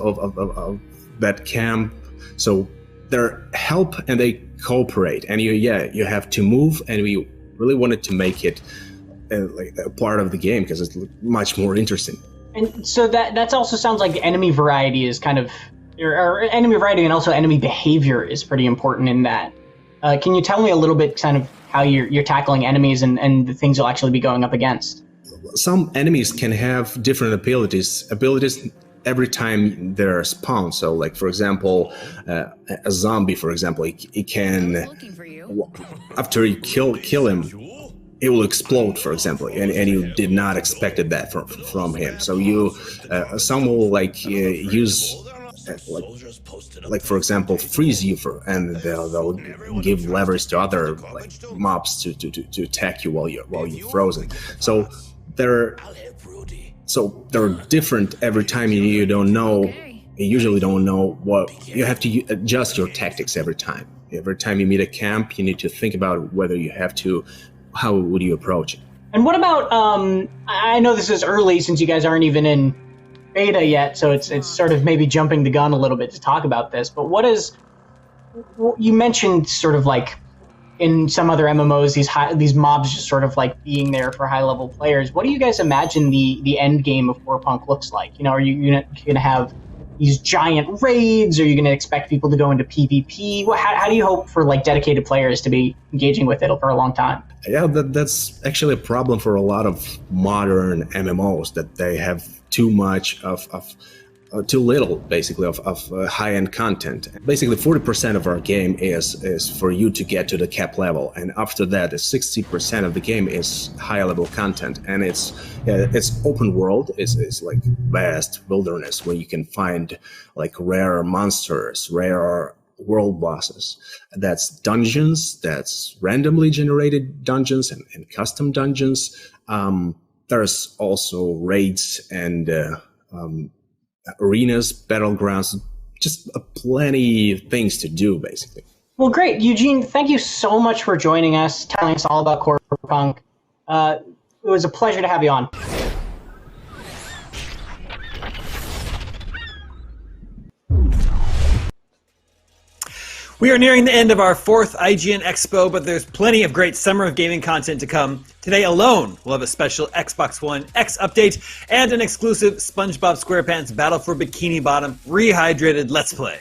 that camp. So they're help and they cooperate. And you have to move, and we really wanted to make it like a part of the game because it's much more interesting. And so that also sounds like the enemy variety is kind of, or enemy variety and also enemy behavior is pretty important in that. Can you tell me a little bit kind of how you're tackling enemies and the things you'll actually be going up against? Some enemies can have different abilities every time they're spawned. So like, for example, a zombie, for example, it can, after you kill him, it will explode, for example, and you did not expected that from him. So some will like use like for example freeze you and they'll give levers to other like mobs to attack you while you're frozen. So they're different every time. You usually don't know what you have to adjust your tactics every time. Every time you meet a camp, you need to think about whether you have to. How would you approach it? And what about, I know this is early since you guys aren't even in beta yet, so it's sort of maybe jumping the gun a little bit to talk about this, but you mentioned sort of like in some other MMOs, these mobs just sort of like being there for high level players. What do you guys imagine the end game of Corepunk looks like? Are you going to have these giant raids? Are you going to expect people to go into PvP? How do you hope for like dedicated players to be engaging with it for a long time? Yeah, that's actually a problem for a lot of modern MMOs, that they have too much of too little, basically, of high-end content. Basically, 40% of our game is for you to get to the cap level, and after that, 60% of the game is high-level content, and it's open world. It's like vast wilderness where you can find like rare monsters, rare world bosses. That's dungeons, that's randomly generated dungeons and custom dungeons. There's also raids and arenas, battlegrounds, just plenty of things to do, basically. Well, great. Eugene, thank you so much for joining us, telling us all about Corepunk. It was a pleasure to have you on. We are nearing the end of our 4th IGN Expo, but there's plenty of great Summer of Gaming content to come. Today alone, we'll have a special Xbox One X update and an exclusive SpongeBob SquarePants Battle for Bikini Bottom rehydrated Let's Play.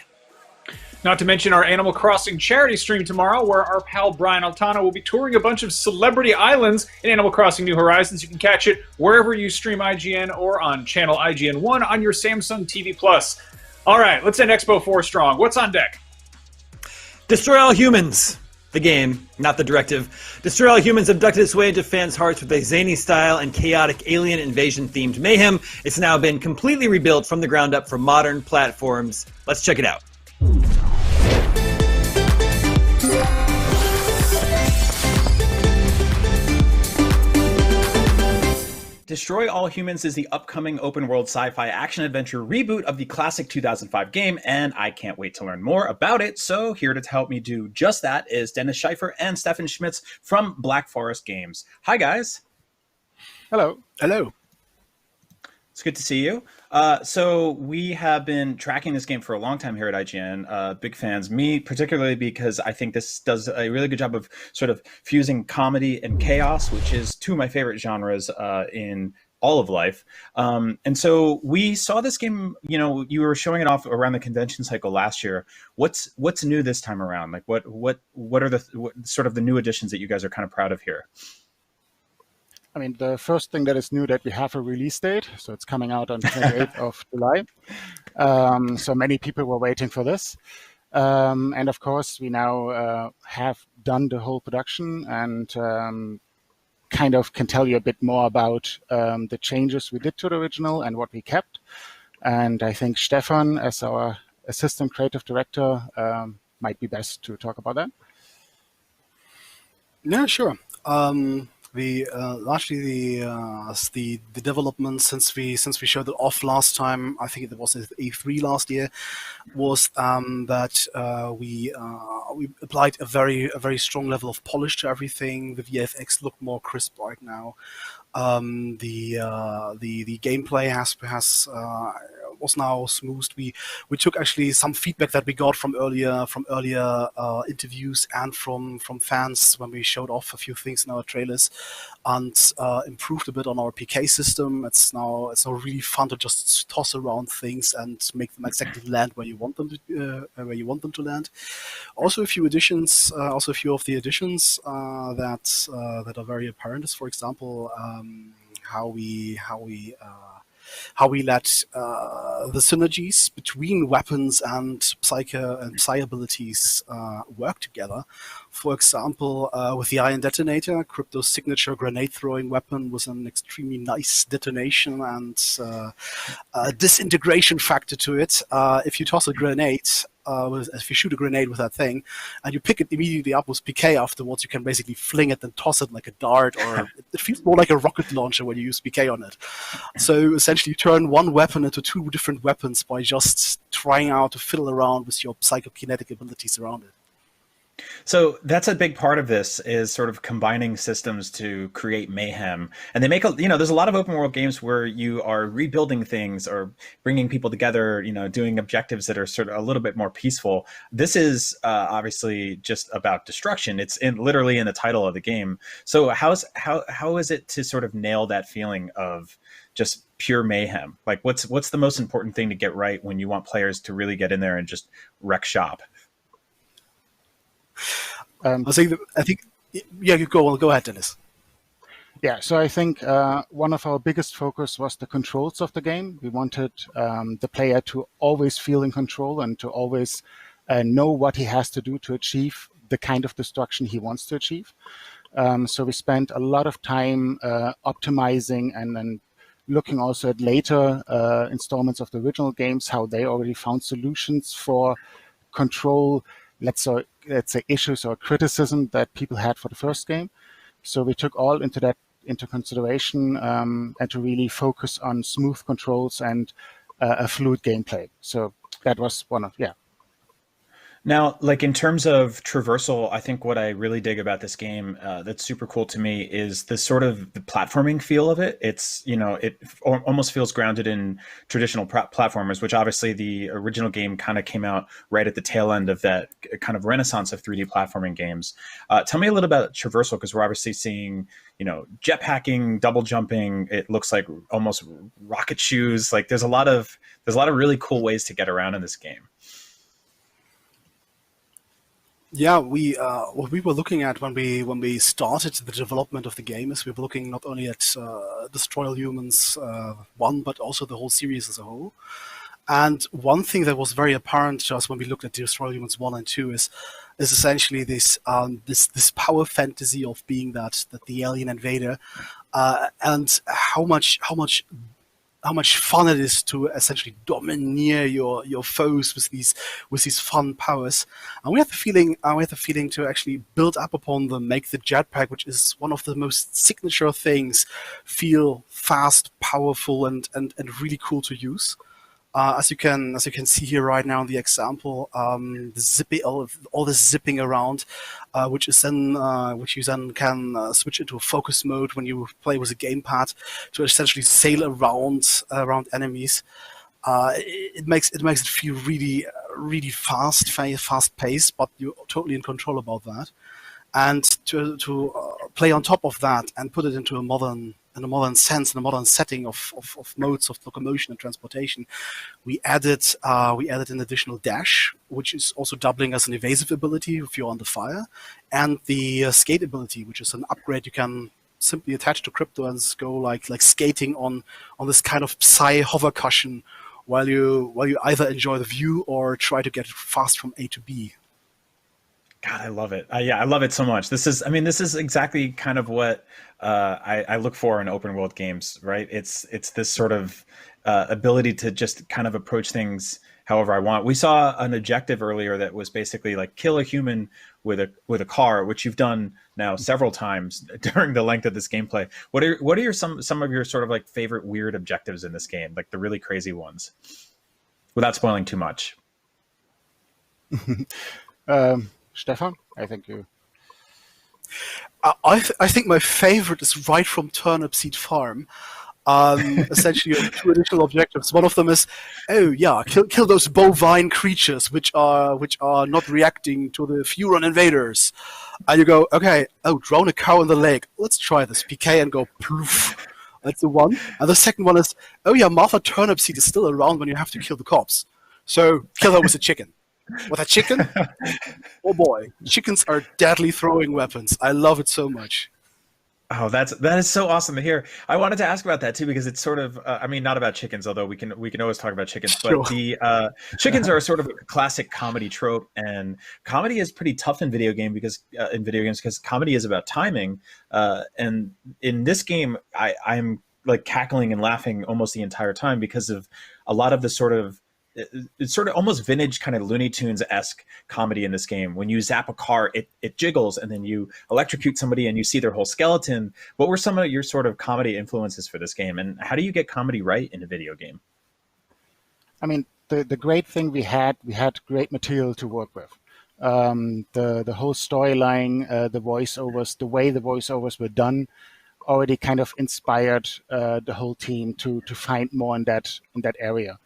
Not to mention our Animal Crossing charity stream tomorrow, where our pal Brian Altano will be touring a bunch of celebrity islands in Animal Crossing New Horizons. You can catch it wherever you stream IGN or on channel IGN1 on your Samsung TV Plus. All right, let's end Expo 4 strong. What's on deck? Destroy All Humans. The game, not the directive. Destroy All Humans abducted its way into fans' hearts with a zany style and chaotic alien invasion-themed mayhem. It's now been completely rebuilt from the ground up for modern platforms. Let's check it out. Destroy All Humans is the upcoming open-world sci-fi action-adventure reboot of the classic 2005 game, and I can't wait to learn more about it, so here to help me do just that is Dennis Schleifer and Stefan Schmitz from Black Forest Games. Hi, guys. Hello. Hello. It's good to see you. So we have been tracking this game for a long time here at IGN. Big fans, me particularly, because I think this does a really good job of sort of fusing comedy and chaos, which is two of my favorite genres in all of life. And so we saw this game, you know, you were showing it off around the convention cycle last year. What's new this time around? Like what are the sort of the new additions that you guys are kind of proud of here? I mean, the first thing that is new that we have a release date, so it's coming out on the 28th of July. So many people were waiting for this. And of course, we now have done the whole production and kind of can tell you a bit more about the changes we did to the original and what we kept. And I think Stefan, as our assistant creative director, might be best to talk about that. Yeah, sure. Largely the development since we showed it off last time, I think it was at E3 last year, was that we applied a very strong level of polish to everything. The VFX look more crisp right now. The gameplay was now smoothed. We took actually some feedback that we got from earlier interviews and from fans when we showed off a few things in our trailers, and improved a bit on our PK system. It's now really fun to just toss around things and make them exactly land where you want them to land. Also a few additions. Also a few of the additions that are very apparent is, for example, how we let the synergies between weapons and psi abilities work together. For example, with the Iron Detonator, Crypto's signature grenade-throwing weapon was an extremely nice detonation and disintegration factor to it. If you toss a grenade, if you shoot a grenade with that thing, and you pick it immediately up with PK afterwards, you can basically fling it and toss it like a dart, or it feels more like a rocket launcher when you use PK on it. So essentially you turn one weapon into two different weapons by just trying out to fiddle around with your psychokinetic abilities around it. So that's a big part of this, is sort of combining systems to create mayhem. And they make there's a lot of open world games where you are rebuilding things or bringing people together, doing objectives that are sort of a little bit more peaceful. This is obviously just about destruction. It's literally in the title of the game. So how is it to sort of nail that feeling of just pure mayhem? Like what's the most important thing to get right when you want players to really get in there and just wreck shop? I think, yeah, you go ahead, Dennis. Yeah, so I think one of our biggest focus was the controls of the game. We wanted the player to always feel in control and to always know what he has to do to achieve the kind of destruction he wants to achieve. So we spent a lot of time optimizing and then looking also at later installments of the original games, how they already found solutions for control, let's say issues or criticism that people had for the first game. So we took all into consideration and to really focus on smooth controls and a fluid gameplay. So that was one of, yeah. Now, like in terms of traversal, I think what I really dig about this game that's super cool to me is the sort of the platforming feel of it. It's, it almost feels grounded in traditional platformers, which obviously the original game kind of came out right at the tail end of that kind of renaissance of 3D platforming games. Tell me a little about traversal, because we're obviously seeing, jetpacking, double jumping. It looks like almost rocket shoes. Like there's a lot of really cool ways to get around in this game. Yeah, what we were looking at when we started the development of the game is we were looking not only at Destroy All Humans 1, but also the whole series as a whole. And one thing that was very apparent to us when we looked at Destroy All Humans 1 and 2 is essentially this power fantasy of being that the alien invader, and how much fun it is to essentially domineer your foes with these fun powers. And we had the feeling to actually build up upon them, make the jetpack, which is one of the most signature things, feel fast, powerful, and really cool to use. As you can see here right now in the example, all this zipping around, which you then can switch into a focus mode when you play with a gamepad to essentially sail around enemies. It makes it feel really fast paced, but you're totally in control about that. And to play on top of that and put it into a modern sense, in a modern setting of modes of locomotion and transportation, we added an additional dash, which is also doubling as an evasive ability if you're under fire, and the skate ability, which is an upgrade you can simply attach to Crypto and go like skating on this kind of psi hover cushion while you either enjoy the view or try to get fast from A to B. God, I love it. Yeah, I love it so much. This is exactly kind of what I look for in open world games, right? It's this sort of ability to just kind of approach things however I want. We saw an objective earlier that was basically like kill a human with a car, which you've done now several times during the length of this gameplay. What are some of your sort of like favorite weird objectives in this game, like the really crazy ones, without spoiling too much? Stefan, I think you. I think my favorite is right from Turnip Seed Farm. Essentially, two additional objectives. One of them is, kill those bovine creatures which are not reacting to the Furon invaders. And you go, okay, drown a cow in the lake. Let's try this. PK and go ploof. That's the one. And the second one is, Martha Turnipseed is still around when you have to kill the cops. So kill her with a chicken. With a chicken? Oh boy, chickens are deadly throwing weapons. I love it so much. Oh, that is so awesome to hear. I wanted to ask about that too, because it's sort of, not about chickens, although we can always talk about chickens, but Sure. the chickens are sort of a classic comedy trope, and comedy is pretty tough in video games because comedy is about timing. And in this game, I'm like cackling and laughing almost the entire time because of a lot of the it's sort of almost vintage kind of Looney Tunes-esque comedy in this game. When you zap a car, it jiggles, and then you electrocute somebody and you see their whole skeleton. What were some of your sort of comedy influences for this game, and how do you get comedy right in a video game? I mean, the great thing we had great material to work with. The whole storyline, the voiceovers, the way the voiceovers were done, already kind of inspired the whole team to find more in that area.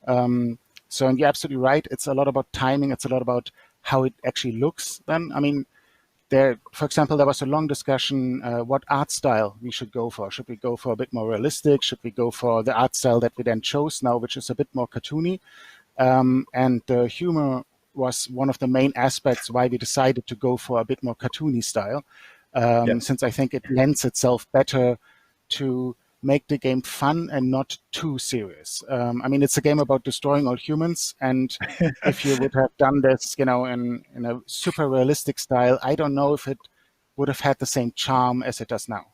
So you're absolutely right. It's a lot about timing. It's a lot about how it actually looks. Then, I mean, for example, there was a long discussion what art style we should go for. Should we go for a bit more realistic? Should we go for the art style that we then chose now, which is a bit more cartoony? And the humor was one of the main aspects why we decided to go for a bit more cartoony style, since I think it lends itself better to make the game fun and not too serious. I mean, it's a game about destroying all humans, and if you would have done this, in a super realistic style, I don't know if it would have had the same charm as it does now.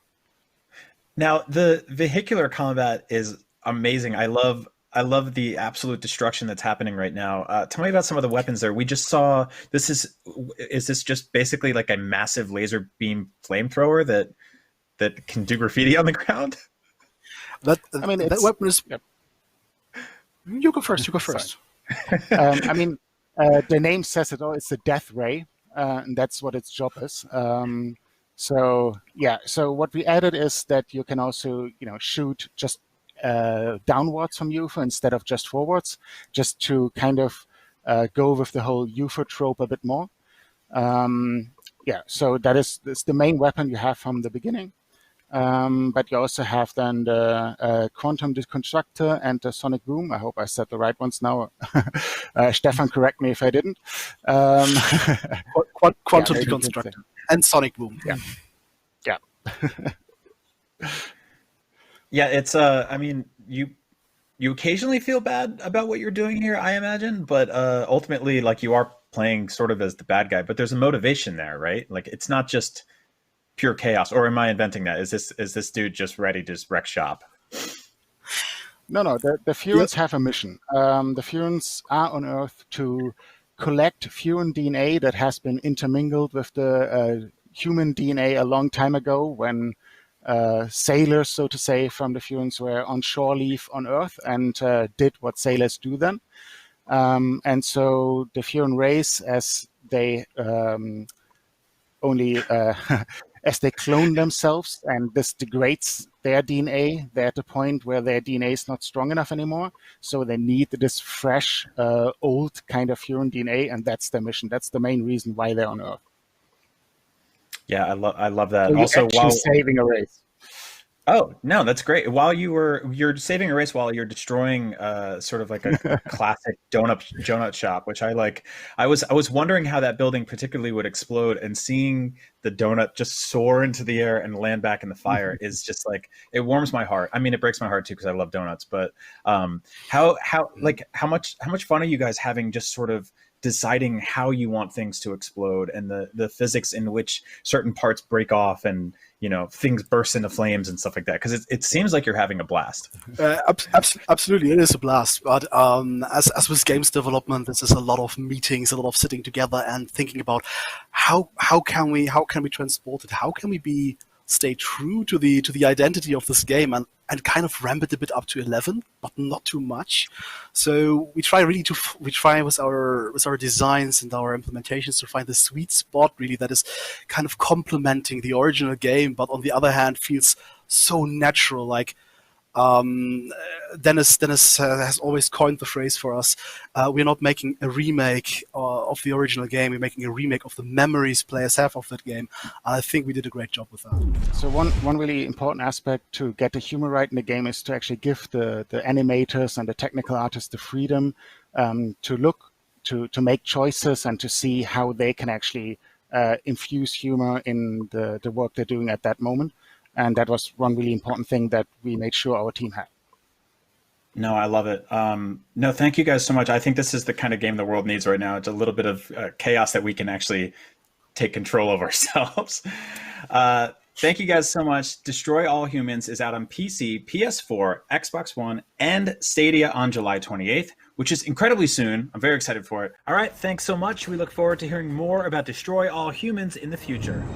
Now, the vehicular combat is amazing. I love the absolute destruction that's happening right now. Tell me about some of the weapons there. We just saw is this just basically like a massive laser beam flamethrower that can do graffiti on the ground? That weapon is. Yep. You go first. I mean, The name says it all. It's the Death Ray, and that's what its job is. So what we added is that you can also, shoot just downwards from UFO instead of just forwards, just to kind of go with the whole UFO trope a bit more. So that's the main weapon you have from the beginning. But you also have then the Quantum Deconstructor and the Sonic Boom. I hope I said the right ones now. Stefan, correct me if I didn't. Quantum Deconstructor and Sonic Boom. Yeah. Yeah, it's I mean, you occasionally feel bad about what you're doing here, I imagine, but ultimately, like, you are playing sort of as the bad guy, but there's a motivation there, right? Like, it's not just pure chaos. Or am I inventing that? Is this dude just ready to just wreck shop? No. The Furens have a mission. The Furens are on Earth to collect Furen DNA that has been intermingled with the human DNA a long time ago, when sailors, so to say, from the Furens were on shore leave on Earth and did what sailors do then. And so the Furen race, as they as they clone themselves, and this degrades their DNA, they're at the point where their DNA is not strong enough anymore. So they need this fresh, old kind of Furen DNA, and that's their mission. That's the main reason why they're on Earth. Yeah, I love that. So also, while saving a race. Oh, no, that's great. While you're saving a race while you're destroying sort of like a classic donut shop, which I like. I was wondering how that building particularly would explode, and seeing the donut just soar into the air and land back in the fire is just like, it warms my heart. I mean, it breaks my heart too, because I love donuts, but how much fun are you guys having just sort of deciding how you want things to explode, and the physics in which certain parts break off and things burst into flames and stuff like that, because it seems like you're having a blast. Absolutely, it is a blast. But as with games development, this is a lot of meetings, a lot of sitting together and thinking about how can we transport it, how can we stay true to the identity of this game and kind of ramp it a bit up to 11, but not too much. So we try with our designs and our implementations to find the sweet spot, really, that is kind of complementing the original game, but on the other hand feels so natural. Like Dennis has always coined the phrase for us. We're not making a remake of the original game. We're making a remake of the memories players have of that game. And I think we did a great job with that. So one really important aspect to get the humor right in the game is to actually give the animators and the technical artists the freedom to make choices and to see how they can actually infuse humor in the work they're doing at that moment. And that was one really important thing that we made sure our team had. No, I love it. No, thank you guys so much. I think this is the kind of game the world needs right now. It's a little bit of chaos that we can actually take control of ourselves. Thank you guys so much. Destroy All Humans is out on PC, PS4, Xbox One, and Stadia on July 28th, which is incredibly soon. I'm very excited for it. All right, thanks so much. We look forward to hearing more about Destroy All Humans in the future.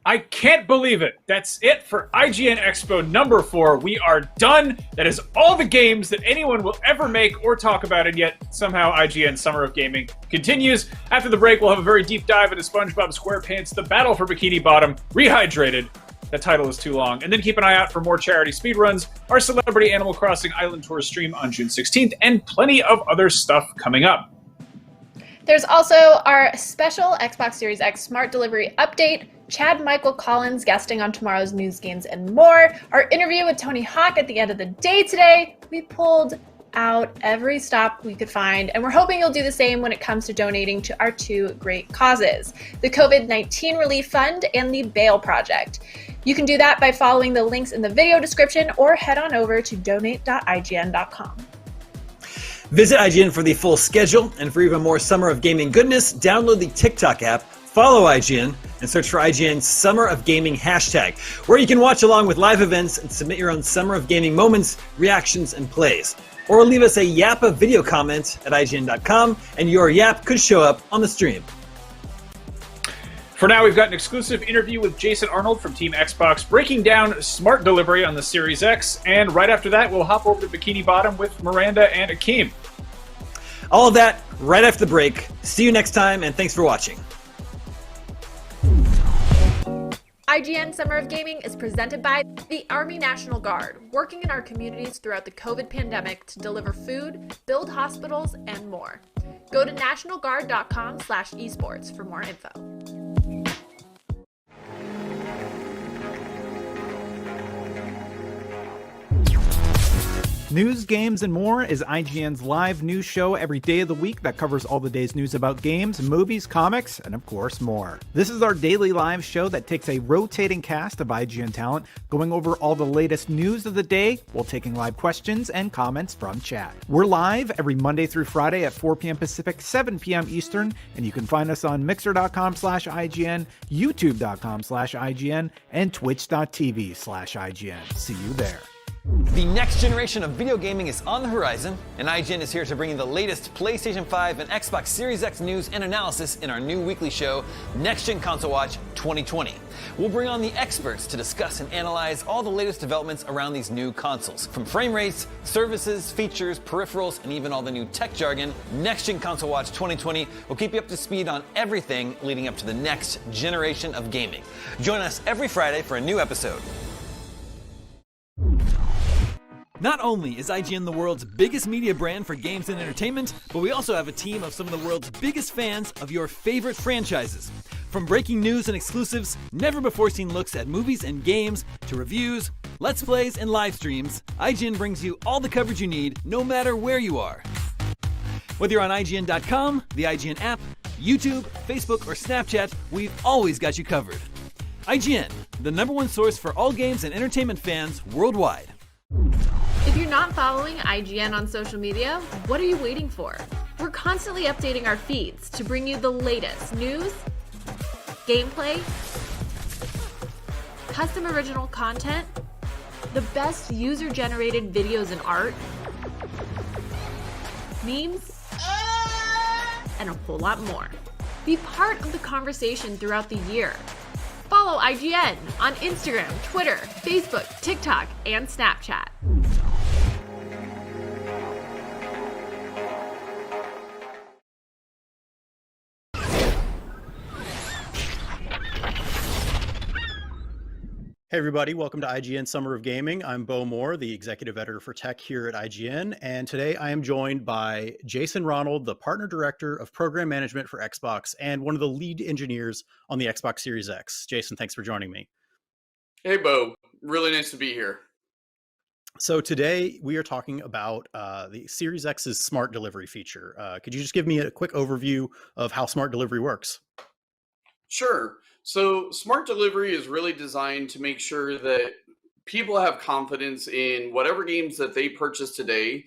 I can't believe it. That's it for IGN Expo number 4. We are done. That is all the games that anyone will ever make or talk about, and yet somehow IGN Summer of Gaming continues. After the break, we'll have a very deep dive into SpongeBob SquarePants, The Battle for Bikini Bottom, Rehydrated. That title is too long. And then keep an eye out for more charity speedruns, our Celebrity Animal Crossing Island Tour stream on June 16th, and plenty of other stuff coming up. There's also our special Xbox Series X Smart Delivery update, Chad Michael Collins guesting on tomorrow's news, games, and more, our interview with Tony Hawk at the end of the day today. We pulled out every stop we could find, and we're hoping you'll do the same when it comes to donating to our 2 great causes, the COVID-19 Relief Fund and the Bail Project. You can do that by following the links in the video description or head on over to donate.ign.com. Visit IGN for the full schedule, and for even more Summer of Gaming goodness, download the TikTok app, follow IGN, and search for IGN Summer of Gaming hashtag, where you can watch along with live events and submit your own Summer of Gaming moments, reactions, and plays. Or leave us a Yappa video comment at IGN.com, and your Yap could show up on the stream. For now, we've got an exclusive interview with Jason Arnold from Team Xbox breaking down smart delivery on the Series X, and right after that, we'll hop over to Bikini Bottom with Miranda and Akeem. All of that right after the break. See you next time, and thanks for watching. IGN Summer of Gaming is presented by the Army National Guard, working in our communities throughout the COVID pandemic to deliver food, build hospitals, and more. Go to nationalguard.com/esports for more info. News, games, and more is IGN's live news show every day of the week that covers all the day's news about games, movies, comics, and of course more. This is our daily live show that takes a rotating cast of IGN talent, going over all the latest news of the day while taking live questions and comments from chat. We're live every Monday through Friday at 4 p.m. Pacific, 7 p.m. Eastern, and you can find us on mixer.com/IGN, youtube.com/IGN, and twitch.tv/IGN. See you there. The next generation of video gaming is on the horizon, and IGN is here to bring you the latest PlayStation 5 and Xbox Series X news and analysis in our new weekly show, Next Gen Console Watch 2020. We'll bring on the experts to discuss and analyze all the latest developments around these new consoles. From frame rates, services, features, peripherals, and even all the new tech jargon, Next Gen Console Watch 2020 will keep you up to speed on everything leading up to the next generation of gaming. Join us every Friday for a new episode. Not only is IGN the world's biggest media brand for games and entertainment, but we also have a team of some of the world's biggest fans of your favorite franchises. From breaking news and exclusives, never-before-seen looks at movies and games, to reviews, let's plays, and live streams, IGN brings you all the coverage you need, no matter where you are. Whether you're on IGN.com, the IGN app, YouTube, Facebook, or Snapchat, we've always got you covered. IGN, the #1 source for all games and entertainment fans worldwide. If you're not following IGN on social media, what are you waiting for? We're constantly updating our feeds to bring you the latest news, gameplay, custom original content, the best user-generated videos and art, memes, and a whole lot more. Be part of the conversation throughout the year. Follow IGN on Instagram, Twitter, Facebook, TikTok, and Snapchat. Hey everybody, welcome to IGN Summer of Gaming. I'm Bo Moore, the executive editor for tech here at IGN, and today I am joined by Jason Ronald, the partner director of program management for Xbox and one of the lead engineers on the Xbox Series X. Jason, thanks for joining me. Hey Bo, really nice to be here. So today we are talking about the Series X's smart delivery feature. Could you just give me a quick overview of how smart delivery works? Sure. So smart delivery is really designed to make sure that people have confidence in whatever games that they purchase today.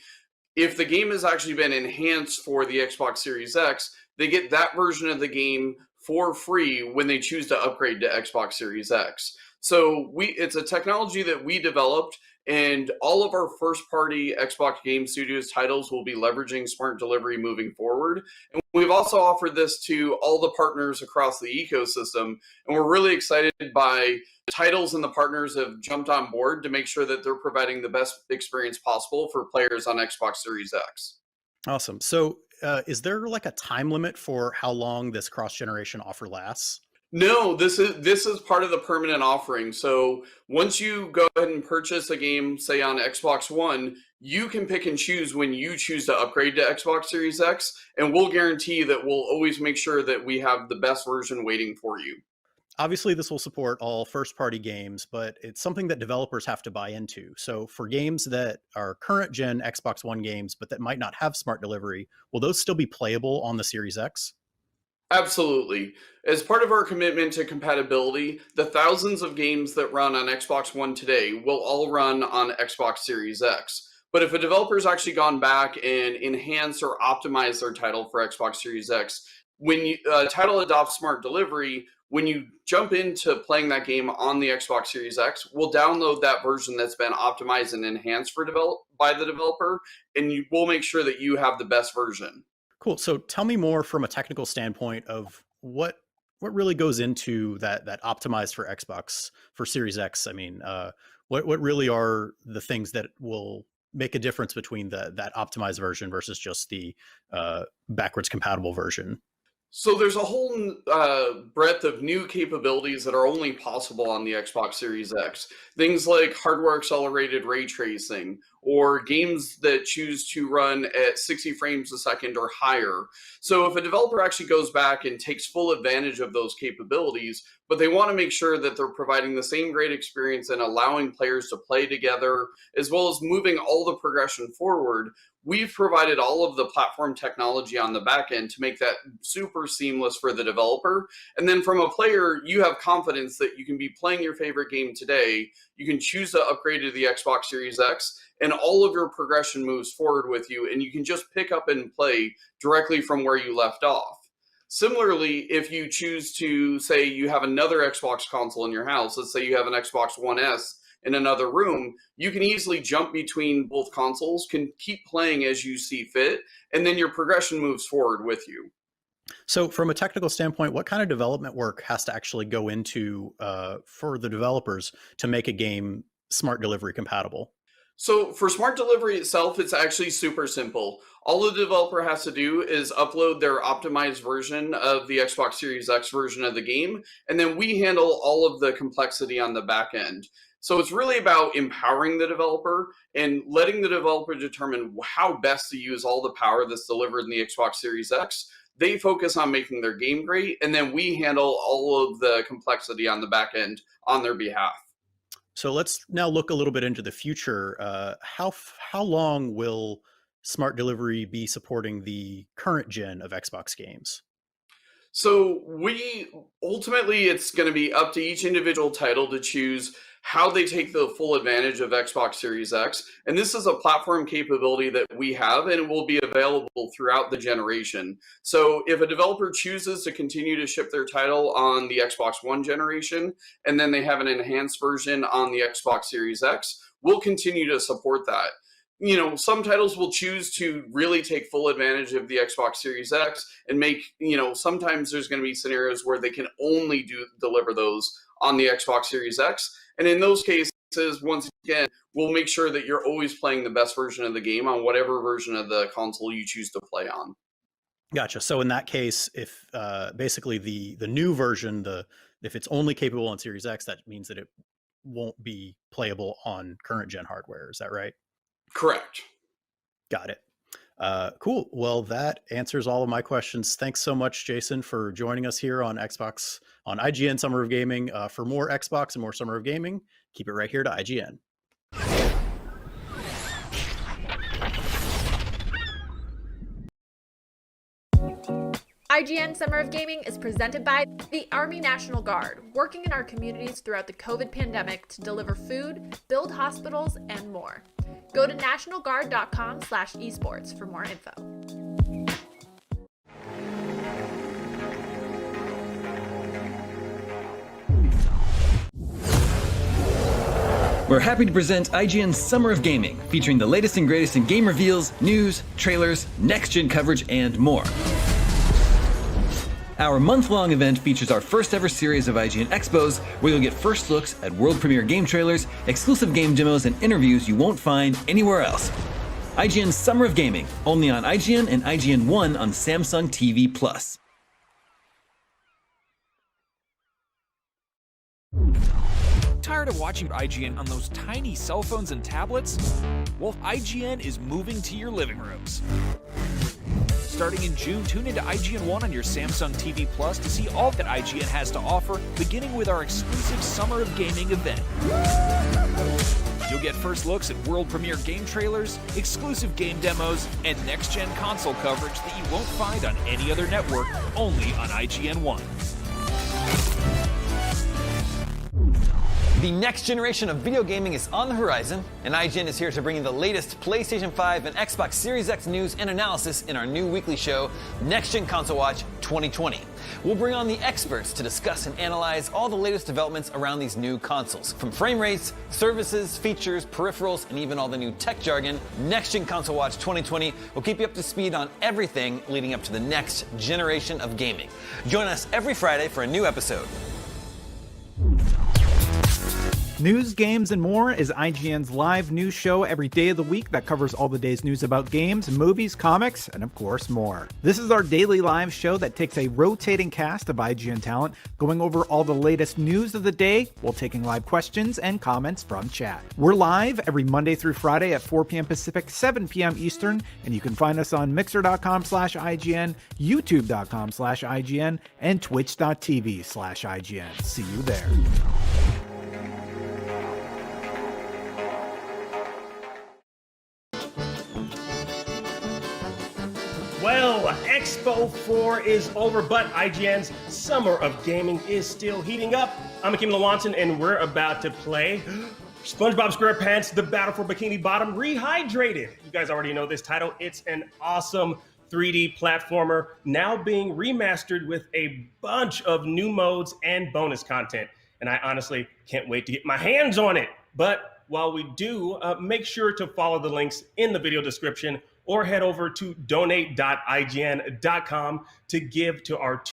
If the game has actually been enhanced for the Xbox Series X, they get that version of the game for free when they choose to upgrade to Xbox Series X. So it's a technology that we developed, and all of our first-party Xbox Game Studios titles will be leveraging smart delivery moving forward. And we've also offered this to all the partners across the ecosystem, and we're really excited by titles and the partners have jumped on board to make sure that they're providing the best experience possible for players on Xbox Series X. Awesome. So is there like a time limit for how long this cross-generation offer lasts? No, this is part of the permanent offering. So once you go ahead and purchase a game, say on Xbox One, you can pick and choose when you choose to upgrade to Xbox Series X, and we'll guarantee that we'll always make sure that we have the best version waiting for you. Obviously, this will support all first-party games, but it's something that developers have to buy into. So for games that are current-gen Xbox One games, but that might not have smart delivery, will those still be playable on the Series X? Absolutely. As part of our commitment to compatibility, the thousands of games that run on Xbox One today will all run on Xbox Series X. But if a developer's actually gone back and enhanced or optimized their title for Xbox Series X, when a title adopts smart delivery, when you jump into playing that game on the Xbox Series X, we'll download that version that's been optimized and enhanced by the developer, and we'll make sure that you have the best version. Cool. So tell me more from a technical standpoint of what really goes into that optimized for Xbox for Series X? I mean, what really are the things that will make a difference between that optimized version versus just the backwards compatible version? So there's a whole breadth of new capabilities that are only possible on the Xbox Series X. Things like hardware accelerated ray tracing, or games that choose to run at 60 frames a second or higher. So if a developer actually goes back and takes full advantage of those capabilities, but they want to make sure that they're providing the same great experience and allowing players to play together, as well as moving all the progression forward, we've provided all of the platform technology on the back end to make that super seamless for the developer. And then from a player, you have confidence that you can be playing your favorite game today. You can choose to upgrade to the Xbox Series X, and all of your progression moves forward with you, and you can just pick up and play directly from where you left off. Similarly, if you choose to say you have another Xbox console in your house, let's say you have an Xbox One S in another room, you can easily jump between both consoles, can keep playing as you see fit, and then your progression moves forward with you. So from a technical standpoint, what kind of development work has to actually go into for the developers to make a game smart delivery compatible? So for smart delivery itself, it's actually super simple. All the developer has to do is upload their optimized version of the Xbox Series X version of the game, and then we handle all of the complexity on the back end. So it's really about empowering the developer and letting the developer determine how best to use all the power that's delivered in the Xbox Series X. They focus on making their game great, and then we handle all of the complexity on the back end on their behalf. So let's now look a little bit into the future. How long will smart delivery be supporting the current gen of Xbox games? So ultimately, it's going to be up to each individual title to choose how they take the full advantage of Xbox Series X. And this is a platform capability that we have, and it will be available throughout the generation. So if a developer chooses to continue to ship their title on the Xbox One generation, and then they have an enhanced version on the Xbox Series X, we'll continue to support that. You know, some titles will choose to really take full advantage of the Xbox Series X and make, sometimes there's going to be scenarios where they can only deliver those on the Xbox Series X. And in those cases, once again, we'll make sure that you're always playing the best version of the game on whatever version of the console you choose to play on. Gotcha. So in that case, if basically the new version, if it's only capable on Series X, that means that it won't be playable on current gen hardware. Is that right? Correct. Got it. Cool. Well, that answers all of my questions. Thanks so much, Jason, for joining us here on IGN Summer of Gaming. For more Xbox and more Summer of Gaming, keep it right here to IGN. IGN Summer of Gaming is presented by the Army National Guard, working in our communities throughout the COVID pandemic to deliver food, build hospitals, and more. Go to nationalguard.com/esports for more info. We're happy to present IGN Summer of Gaming, featuring the latest and greatest in game reveals, news, trailers, next-gen coverage, and more. Our month-long event features our first ever series of IGN Expos, where you'll get first looks at world premiere game trailers, exclusive game demos, and interviews you won't find anywhere else. IGN Summer of Gaming, only on IGN and IGN One on Samsung TV Plus. Tired of watching IGN on those tiny cell phones and tablets? Well, IGN is moving to your living rooms. Starting in June, tune into IGN One on your Samsung TV Plus to see all that IGN has to offer, beginning with our exclusive Summer of Gaming event. You'll get first looks at world premiere game trailers, exclusive game demos, and next-gen console coverage that you won't find on any other network, only on IGN One. The next generation of video gaming is on the horizon, and IGN is here to bring you the latest PlayStation 5 and Xbox Series X news and analysis in our new weekly show, Next Gen Console Watch 2020. We'll bring on the experts to discuss and analyze all the latest developments around these new consoles. From frame rates, services, features, peripherals, and even all the new tech jargon, Next Gen Console Watch 2020 will keep you up to speed on everything leading up to the next generation of gaming. Join us every Friday for a new episode. News, games, and more is IGN's live news show every day of the week that covers all the day's news about games, movies, comics, and of course more. This is our daily live show that takes a rotating cast of IGN talent, going over all the latest news of the day while taking live questions and comments from chat. We're live every Monday through Friday at 4 p.m. Pacific, 7 p.m. Eastern, and you can find us on mixer.com/IGN, youtube.com/IGN, and twitch.tv/IGN. See you there. Well, Expo 4 is over, but IGN's Summer of Gaming is still heating up. I'm Akeem Lawanson, and we're about to play SpongeBob SquarePants: The Battle for Bikini Bottom Rehydrated. You guys already know this title. It's an awesome 3D platformer now being remastered with a bunch of new modes and bonus content. And I honestly can't wait to get my hands on it. But while we do, make sure to follow the links in the video description or head over to donate.ign.com to give to our